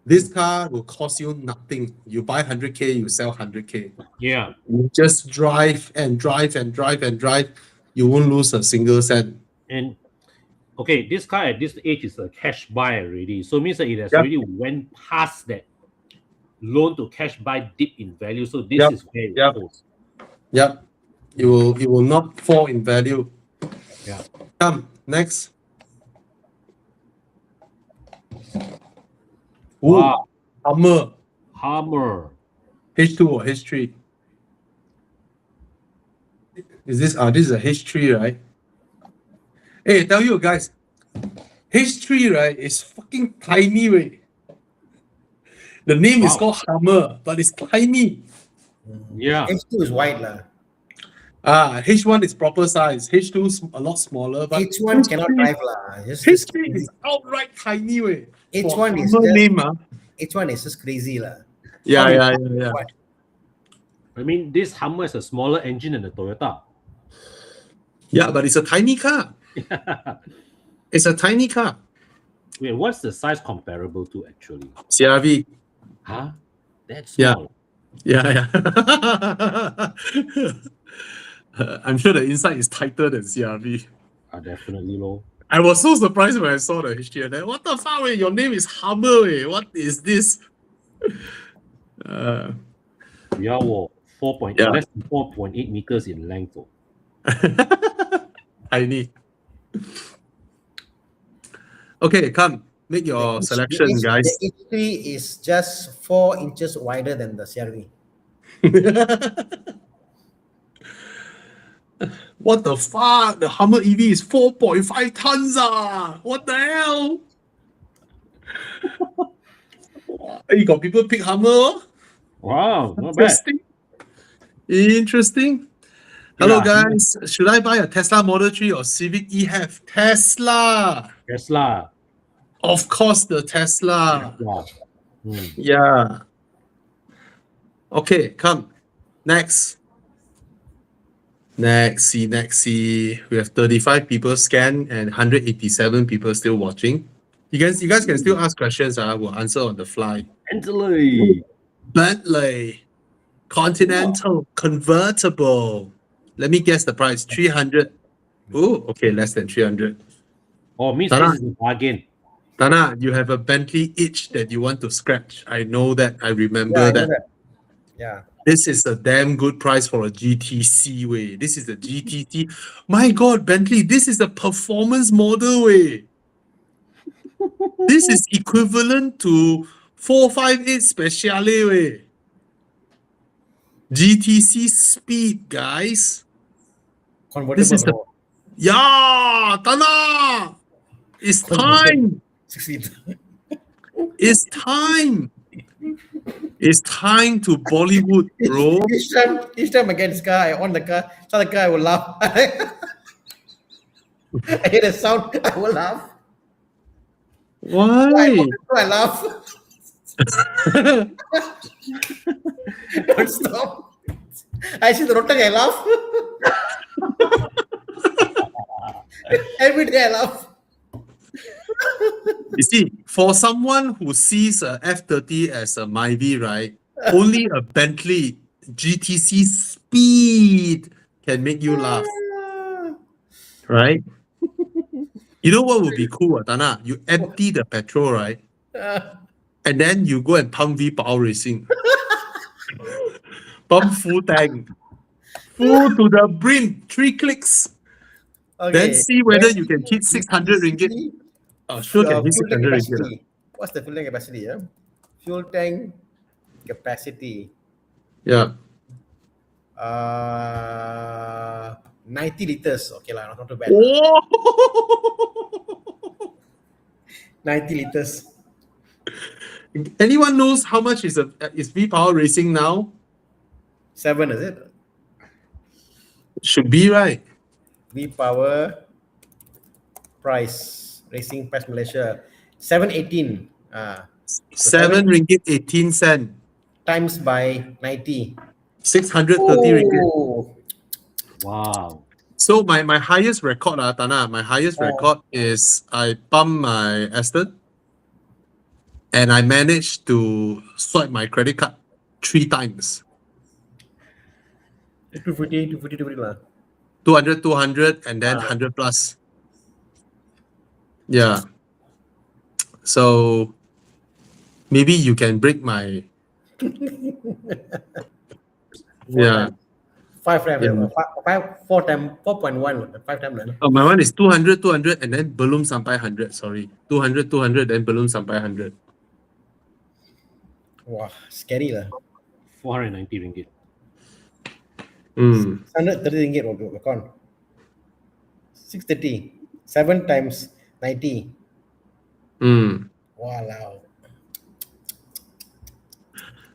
This car will cost you nothing. You buy 100K, you sell 100K. Yeah. You just drive and drive and drive and drive. You won't lose a single cent. And okay, this car at this age is a cash buy already. So means that it has Yep. already went past that loan to cash buy dip in value. So this Yep. is where it Yep. goes. Yep. It will not fall in value. Yeah. Come, next. Ooh, Wow. Hummer. Hammer. H2 or H3? Is this this is a H3, right? Hey, I tell you guys, H3, right, is fucking tiny, way. The name is Wow. called Hammer, but it's tiny. Yeah. H2 is wide lah. H1 is proper size. H2 is a lot smaller, but H1 cannot drive lah. Just H3 is outright tiny, way. H1 is Hammer just name, H1 is just crazy lah. Yeah. I mean, this Hummer is a smaller engine than the Toyota. Yeah, but it's a tiny car. It's a tiny car. Wait, what's the size comparable to actually? CRV. Huh? That's Yeah. small. Yeah. I'm sure the inside is tighter than CRV. Definitely low. I was so surprised when I saw the HT. And what the fuck, wey? Your name is Hammer, wey. What is this? Yeah, well, 4.8, Yeah. less than 4.8 meters in length. Oh. Tiny. Okay, come. Make your selection, guys. The H3 is just 4 inches wider than the CRV. What the fuck? The Hummer EV is 4.5 tons. What the hell? You got people pick Hummer? Wow, not bad. Interesting. Hello, Yeah. guys. Should I buy a Tesla Model 3 or Civic e-HEV? Tesla. Of course, the Tesla. Wow. Yeah. Okay, come. Next. Next, see. We have 35 people scanned and 187 people still watching. You guys can still ask questions. We'll answer on the fly. Bentley. Continental convertible. Let me guess the price. 300. Oh, okay, less than 300. Oh, means Tara. this is a bargain. Tana, you have a Bentley itch that you want to scratch. I know that. I remember Yeah, I know that. that. Yeah. This is a damn good price for a GTC way. This is a GTC. My God, Bentley, this is a performance model way. This is equivalent to 458 Speciale way. GTC speed, guys. Convertible. This is the- bro. Yeah, Tana. It's time. 16. It's time. It's time to Bollywood, bro. Each time I get this car, I on the car, saw the car, I will laugh. I hear the sound, I will laugh. Why? I laugh. Don't stop. I see the rotang, I laugh. Every day I laugh. You see, for someone who sees a F30 as a Myvi, right? Only a Bentley GTC speed can make you laugh, right? You know what would be cool, Tana? You empty the petrol, right? And then you go and pump V-Power Racing. Pump full tank. Full to the brim. 3 clicks. Then see whether you can hit 600 ringgit. Sure can hit Fuel tank 600 ringgit. capacity. What's the fuel tank capacity? Yeah? Fuel tank capacity. Yeah. 90 liters. Okay, lah, not too bad. Oh! 90 liters. Anyone knows how much is V-Power Racing now? 7, is it? Should be, right? V-Power price. Racing Price Malaysia. 718. 7 ringgit 18 cent. Times by 90. 630 ringgit. Oh. Wow. So my highest record, Tana, my highest record is I pump my Aston and I managed to swipe my credit card 3 times. 250 lah. 200, and then 100 plus. Yeah. So maybe you can break my. Yeah. 5 times. Yeah. 4 times. 4.1. 5 times. Oh, my one is 200, and then belum sampai 100. Sorry. 200, then belum sampai 100. Wow, scary lah. 490 ringgit. 130 ringgit account. 630. 7 times 90. Wow.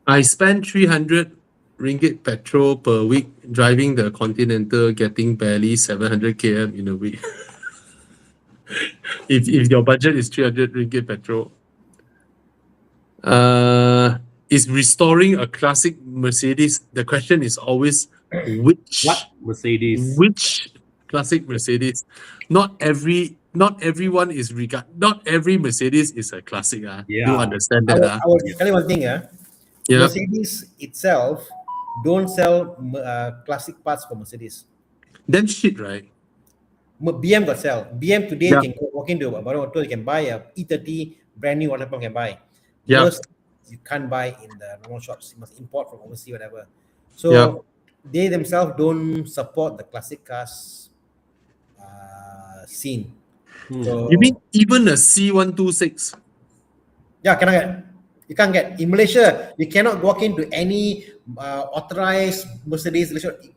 I spend 300 ringgit petrol per week driving the Continental, getting barely 700 km in a week. if your budget is 300 ringgit petrol. Is restoring a classic Mercedes, the question is always which What Mercedes? which classic Mercedes? Not every Mercedes is a classic. Do Yeah. understand I that? will tell you one thing. Yeah. Mercedes itself don't sell classic parts for Mercedes. Damn shit, right? BM got sell. BM today Yeah. you can walk into a Baron Auto, you can buy a E30 brand new water pump, can buy. Yeah. Mercedes, you can't buy in the normal shops. You must import from overseas, whatever. So Yeah. they themselves don't support the classic cars scene. So You mean even a C126? yeah, cannot get. You can't get in Malaysia. You cannot walk into any authorized Mercedes dealership. You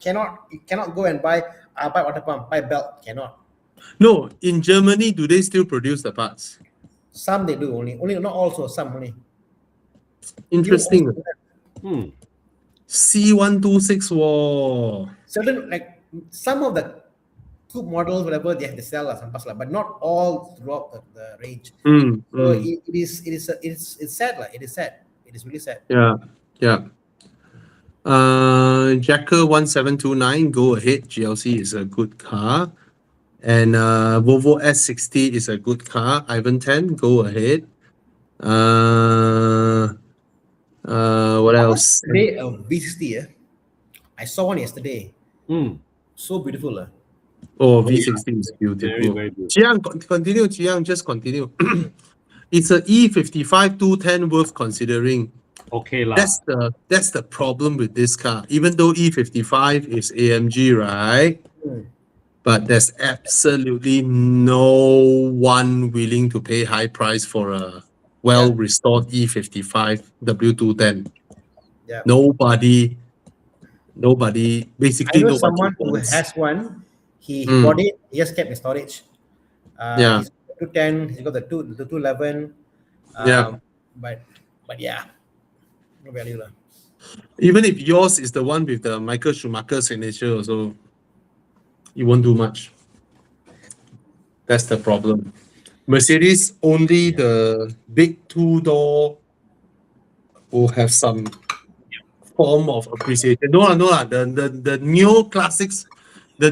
cannot go and buy water pump, buy belt. Cannot. No, in Germany, do they still produce the parts? Some they do only not also some only. Interesting. Hmm. C126, whoa. Certain like some of the coupe models, whatever they have to sell some parts, but not all throughout the range. So it's sad like it is sad. It is really sad. Yeah. Jacker 1729, go ahead. GLC is a good car. And Volvo S60 is a good car. Ivan 10, go ahead. What else? Today V60, I saw one yesterday. So beautiful. Oh, V60 is beautiful. Very, very good. Jiang, continue. Jiang, just continue. It's a E55 210 worth considering. Okay lah. That's the problem with this car. Even though E55 is AMG, right? But there's absolutely no one willing to pay high price for a well-restored E55 W210. Yeah. Nobody, basically I know nobody someone who wants. has one. He bought it. He just kept in storage. Yeah. He's got 210. He's got the 211. Yeah. But yeah, no value lah. Even if yours is the one with the Michael Schumacher signature, also, you won't do much. That's the problem. Mercedes, only the big two-door will have some form of appreciation. No, the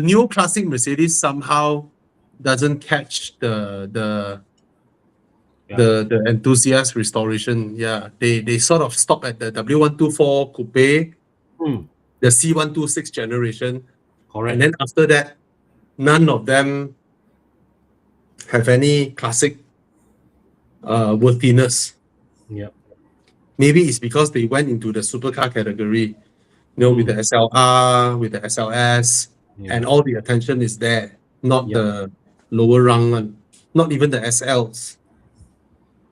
neo-classic Mercedes somehow doesn't catch the enthusiast restoration. Yeah, they sort of stop at the W124 coupe, the C126 generation. Correct. And then after that, none of them have any classic worthiness. Yeah. Maybe it's because they went into the supercar category, with the SLR, with the SLS, and all the attention is there, not the lower rung one, not even the SLs.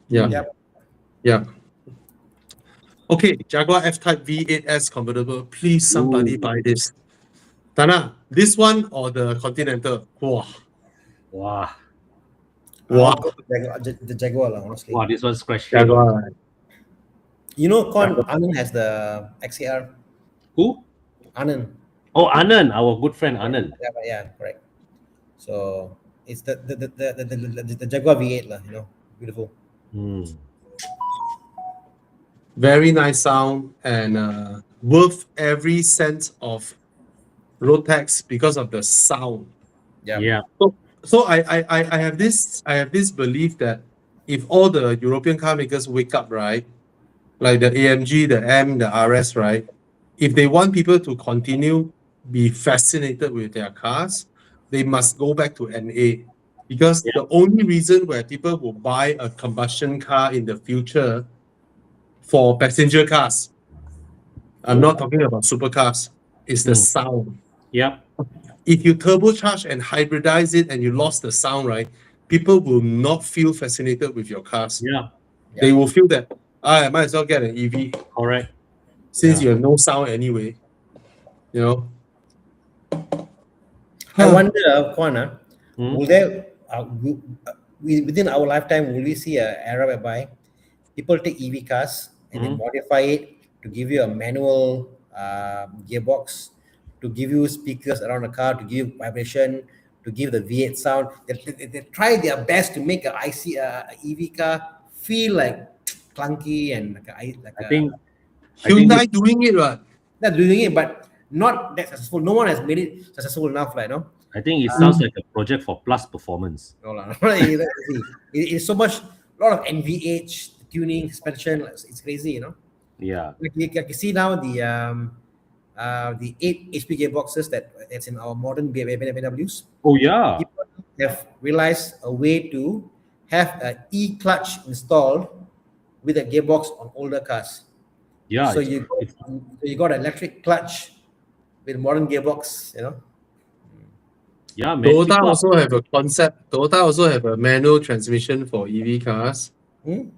Yeah. Okay, Jaguar F-Type V8S convertible. Please, somebody buy this. Tana, this one or the Continental? Wow. I'll go to the Jaguar lah, honestly. Wow, this one's question. Jaguar. You know, Anand has the XCR. Who? Anand. Oh, Anand, our good friend Anand. Yeah, correct. So it's the Jaguar V8 lah. Beautiful. Very nice sound and worth every cent of road tax because of the sound. Yeah. So I have this belief that if all the European car makers wake up, right, like the AMG, the M, the RS, right, if they want people to continue be fascinated with their cars, they must go back to NA. Because the only reason where people will buy a combustion car in the future for passenger cars, I'm not talking about supercars, is the sound. Yep. If you turbocharge and hybridize it and you lost the sound, right, people will not feel fascinated with your cars. Yeah. They will feel that, I might as well get an EV Correct. since Yeah. you have no sound anyway. You know. I wonder, Kwan, Hmm? will there, within our lifetime, will we see an era whereby people take EV cars and they Mhm. modify it to give you a manual gearbox, to give you speakers around the car, to give vibration, to give the V8 sound. They try their best to make a EV car feel like clunky and I think I think Hyundai doing it, right? they're doing it, but not that successful. No one has made it successful enough, like, no. it sounds like a project for plus performance. No, lah. It's so much, a lot of NVH tuning, suspension. It's crazy, Yeah. Like you see now the 8 HP gearboxes that's in our modern BMWs. Oh yeah. People have realized a way to have an e-clutch installed with a gearbox on older cars. Yeah. So it's- you got an electric clutch with modern gearbox, yeah, man. Toyota people are- also have a concept. Toyota also have a manual transmission for EV cars. Hmm?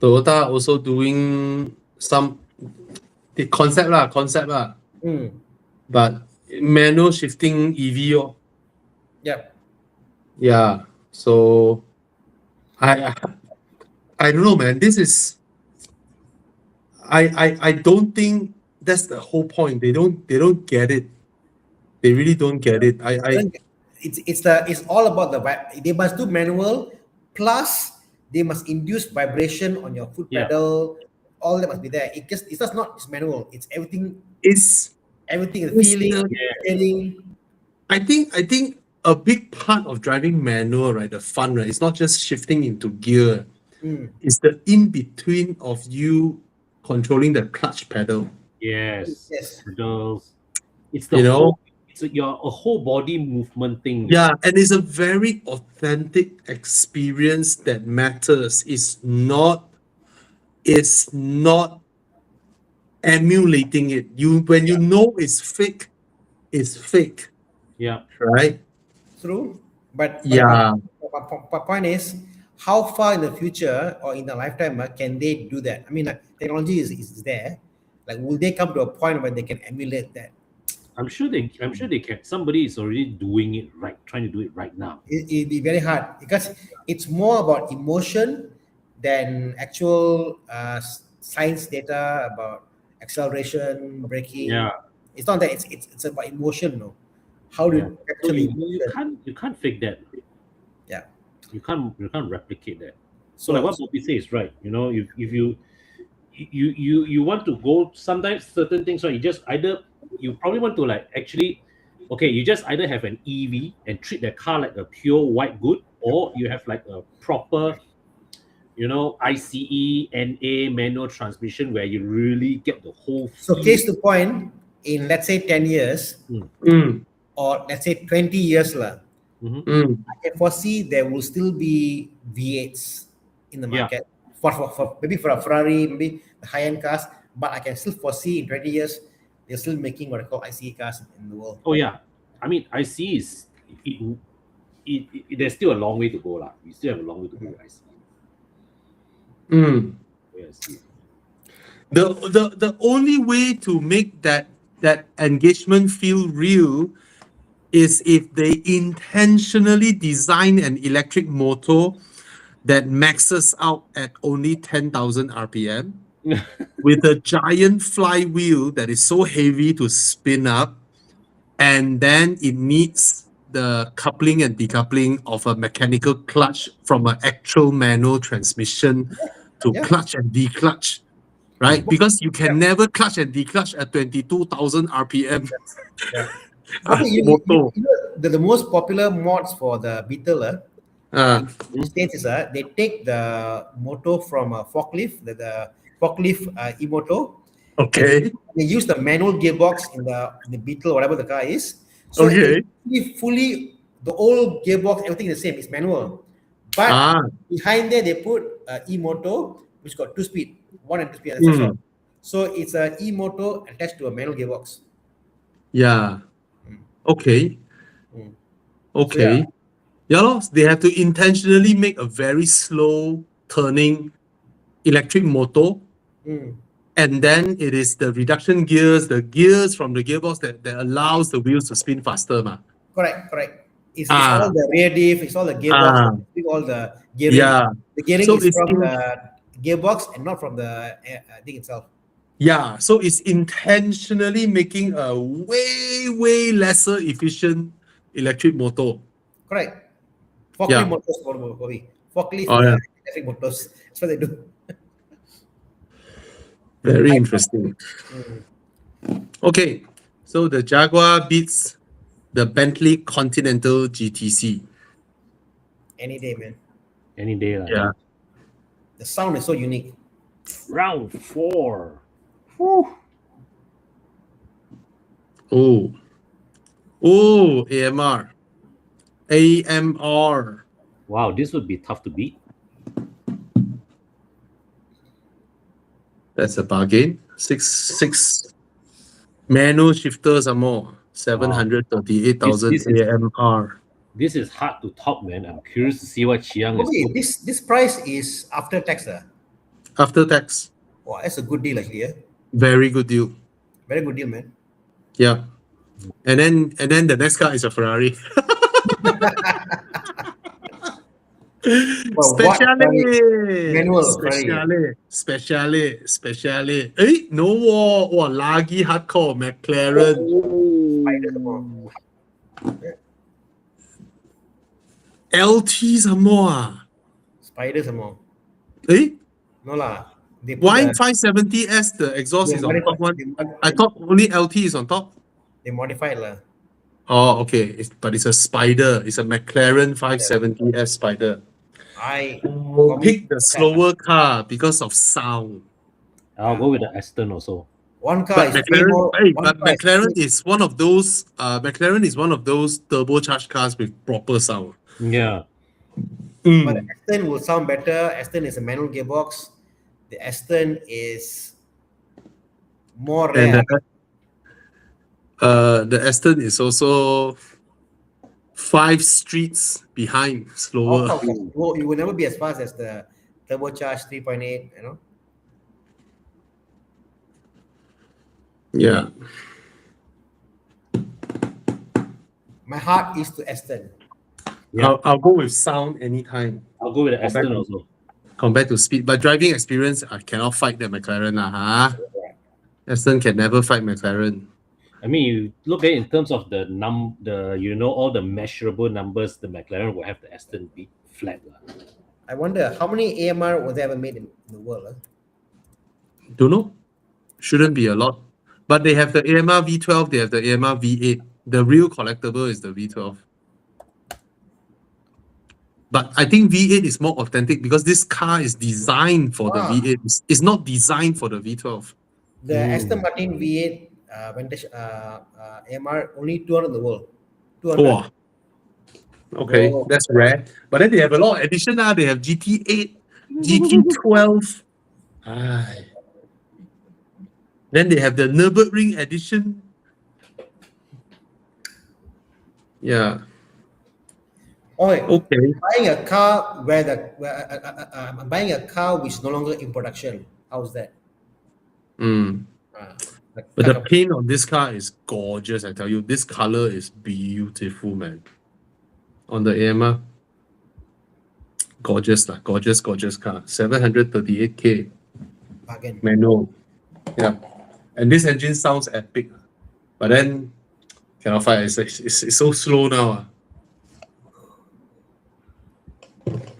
Toyota also doing some the concept lah. Hmm. But manual shifting EV. Yeah. Yeah. So I don't know, man. This is I don't think that's the whole point. They don't get it. They really don't get it. It's all about they must do manual, plus they must induce vibration on your foot Yeah. pedal. All that must be there. It's just not it's manual. It's everything. It's Everything is It's feeling, the- steering. I think a big part of driving manual, right? The fun, right? It's not just shifting into gear. Mm. It's the in between of you controlling the clutch pedal. yes. Yes. Pedals. It's the You know? whole, it's a whole body movement thing. Yeah, and it's a very authentic experience that matters. It's not emulating it. When you know it's fake, Yeah. right? True. But Yeah. the point is, how far in the future or in the lifetime can they do that? I mean, technology is there. Like, will they come to a point where they can emulate that? I'm sure they can. Somebody is already doing it right, trying to do it right now. It'd be very hard because it's more about emotion than actual science data about acceleration, braking. Yeah. It's not that it's about emotion, no. How do Yeah. you So actually you can't fake that. Yeah. You can't replicate that. So like what Bobby says is right. If you want to go, sometimes certain things, right, you probably want to like actually, okay, you just either have an EV and treat the car like a pure white good, or you have like a proper ICE NA manual transmission where you really get the whole So feel. case to point, in let's say 10 years Mm, or let's say 20 years, I can foresee there will still be V8s in the Yeah. market for maybe for a Ferrari, maybe the high-end cars, but I can still foresee in 20 years they're still making what I call ICE cars in the world. Oh yeah, I mean ICE is there's still a long way to go lah. We still have a long way to go with ICE. mm. Yes. The only way to make that engagement feel real is if they intentionally design an electric motor that maxes out at only 10,000 RPM with a giant flywheel that is so heavy to spin up, and then it needs the coupling and decoupling of a mechanical clutch from an actual manual transmission to Yeah. clutch and declutch, right? Because you can never clutch and declutch at 22,000 RPM. Okay, Motor. the most popular mods for the Beetle in States is they take the motor from a forklift, the forklift e-motor. Okay. They use the manual gearbox in the Beetle, whatever the car is. So Okay. it's fully the old gearbox, everything is the same. It's manual, but behind there they put e-motor which got 2-speed, 1 and 2-speed. That's all. So it's a e-motor attached to a manual gearbox. Yeah. Okay. Mm. Okay. So, Yeah, lor, they have to intentionally make a very slow turning electric motor, Mm. and then it is the reduction gears, the gears from the gearbox that allows the wheels to spin faster. Correct. It's Ah, all the rear diff, it's all the gearbox, ah, all the gearing. yeah. The gearing So is it's from in, the gearbox and not from the thing itself. yeah, so it's intentionally making a way lesser efficient electric motor. Correct. Forklift Yeah. motors, Bobby. Forklift Oh, yeah. electric motors. That's what they do. Very interesting. Mm. Okay, so the Jaguar beats the Bentley Continental GTC. Any day, man. Any day. Like, Yeah. The sound is so unique. Round 4. Oh, AMR. AMR. Wow, this would be tough to beat. That's a bargain. Six manual shifters are more. 738,000 This is- AMR. This is hard to top, man. I'm curious to see what Chiang is. Bobby, this price is after tax. After tax, Wow, that's a good deal actually. very good deal. Very good deal, man. Yeah. And then the next car is a Ferrari. Well, what Speciale. manual Ferrari? Speciale. Eh, no war. Wow, lagi hardcore McLaren. Spider some more. LT some more. Ah. Spider some more. Eh? No lah. They put Why the- 570S the exhaust they is on top one? modify- I thought only LT is on top. they modified lah. Oh, okay. But it's a Spider. It's a McLaren 570S Spider. For me, Pick the slower car because of sound. I'll go with the Aston also. one car But is McLaren, one but car is McLaren is one of those. McLaren is one of those turbocharged cars with proper sound. Yeah. But the Aston will sound better. Aston is a manual gearbox. The Aston is more And rare. the Aston is also 5 streets behind, slower. You will never be as fast as the turbocharged 3.8. You know. Yeah. My heart is to Aston. Yeah. I'll go with sound anytime I'll go with the Aston also. compared to speed. But driving experience, I cannot fight the McLaren. Huh? Aston can never fight McLaren. I mean, you look at it in terms of the all the measurable numbers, the McLaren will have the Aston beat flat. I wonder how many AMR was ever made in the world. Don't know. Shouldn't be a lot. But they have the AMR V12, they have the AMR V8. The real collectible is the V12. But I think V8 is more authentic because this car is designed for the Ah. V8. It's not designed for the V12. The Aston Martin V8 vintage AMR only 200 in the world. 200. Oh. Okay, Oh. that's rare. But then they have a lot of edition now. They have GT8, GT12. Aye. Then they have the Nürburgring edition. Yeah. Okay. Okay. Buying a car I'm buying a car which is no longer in production. How's that? Mm. Like But kind the of- paint on this car is gorgeous. I tell you, this color is beautiful, man. On the AMR, gorgeous, gorgeous car. 738K bargain. manual. Yeah, and this engine sounds epic, but then cannot fight. It's so slow now.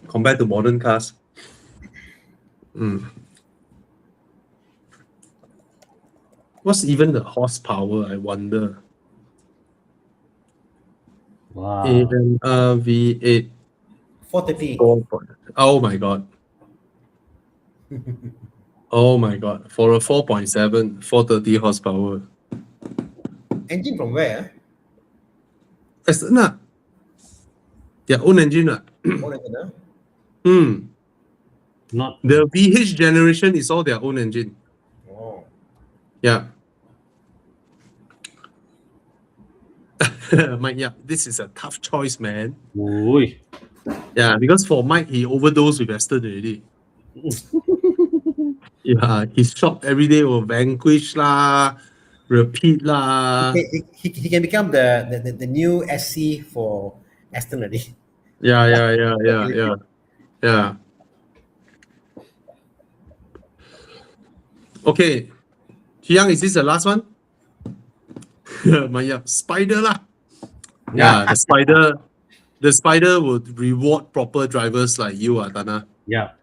Compared to modern cars. What's even the horsepower? I wonder. Wow. AMR V8. 430. Oh my god. Oh my god. For a 4.7, 430 horsepower. Engine from where? That's not. Their own engine. What is it, huh? Not The VH generation is all their own engine. Oh. Yeah. Mike, yeah, this is a tough choice, man. Oi. Yeah, because for Mike, he overdosed with Aston already. Yeah, his shop every day will vanquish lah, repeat lah. He can become the new SC for Aston already. Yeah. Okay, Chiang, is this the last one? Yeah, spider lah. Yeah, the spider would reward proper drivers like you, Tana. Yeah.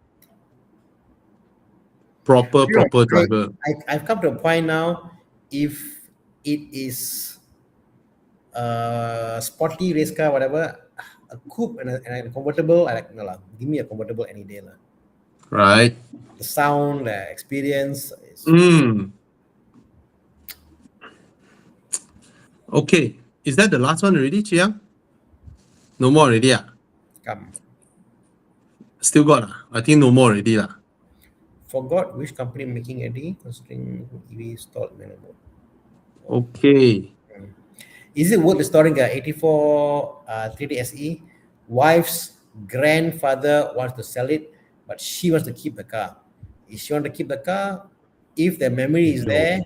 Proper I- driver. I've come to a point now. If it is a sporty race car, whatever, a coupe and a convertible, I like no lah. Give me a convertible any day lah. Right. The sound, the experience. Is, Okay. Is that the last one already, Chiang? No more already, come. Still got I think no more already lah. Forgot which company making Eddie, considering EV stalled available. Okay. Is it worth storing a 84 3D SE? Wife's grandfather wants to sell it, but she wants to keep the car. If she want to keep the car, if the memory is there,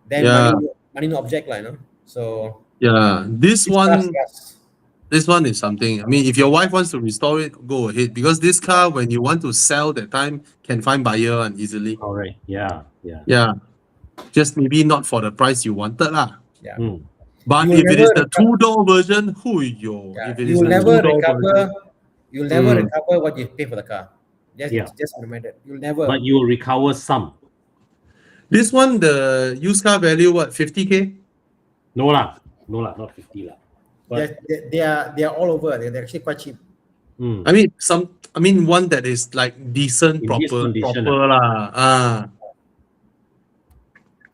then Yeah. money no object, you know. So Yeah, this it's one yes. This one is something. I mean, if your wife wants to restore it, go ahead. Because this car, when you want to sell that time, can find buyer and easily. All right. Yeah. Yeah. Just maybe not for the price you wanted lah. Yeah. But You will if it is never the two-door version, yo. Yeah. If it You is will the never two-door recover. version, You'll never recover what you pay for the car. Yeah. Just remember that. You'll never. But you will recover some. this one, the used car value, what, 50K? No lah, not 50 lah. But they are all over. They're actually quite cheap. I mean, one that is like decent, In this proper condition, lah.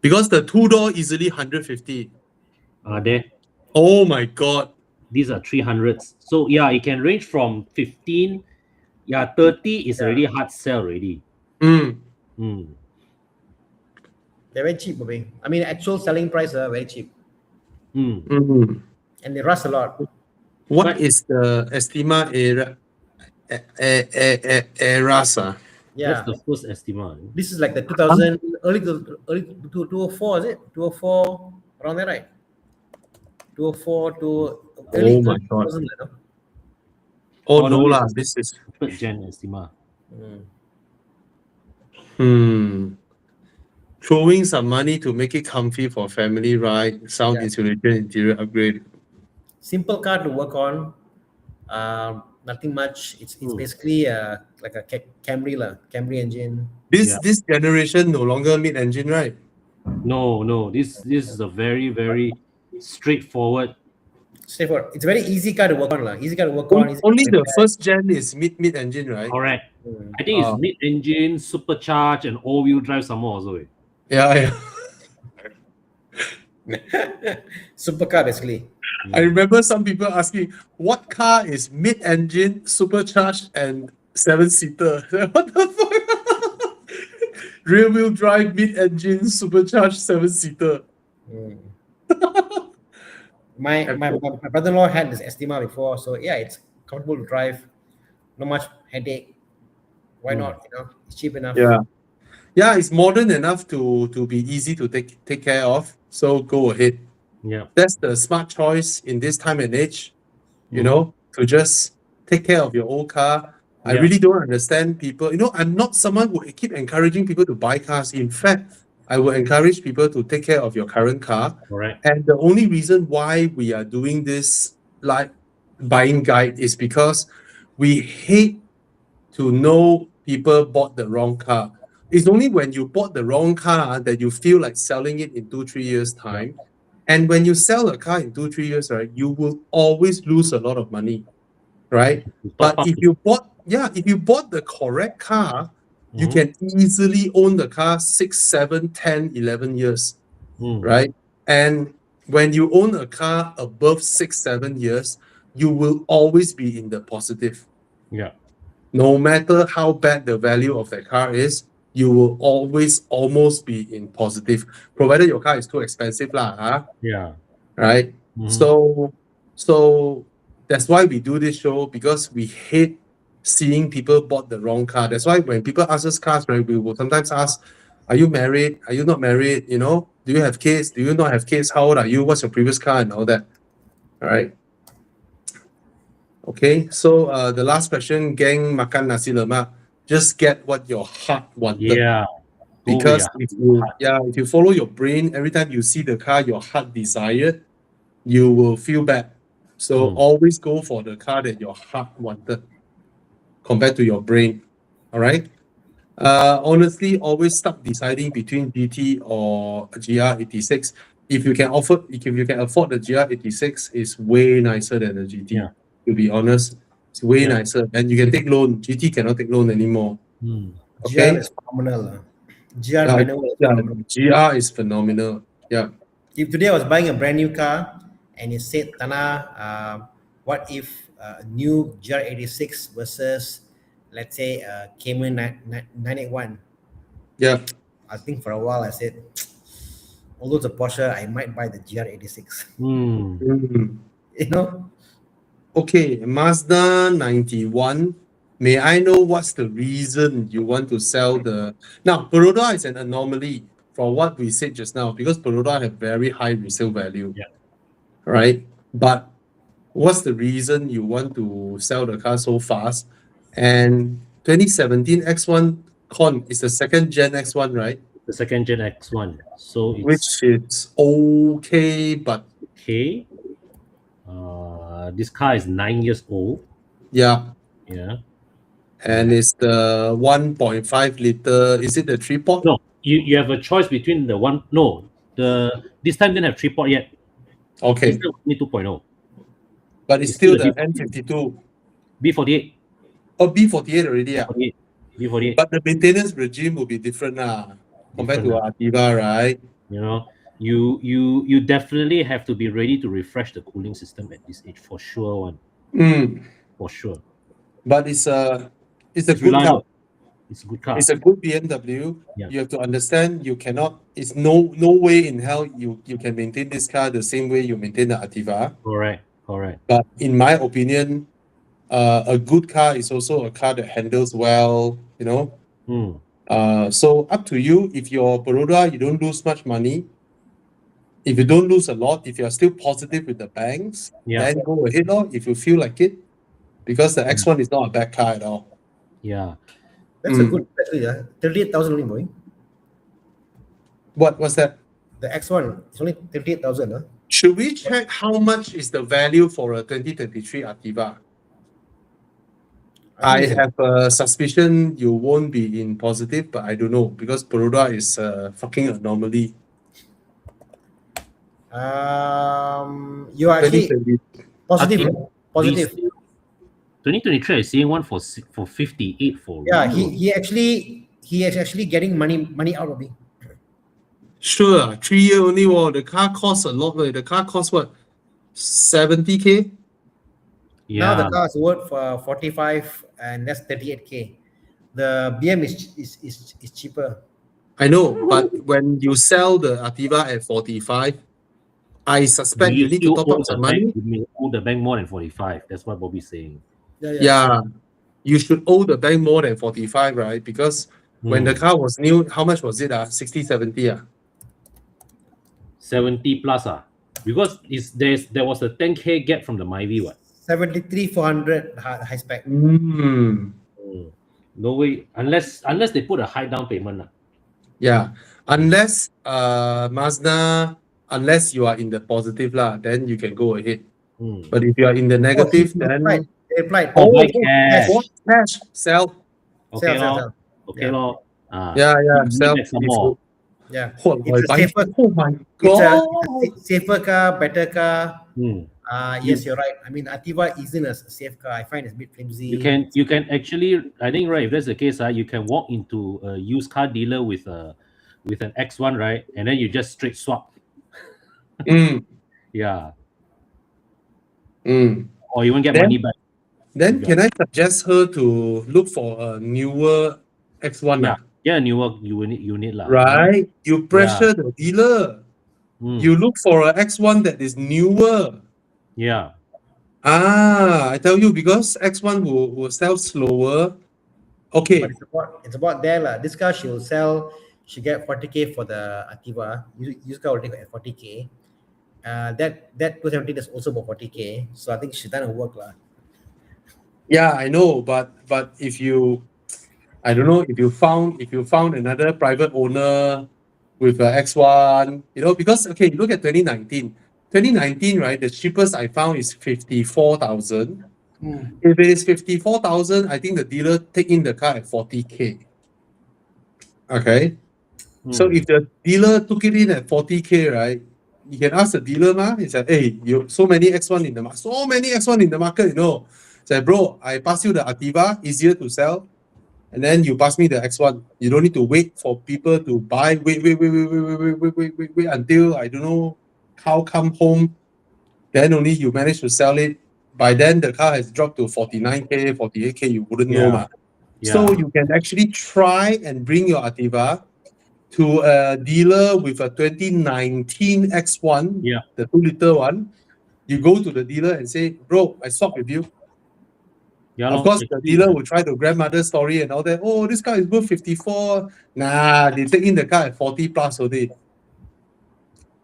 Because the two-door easily 150. are there? Oh my God. These are 300s. So yeah, it can range from 15. Yeah, 30 is already hard sell already. Mm. They're very cheap, Bobby. I mean, actual selling price are very cheap, Mm. and they rust a lot. What But- is the Estima Erasa? Yeah, That's the first estimate. this is like the 2000 early 204, is it 204 around there, right? 204 to early Oh my God. 2000, you know? Oh Oh, no no, lah, this this is Third gen estimate. throwing some money to make it comfy for family ride, sound Yeah. insulation, interior upgrade. Simple car to work on. Nothing much. It's basically like a Camry lah, Camry engine. Yeah. This generation no longer mid-engine, right? No. This is a very, very straightforward. Straightforward. It's a very easy car to work on lah. Easy car to work on. easy Only to the repair. first gen is mid-engine, right? Correct. Mm. I think it's mid-engine, supercharged, and all-wheel drive some more also. Yeah. Supercar basically. I remember some people asking, what car is mid-engine, supercharged, and 7-seater? What the fuck? Rear-wheel drive, mid-engine, supercharged, 7-seater. Mm. my brother-in-law had this Estima before, so yeah, it's comfortable to drive, not much headache. Why not? You know, it's cheap enough. Yeah, it's modern enough to be easy to take care of. So go ahead. Yeah. That's the smart choice in this time and age. You know, to just take care of your old car. I Yeah. really don't understand people. You know, I'm not someone who keep encouraging people to buy cars. In fact, I will encourage people to take care of your current car. Correct. And the only reason why we are doing this like buying guide is because we hate to know people bought the wrong car. It's only when you bought the wrong car that you feel like selling it in 2-3 years' time. And when you sell a car in 2-3 years, right, you will always lose a lot of money, right? But if you bought the correct car, you can easily own the car 6, 7, 10, 11 years, right? And when you own a car above 6, 7 years, you will always be in the positive. Yeah. No matter how bad the value of that car is, you will always almost be in positive, provided your car is too expensive lah, Yeah. right? So that's why we do this show, because we hate seeing people bought the wrong car. That's why when people ask us cars, right, we will sometimes ask, are you married? Are you not married? You know, do you have kids? Do you not have kids? How old are you? What's your previous car and all that? All right. Okay, so the last question, gang makan nasi lemak, just get what your heart wanted. Yeah. Because Oh, if you follow your brain, every time you see the car your heart desired, you will feel bad. So always go for the car that your heart wanted compared to your brain. All right. Honestly, always stop deciding between GT or GR86. If you can afford the GR86, it's way nicer than the GT. Yeah. To be honest, it's way Yeah. nicer, and you can take loan. GT cannot take loan anymore. Okay. GR is phenomenal. GR Uh, manual is yeah, phenomenal. GR is phenomenal. Yeah. If today I was buying a brand new car and it said, Tana, what if new GR86 versus, let's say, Cayman 981? Yeah. I think for a while I said, although it's a Porsche, I might buy the GR86. Mm. You know? Okay, Mazda 91. May I know what's the reason you want to sell the... Now, Baroda is an anomaly from what we said just now because Baroda have very high resale value. Yeah. Right? But what's the reason you want to sell the car so fast? And 2017 X1 Con is the second gen X1, right? The second gen X1. So it's Which is okay, but okay. This car is 9 years old. yeah. Yeah. And it's the 1.5 liter. Is it the 3-port? No, you have a choice between the one. No, this time didn't have 3-port yet. Okay. This time only 2.0. But it's It's still still the a N52. B48. Oh, B48 already, yeah. B48. But the maintenance regime will be different compared to Ativa, right? You know, you definitely have to be ready to refresh the cooling system at this age for sure. For sure. But it's a good reliable. car. It's a good car. It's a good BMW. Yeah. You have to understand you cannot. It's no way in hell you can maintain this car the same way you maintain the Ativa. Correct. But in my opinion, a good car is also a car that handles well. You know. So up to you. If you're Baroda, you don't lose much money. If you don't lose a lot, if you're still positive with the banks, then go ahead, if you feel like it. Because the X1 is not a bad car at all. Yeah. That's a good battery, 38,000 only, boy. What's that? The X1 is only 38,000. Should we check how much is the value for a 2023 Ativa? I have a suspicion you won't be in positive, but I don't know because Baroda is a fucking anomaly. You are actually 2020. positive. 2023, I'm seeing one for 58 for. Yeah, he is actually getting money out of me. Sure, 3 years only. Wow, the car costs a lot. The car costs what? 70K? Now the car is worth for 45 and that's 38K. The BM is cheaper. I know, but when you sell the Ativa at 45, I suspect you need to top up some money. You owe the bank more than 45. That's what Bobby's saying. Yeah, you should owe the bank more than 45, right? Because when the car was new, how much was it? 60, 70? 70 plus. Because there was a 10K gap from the Myvi, what? 73,400 high spec. No way, unless they put a high down payment. Yeah, unless Mazda, unless you are in the positive then you can go ahead. But if you are in the negative, then they applied. Cash, sell. Okay, sell. Okay, lor. Sell. Yeah. It's a safer, oh my god! It's a safer car, better car. Yes, you're right. I mean, Ativa isn't a safe car. I find it's a bit flimsy. You can actually, I think, right, if that's the case, you can walk into a used car dealer with an X1, right, and then you just straight swap. Yeah. Or you won't get money back. Then can I suggest her to look for a newer X1? Yeah, newer unit lah. Right? You pressure the dealer. You look for an X1 that is newer. Yeah. I tell you, because X1 will sell slower. Okay. But it's about there lah. This car she will sell. She get 40K for the Activa. Used car will take at 40K. That 270 is also about 40K. So I think she's done her work lah. Yeah, I know, but if you, I don't know, if you found another private owner with a X1, because okay, look at 2019. 2019, right? The cheapest I found is 54,000. If it is 54,000, I think the dealer take in the car at 40K. Okay. So if the dealer took it in at 40K, right? You can ask the dealer, he said, hey, you so many X1 in the market, Say, bro, I pass you the Activa, easier to sell, and then you pass me the X1. You don't need to wait for people to buy. Wait until I don't know how come home. Then only you manage to sell it. By then the car has dropped to 49K, 48K. You wouldn't know, ma. So you can actually try and bring your Activa to a dealer with a 2019 X1, the 2-liter one. You go to the dealer and say, bro, I swap with you. Of course, the dealer will try to grandmother story and all that. Oh, this car is worth 54. Nah, they take in the car at 40 plus already.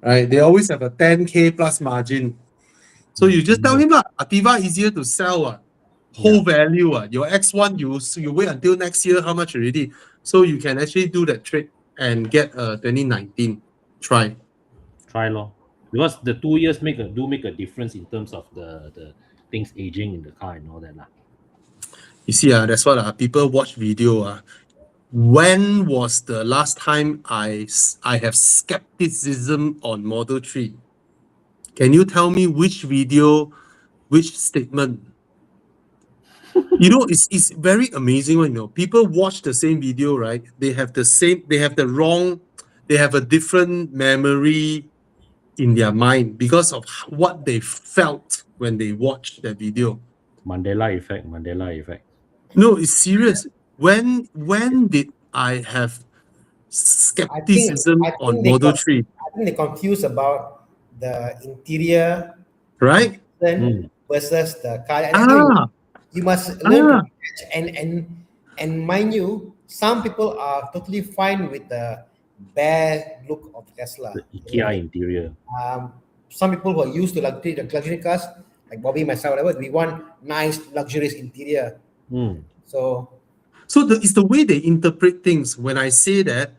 Right? They always have a 10K plus margin. So you just tell him, Activa easier to sell. Whole value. Your X1, you wait until next year, how much already? So you can actually do that trade and get a 2019. Try lor. Because the 2 years do make a difference in terms of the things aging in the car and all that lah. You see, that's what people watch video. When was the last time I have skepticism on Model 3? Can you tell me which video, which statement? It's very amazing when people watch the same video, right? They have a different memory in their mind because of what they felt when they watched that video. Mandela effect. No, it's serious. When did I have skepticism on Model 3? I think they confused about the interior, right? Versus the car. You must learn to catch and mind you, some people are totally fine with the bare look of Tesla. The IKEA interior. Some people who are used to luxury cars, like Bobby, myself, whatever, we want nice, luxurious interior. So it's the way they interpret things. When I say that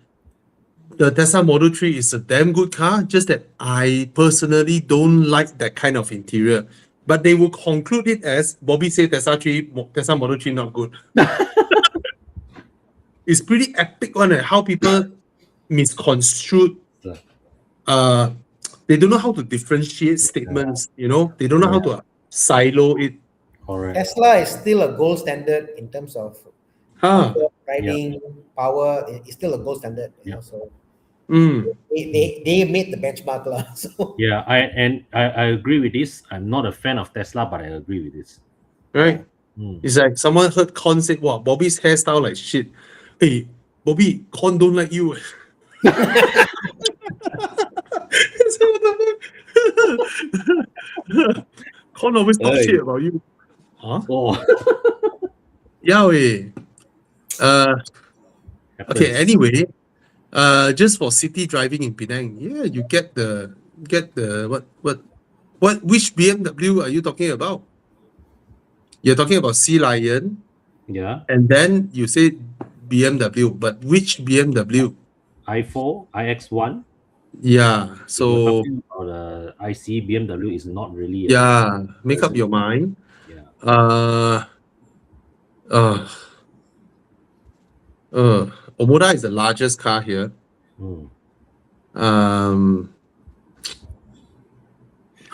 the Tesla Model 3 is a damn good car, just that I personally don't like that kind of interior. But they will conclude it as Bobby said Tesla Model 3 not good. It's pretty epic one, how people misconstrued. They don't know how to differentiate statements, They don't know how to silo it. Correct. Tesla is still a gold standard in terms of riding power. It's still a gold standard. So they made the benchmark lah. So I agree with this. I'm not a fan of Tesla, but I agree with this. Right? It's like someone heard Con say, wow, Bobby's hairstyle like shit. Hey, Bobby, Con don't like you. Con always talk shit about you. Huh? Oh. Yeah, okay, anyway, just for city driving in Penang, you get the which BMW are you talking about? You're talking about Sea Lion. Yeah. And then you say BMW, but which BMW? i4, iX1. Yeah. So IC BMW is not really. Make up your mind. Yeah. Omoda is the largest car here.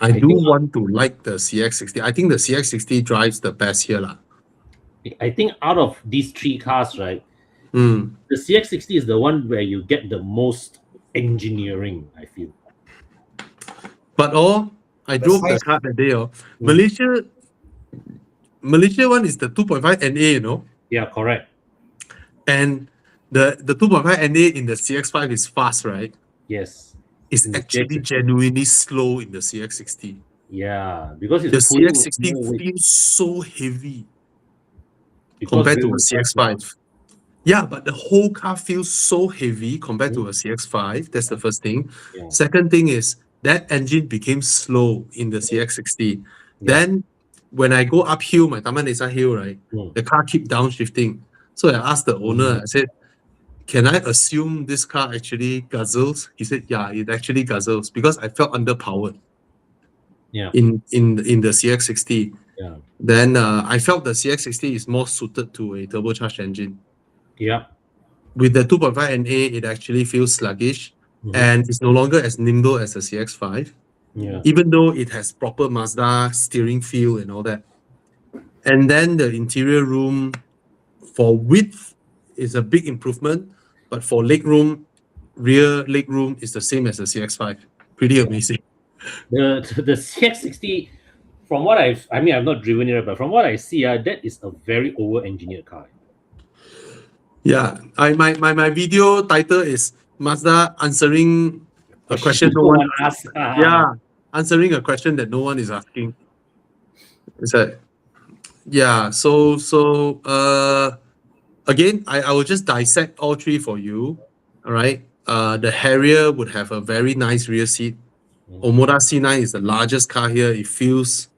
I want to like the CX-60. I think the CX-60 drives the best here lah. I think out of these three cars, right, the CX-60 is the one where you get the most engineering, I feel. But I drove the car that day. Malaysia one is the 2.5 NA, Yeah, correct. And the 2.5 NA in the CX-5 is fast, right? Yes. It's actually genuinely slow in the CX-60. Yeah, because The it's pulling CX60 more weight feels so heavy because compared to a rear wheel drive, CX5. Yeah, but the whole car feels so heavy compared to a CX5. That's the first thing. Yeah, Second thing is that engine became slow in the CX60. yeah. Then when I go uphill, my Taman Desa hill, right, Mm. the car keep downshifting. So I asked the owner, I said, can I assume this car actually guzzles? He said, yeah, it actually guzzles because I felt underpowered Yeah, in the CX60. yeah, Then I felt the CX60 is more suited to a turbocharged engine. yeah. With the 2.5 NA, it actually feels sluggish Mhm. and it's no longer as nimble as the CX5, Yeah, even though it has proper Mazda steering feel and all that. And then the interior room for width is a big improvement, but for legroom, rear legroom is the same as the CX5. Pretty amazing. the CX60, from what I mean, I've not driven it, but from what I see, that is a very over-engineered car. Yeah, my video title is Mazda answering a question no No one. one asked. Yeah, answering a question that no one is asking. It's like, yeah. Again, I will just dissect all three for you. All right. The Harrier would have a very nice rear seat. Omoda C9 is the largest car here. It feels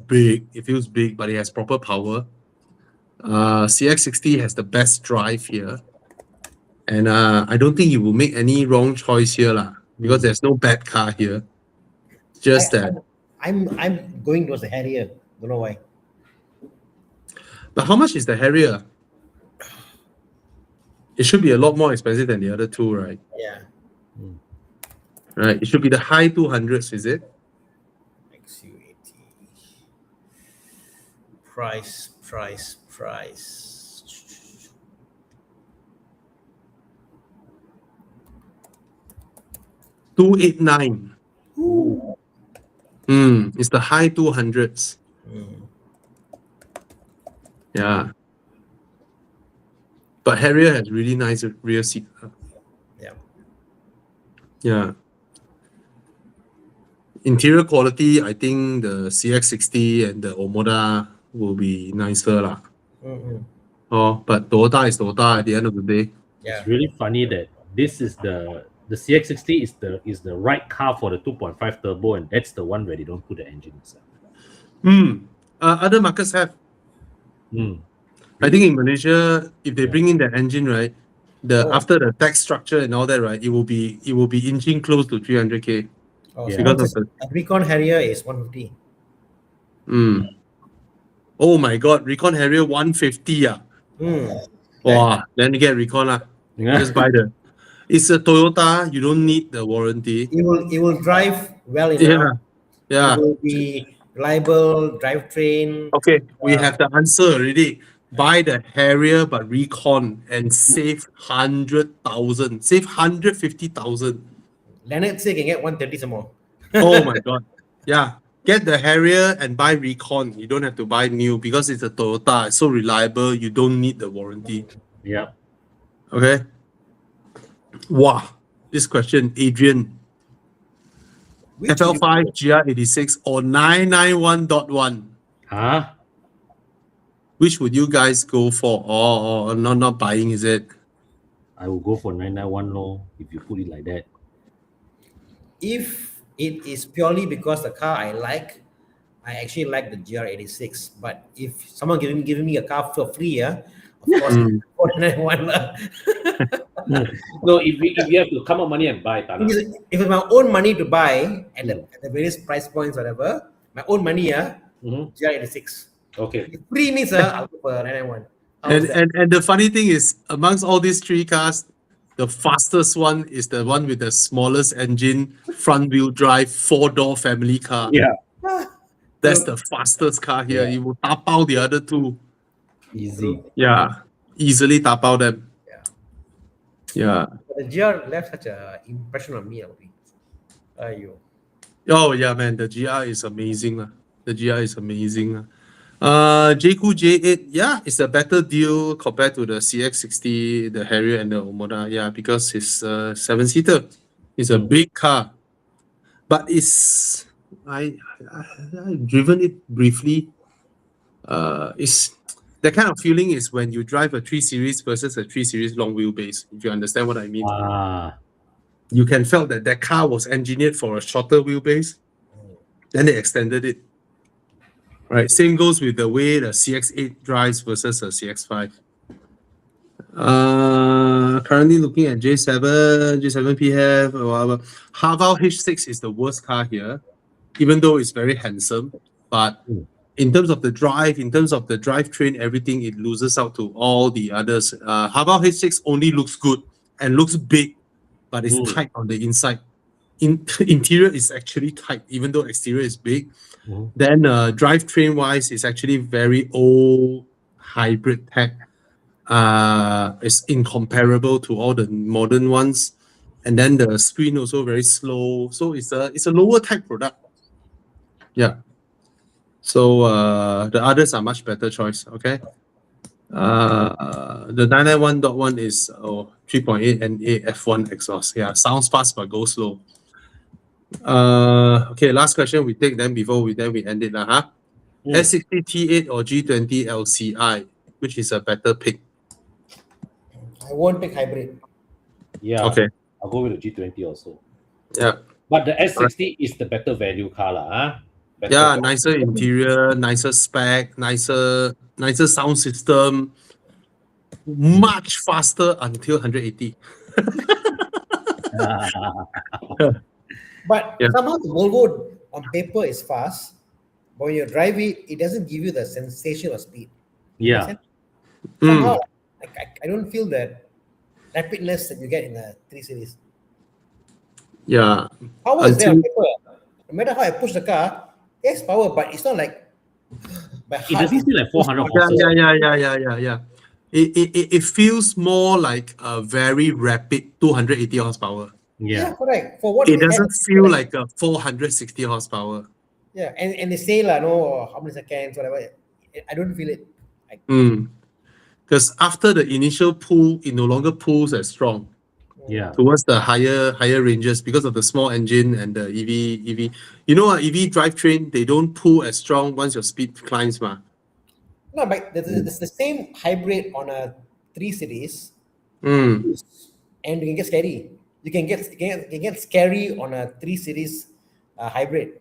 big. It feels big, but it has proper power. CX60 has the best drive here. And I don't think you will make any wrong choice here, lah, because there's no bad car here. Just that. I'm going towards the Harrier. Don't know why. But how much is the Harrier? It should be a lot more expensive than the other two, right? Yeah. Right. It should be the high 200s, is it? XU80. Price. 289. It's the high 200s. Yeah. But Harrier has really nice rear seat. Yeah. Yeah. Interior quality, I think the CX60 and the Omoda will be nicer, lah. Oh, but Toyota is Toyota at the end of the day. Yeah. It's really funny that this is the CX60 is the right car for the 2.5 turbo, and that's the one where they don't put the engine inside. Other markets have. I think in Malaysia, if they bring in that engine, right, after the tax structure and all that, right, it will be inching close to 300k. Oh, Yeah. so Because what's of a Recon Harrier is 150. Oh my God, Recon Harrier 150. Wow, then you get Recon lah. Just buy it's a Toyota, you don't need the warranty. It will drive well enough. Yeah. Yeah. It will be reliable drivetrain. Okay, we have the answer already. Buy the Harrier but Recon and save 100,000, save 150,000. Leonard say can get 130 some more. Oh my God. Yeah. Get the Harrier and buy Recon. You don't have to buy new because it's a Toyota. It's so reliable. You don't need the warranty. Yeah. Okay. Wow. This question, Adrian. Which FL5, GR86 or 991.1? Huh? Which would you guys go for? Or not buying, is it? I will go for 991 low if you put it like that. If it is purely because the car I actually like the GR86. But if someone giving me a car for free, of course, 491 lah. No, if you have to come up money and buy, Tana. If it's my own money to buy at the various price points, whatever, my own money, GR86. Okay. If free means I'll go for 991. And the funny thing is, amongst all these three cars, the fastest one is the one with the smallest engine, front-wheel drive, 4-door family car. Yeah. That's the fastest car here. Yeah. You will tap out the other two. Easy. Yeah, easily tap out them. Yeah. The GR left such an impression on me. Oh yeah, man, the GR is amazing. The GR is amazing. JQ J8, yeah, it's a better deal compared to the CX60, the Harrier, and the Omoda. Yeah, because it's a 7-seater. It's a big car, but it's I've driven it briefly. It's that kind of feeling is when you drive a 3 Series versus a 3 Series long wheelbase, if you understand what I mean. You can feel that that car was engineered for a shorter wheelbase, then they extended it. Right, same goes with the way the CX-8 drives versus a CX-5. Currently looking at J7 PHEV, Haval H6 is the worst car here, even though it's very handsome. But in terms of the drive, in terms of the drivetrain, everything, it loses out to all the others. Haval H6 only looks good and looks big, but it's tight on the inside. Interior is actually tight, even though exterior is big. Then drivetrain wise, it's actually very old hybrid tech. It's incomparable to all the modern ones. And then the screen also very slow. So it's a lower tech product. Yeah. So the others are much better choice. Okay. The 991.1 is 3.8 NA F1 exhaust. Yeah, sounds fast but goes slow. Okay, last question we take then before we end it. S60 T8 or G20 LCI, which is a better pick? I won't pick hybrid. Yeah. Okay. I'll go with the G20 also. Yeah. But the S60 is the better value car, Yeah, nicer interior, nicer spec, nicer sound system, much faster until 180. But Yeah. somehow the Volvo on paper is fast, but when you drive it, it doesn't give you the sensation of speed. Yeah. Somehow, I don't feel that rapidness that you get in the 3 Series. Yeah. Power is there on paper. No matter how I push the car, there's power, but it's not like my It heart doesn't is feel like 400 Yeah, horses. yeah. It feels more like a very rapid 280 horsepower. yeah, Yeah. correct. For what It we had, doesn't feel like a 460 horsepower. yeah, and they say no, how many seconds, whatever. I don't feel it. Because after the initial pull, it no longer pulls as strong Yeah. towards the higher ranges because of the small engine and the EV. You know, EV drivetrain, they don't pull as strong once your speed climbs, ma. No, but it's the same hybrid on a 3 Series, Mm. and you can get scary. You can get scary on a 3 Series hybrid,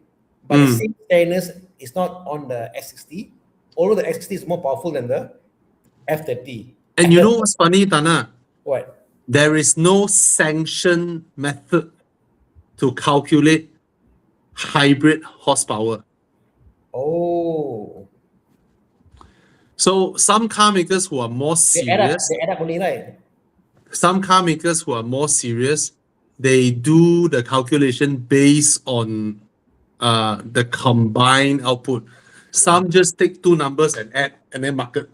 but the same scariness is not on the S60. Although the S60 is more powerful than the F30. And you know what's funny, Tana? What? There is no sanction method to calculate hybrid horsepower. Oh, So some car makers who are more they add serious, up only, right? some car makers who are more serious, they do the calculation based on the combined output. Some just take two numbers and add and then market.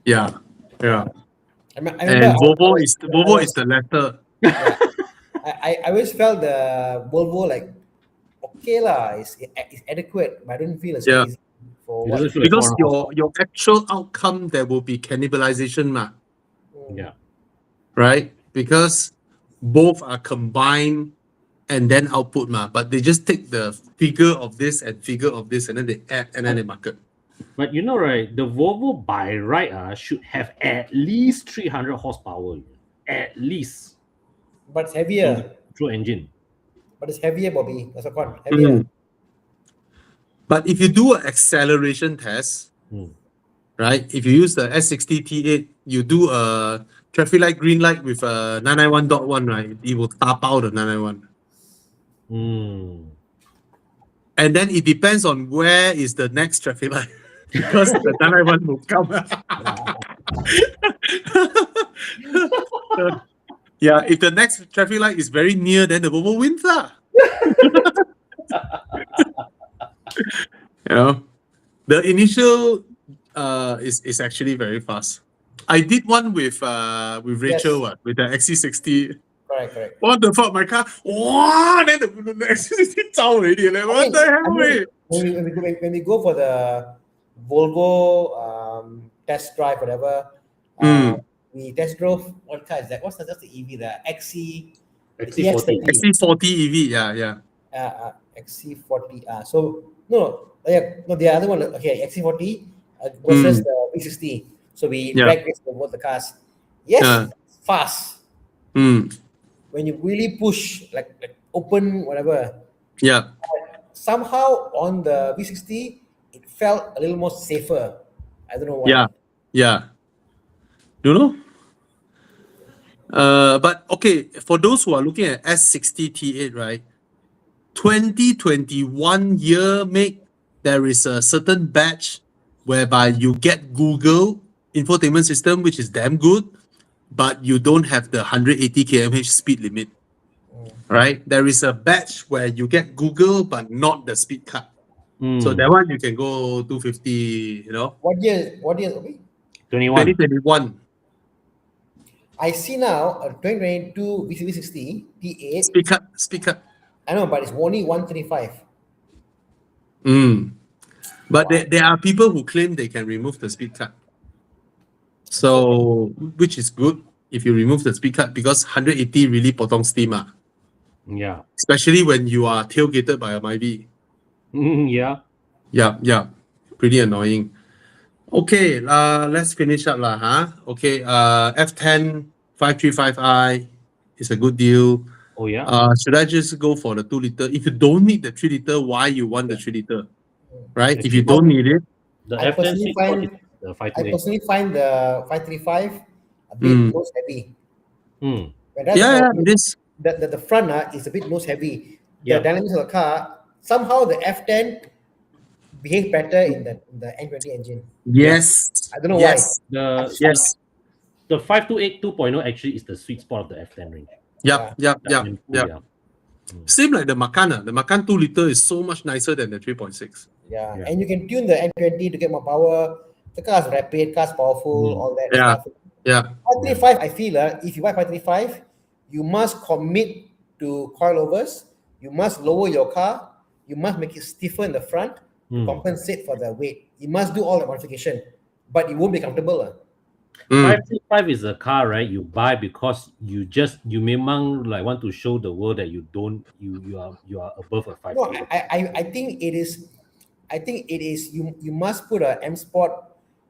Yeah. I And remember Volvo is the latter. I always felt the Volvo like okay lah, it's adequate, but I don't feel it's Yeah. crazy for It what. doesn't feel like Because 400 horsepower. your actual outcome, there will be cannibalization, ma, Yeah. right? Because both are combined and then output, ma. But they just take the figure of this and figure of this, and then they add and then they market. But you know, right, the Volvo by right should have at least 300 horsepower. At least. But it's heavier. Through engine. But it's heavier, Bobby. That's a con. Heavier. But if you do an acceleration test, right? If you use the S60 T8, you do a traffic light green light with a 991.1, right? It will tap out the 991. And then it depends on where is the next traffic light. Because the 991 will come. Yeah, if the next traffic light is very near, then the Volvo wins. You know, the initial is actually very fast. I did one with Rachel with the XC60. Correct. What the fuck, my car? Wow, then the XC60 zao already. Like, what the hell? When we go for the Volvo test drive, whatever, we test drove, what car is that? That's the EV, the XC40. XC40 EV, yeah. XC40. So no, yeah, no, the other one. Okay, XC40 versus the V60. So we Yeah. drag race both the cars. Yes, Yeah. fast. Mm. When you really push, like open whatever. Yeah. Somehow on the V60, it felt a little more safer. I don't know why. Yeah. Yeah. You know? But okay, for those who are looking at S60 T8, right? 2021 year make, there is a certain batch whereby you get Google infotainment system, which is damn good, but you don't have the 180 km/h speed limit. Right? There is a batch where you get Google, but not the speed cut. So that one you can go 250, you know. What year? Okay. 21. 2021 I see now a 2022 V60 T8. speed cut. I know, but it's only 135. But there are people who claim they can remove the speed cut. So, which is good if you remove the speed cut, because 180 really potong steam. Yeah. Especially when you are tailgated by a Myvi. Yeah. Yeah. Pretty annoying. Okay, let's finish up lah, huh? Okay, F10 535i is a good deal. Oh yeah. Should I just go for the 2 liter? If you don't need the 3 liter, why you want the 3 liter? Right? If you don't need it, The I F10 personally sweet spot find- is the I 528. personally find the 535 a bit nose heavy. Whereas yeah, for- it is. the front is a bit nose heavy. Yeah. The dynamics of the car, somehow the F10 behave better in the N20 engine. Yes. I don't know yes. The Yes. the 528 2.0 actually is the sweet spot of the F10 range. Yep. Yeah. Same like the Macan. The Macan 2 liter is so much nicer than the 3.6. Yeah. Yeah. And you can tune the N20 to get more power. The car's rapid, car's powerful, all that Yeah. stuff. Yeah. 535, I feel if you buy 535, you must commit to coilovers. You must lower your car. You must make it stiffer in the front to compensate for the weight. You must do all the modification, but it won't be comfortable. 535 is a car, right? You buy because you memang like want to show the world that you are above a 5. No, I think it is. I think it is. You must put a M Sport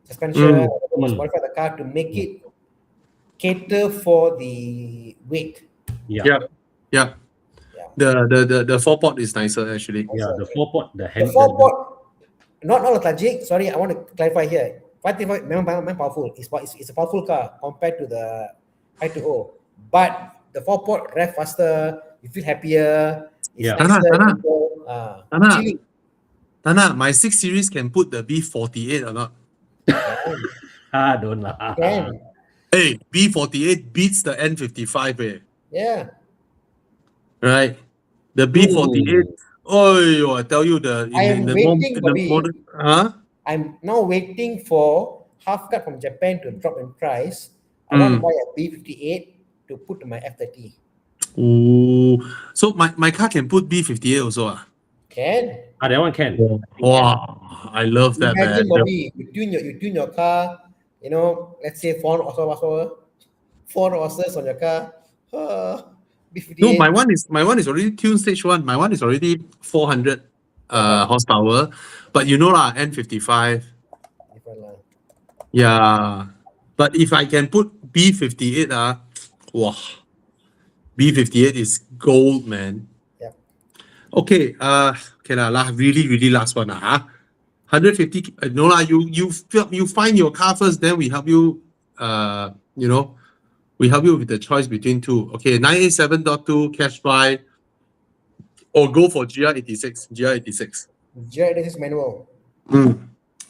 suspension. You must modify the car to make it cater for the weight. Yeah. The 4-port is nicer actually. Yeah, the 4-port, the The 4-port, not lethargic. Sorry, I want to clarify here. 535 memang powerful. It's a powerful car compared to the 520. But the 4-port rev faster. You feel happier. It's Yeah. nicer, Tana. simple, chilling. Tana, my 6 Series can put the B48 or not? don't lah. Can. Hey, B48 beats the N55, Yeah. right? The B48. Oh, I tell you, I'm now waiting for half cut from Japan to drop in price. I want to buy a B58 to put to my F30. Oh, so my car can put B58 also. Can. That one can. Wow, I love that, Imagine, man. Bobby, you tune your car, let's say 400 horsepower, 400 horses on your car. B58. No, my one is already tuned stage 1. My one is already 400 horsepower, but N55. Different line. Yeah, but if I can put B58, wow, B58 is gold, man. Yeah. Okay, really last one, 150. No lah, you find your car first, then we help you. We help you with the choice between two. Okay, 987.2 cash buy, or go for GR86. GR86 manual.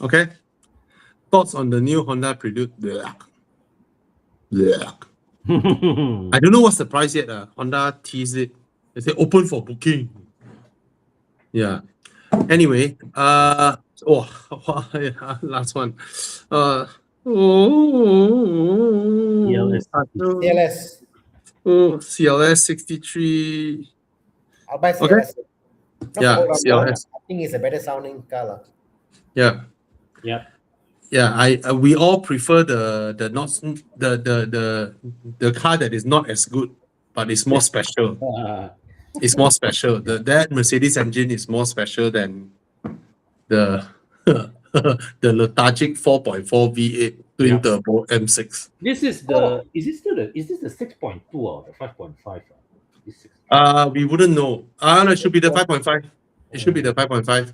Okay. Thoughts on the new Honda Prelude? Blech. I don't know what's the price yet. Honda teased it. They say open for booking. Yeah. Anyway, last one. CLS. CLS 63. I'll buy CLS. Okay. Not Yeah, for all CLS. I think it's a better sounding car. Yeah. Yeah. Yeah, we all prefer the car that is not as good, but it's more special. It's more special. That Mercedes engine is more special than the the lethargic 4.4 V8 twin Yeah. turbo M6. This is the is this the 6.2 or the 5.5? This 6. We wouldn't know. No, it should be the 5.5. It should be the 5.5.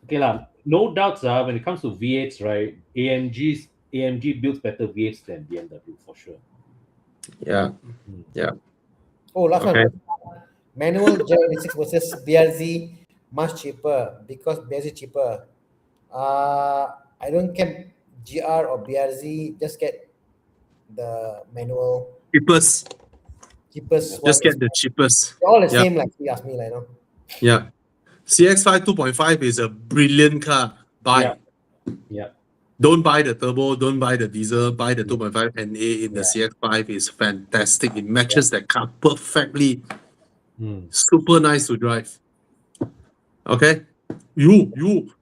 Okay lah. No doubts when it comes to V8s, right? AMG builds better V8s than BMW for sure. Yeah. Oh, last Okay. one. Manual Gen 6 versus BRZ, much cheaper because BRZ cheaper. I don't care GR or BRZ, just get the manual Cheapest. cheapest. Just one. get the cheapest. They're all the Yeah. same, like you asked me, like, you know. Yeah. CX5 2.5 is a brilliant car. Buy. Yeah. Don't buy the turbo, don't buy the diesel, buy the 2.5 NA in the Yeah. CX5 is fantastic. It matches that car perfectly. Mm. Super nice to drive. Okay? You,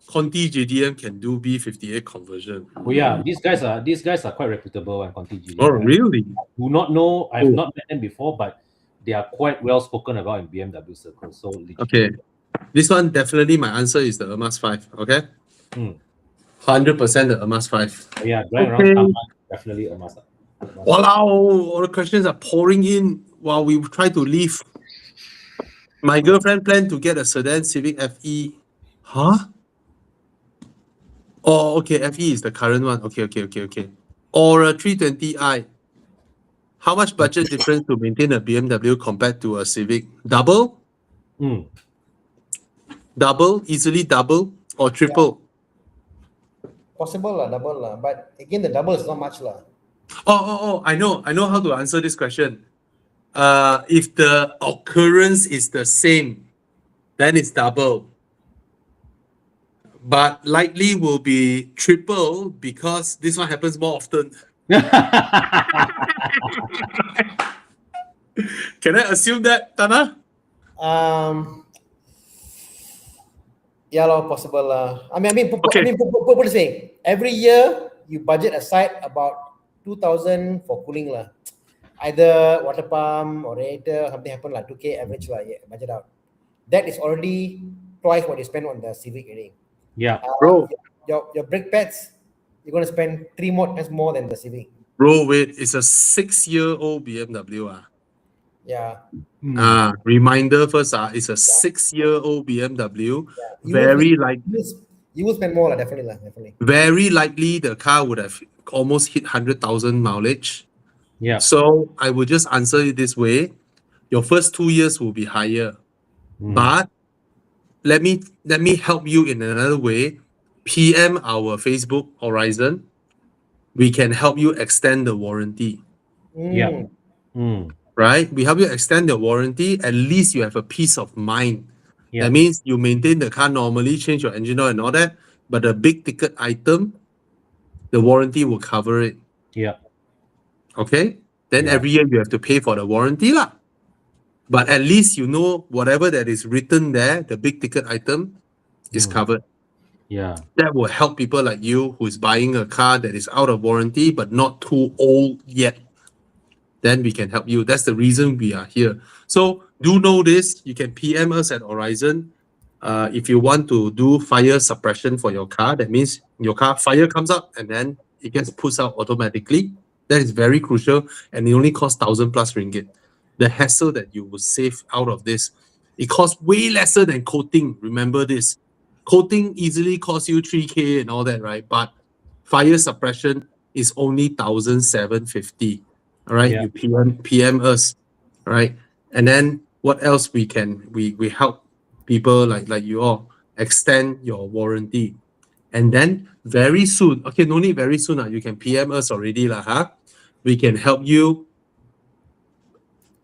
Conti JDM can do B58 conversion. Oh yeah, these guys are quite reputable and Conti Oh, GDM. really? Do not know. I've Oh. not met them before, but they are quite well spoken about in BMW circles. So legit. Okay. This one, definitely my answer is the Ermas 5. Okay? Hmm. 100% the Ermas 5. Oh, yeah, driving Okay. around Taman, definitely a must. Wow, all the questions are pouring in while we try to leave. My girlfriend planned to get a sedan Civic FE. Huh? Oh, okay. FE is the current one. Okay. Or a 320i. How much budget difference to maintain a BMW compared to a Civic? Double? Hmm. Double? Easily double? Or triple? Possible lah, double lah. But again, the double is not much lah. Oh, I know how to answer this question. If the occurrence is the same, then it's double. But likely will be triple because this one happens more often. Can I assume that, Tana? Yeah, lah, possible lah. I mean, Okay. put this way. Every year you budget aside about 2,000 for cooling lah. Either water pump or radiator, something happen like 2K average lah. Yeah, budget out. That is already twice what you spend on the Civic already. Yeah. Bro. Your brake pads, you're gonna spend 3 more times more than the Civic. Bro, wait, it's a 6-year-old BMW. Yeah. Reminder first, it's a 6-year-old BMW. You Very will- like You will spend more lah, definitely. very likely the car would have almost hit 100,000 mileage. Yeah. So I would just answer it this way. Your first 2 years will be higher. Hmm. But let me help you in another way. PM our Facebook Horizon. We can help you extend the warranty. Yeah. Hmm. Right? We help you extend the warranty. At least you have a peace of mind. Yeah. That means you maintain the car normally, change your engine oil and all that. But the big ticket item, the warranty will cover it. Yeah. Okay? Then Yeah. every year you have to pay for the warranty lah. But at least you know whatever that is written there, the big ticket item is covered. Yeah. That will help people like you who is buying a car that is out of warranty but not too old yet. Then we can help you. That's the reason we are here. So do know this. You can PM us at Horizon. If you want to do fire suppression for your car, that means your car fire comes up and then it gets pushed out automatically. That is very crucial, and it only costs 1,000 plus ringgit. The hassle that you will save out of this, it costs way lesser than coating. Remember this. Coating easily costs you 3K and all that, right? But fire suppression is only 1,750. All right, Yeah. you PM us, all right? And then what else we help people like you all extend your warranty. And then very soon, okay, no need very soon, you can PM us already lah, huh? We can help you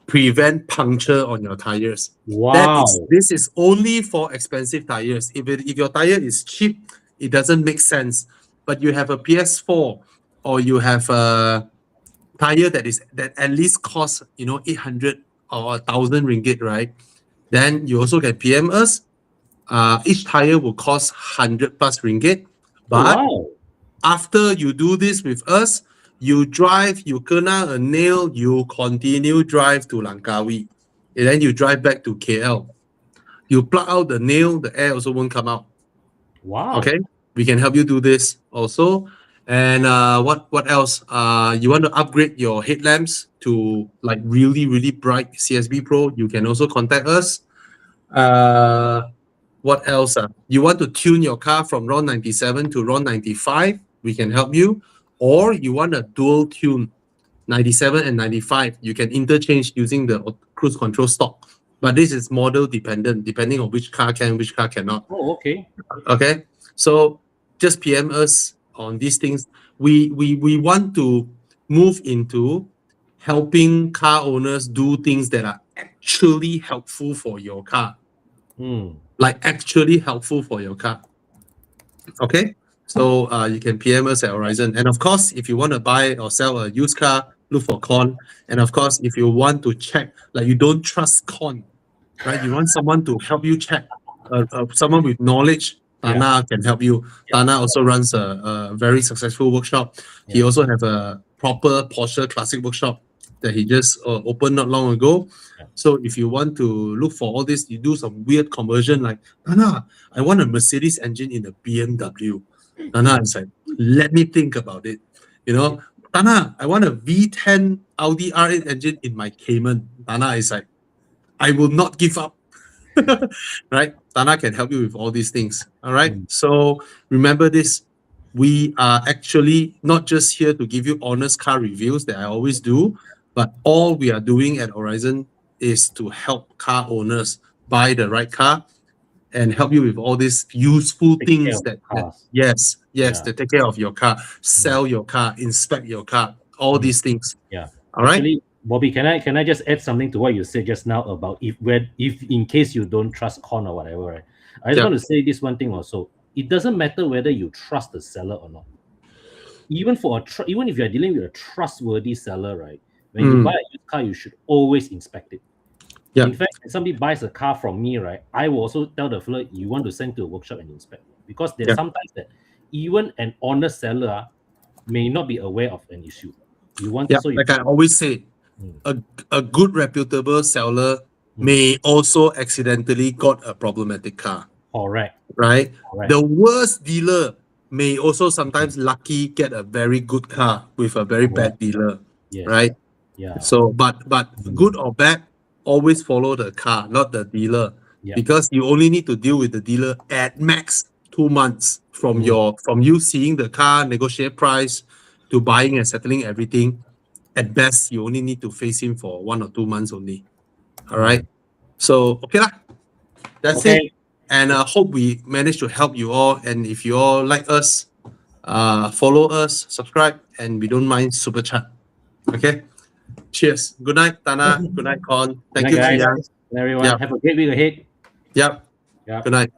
prevent puncture on your tires. Wow. This is only for expensive tires. If your tire is cheap, it doesn't make sense. But you have a PS4 or you have a tire that at least costs 800 or 1,000 ringgit, right? Then you also can PM us. Each tire will cost 100 plus ringgit. But Wow. after you do this with us, you drive, you kena a nail, you continue drive to Langkawi. and then you drive back to KL. You plug out the nail, the air also won't come out. Wow. Okay, we can help you do this also. And what else? You want to upgrade your headlamps to like really, really bright CSB Pro? You can also contact us. What else? You want to tune your car from RON 97 to RON 95? We can help you. Or you want a dual tune, 97 and 95? You can interchange using the cruise control stock. But this is model dependent, depending on which car can, which car cannot. Oh, okay. Okay, so just PM us on these things. We want to move into helping car owners do things that are actually helpful for your car. Like actually helpful for your car. Okay, so you can PM us at Horizon. And of course, if you want to buy or sell a used car, look for Con. And of course, if you want to check, like you don't trust Con, right? You want someone to help you check, someone with knowledge. Tana can help you. Tana also runs a very successful workshop. He also have a proper Porsche classic workshop that he just opened not long ago. So if you want to look for all this, you do some weird conversion like, Tana, I want a Mercedes engine in a BMW. Tana is like, let me think about it. You know, Tana, I want a V10 Audi R8 engine in my Cayman. Tana is like, I will not give up. Right? Tana can help you with all these things. All right. So remember this. We are actually not just here to give you honest car reviews that I always do, but all we are doing at Horizon is to help car owners buy the right car and help you with all these useful Take care things of that cars. yes, Yeah. to take care of your car, sell your car, inspect your car, all these things. Yeah. All right. Actually, Bobby, can I just add something to what you said just now about if in case you don't trust Con or whatever, right? I just want to say this one thing also. It doesn't matter whether you trust the seller or not. Even even if you're dealing with a trustworthy seller, right? When you buy a used car, you should always inspect it. Yeah. In fact, when somebody buys a car from me, right, I will also tell the fellow you want to send to a workshop and inspect, because there's sometimes that even an honest seller may not be aware of an issue. You want to, like I always say, a good reputable seller may also accidentally got a problematic car. Correct. Right? Correct. The worst dealer may also sometimes lucky get a very good car with a very bad dealer. Yes. Right? Yeah. So but good or bad, always follow the car, not the dealer. Because you only need to deal with the dealer at max 2 months from you seeing the car, negotiate price, to buying and settling everything. At best, you only need to face him for 1 or 2 months only. All right. So okay lah. That's it. And I hope we managed to help you all. And if you all like us, follow us, subscribe, and we don't mind super chat. Okay. Cheers. Good night, Tana. Good night, Con. Thank you, guys. Chiang. Everyone, have a great week ahead. Yep. Yep. Good night.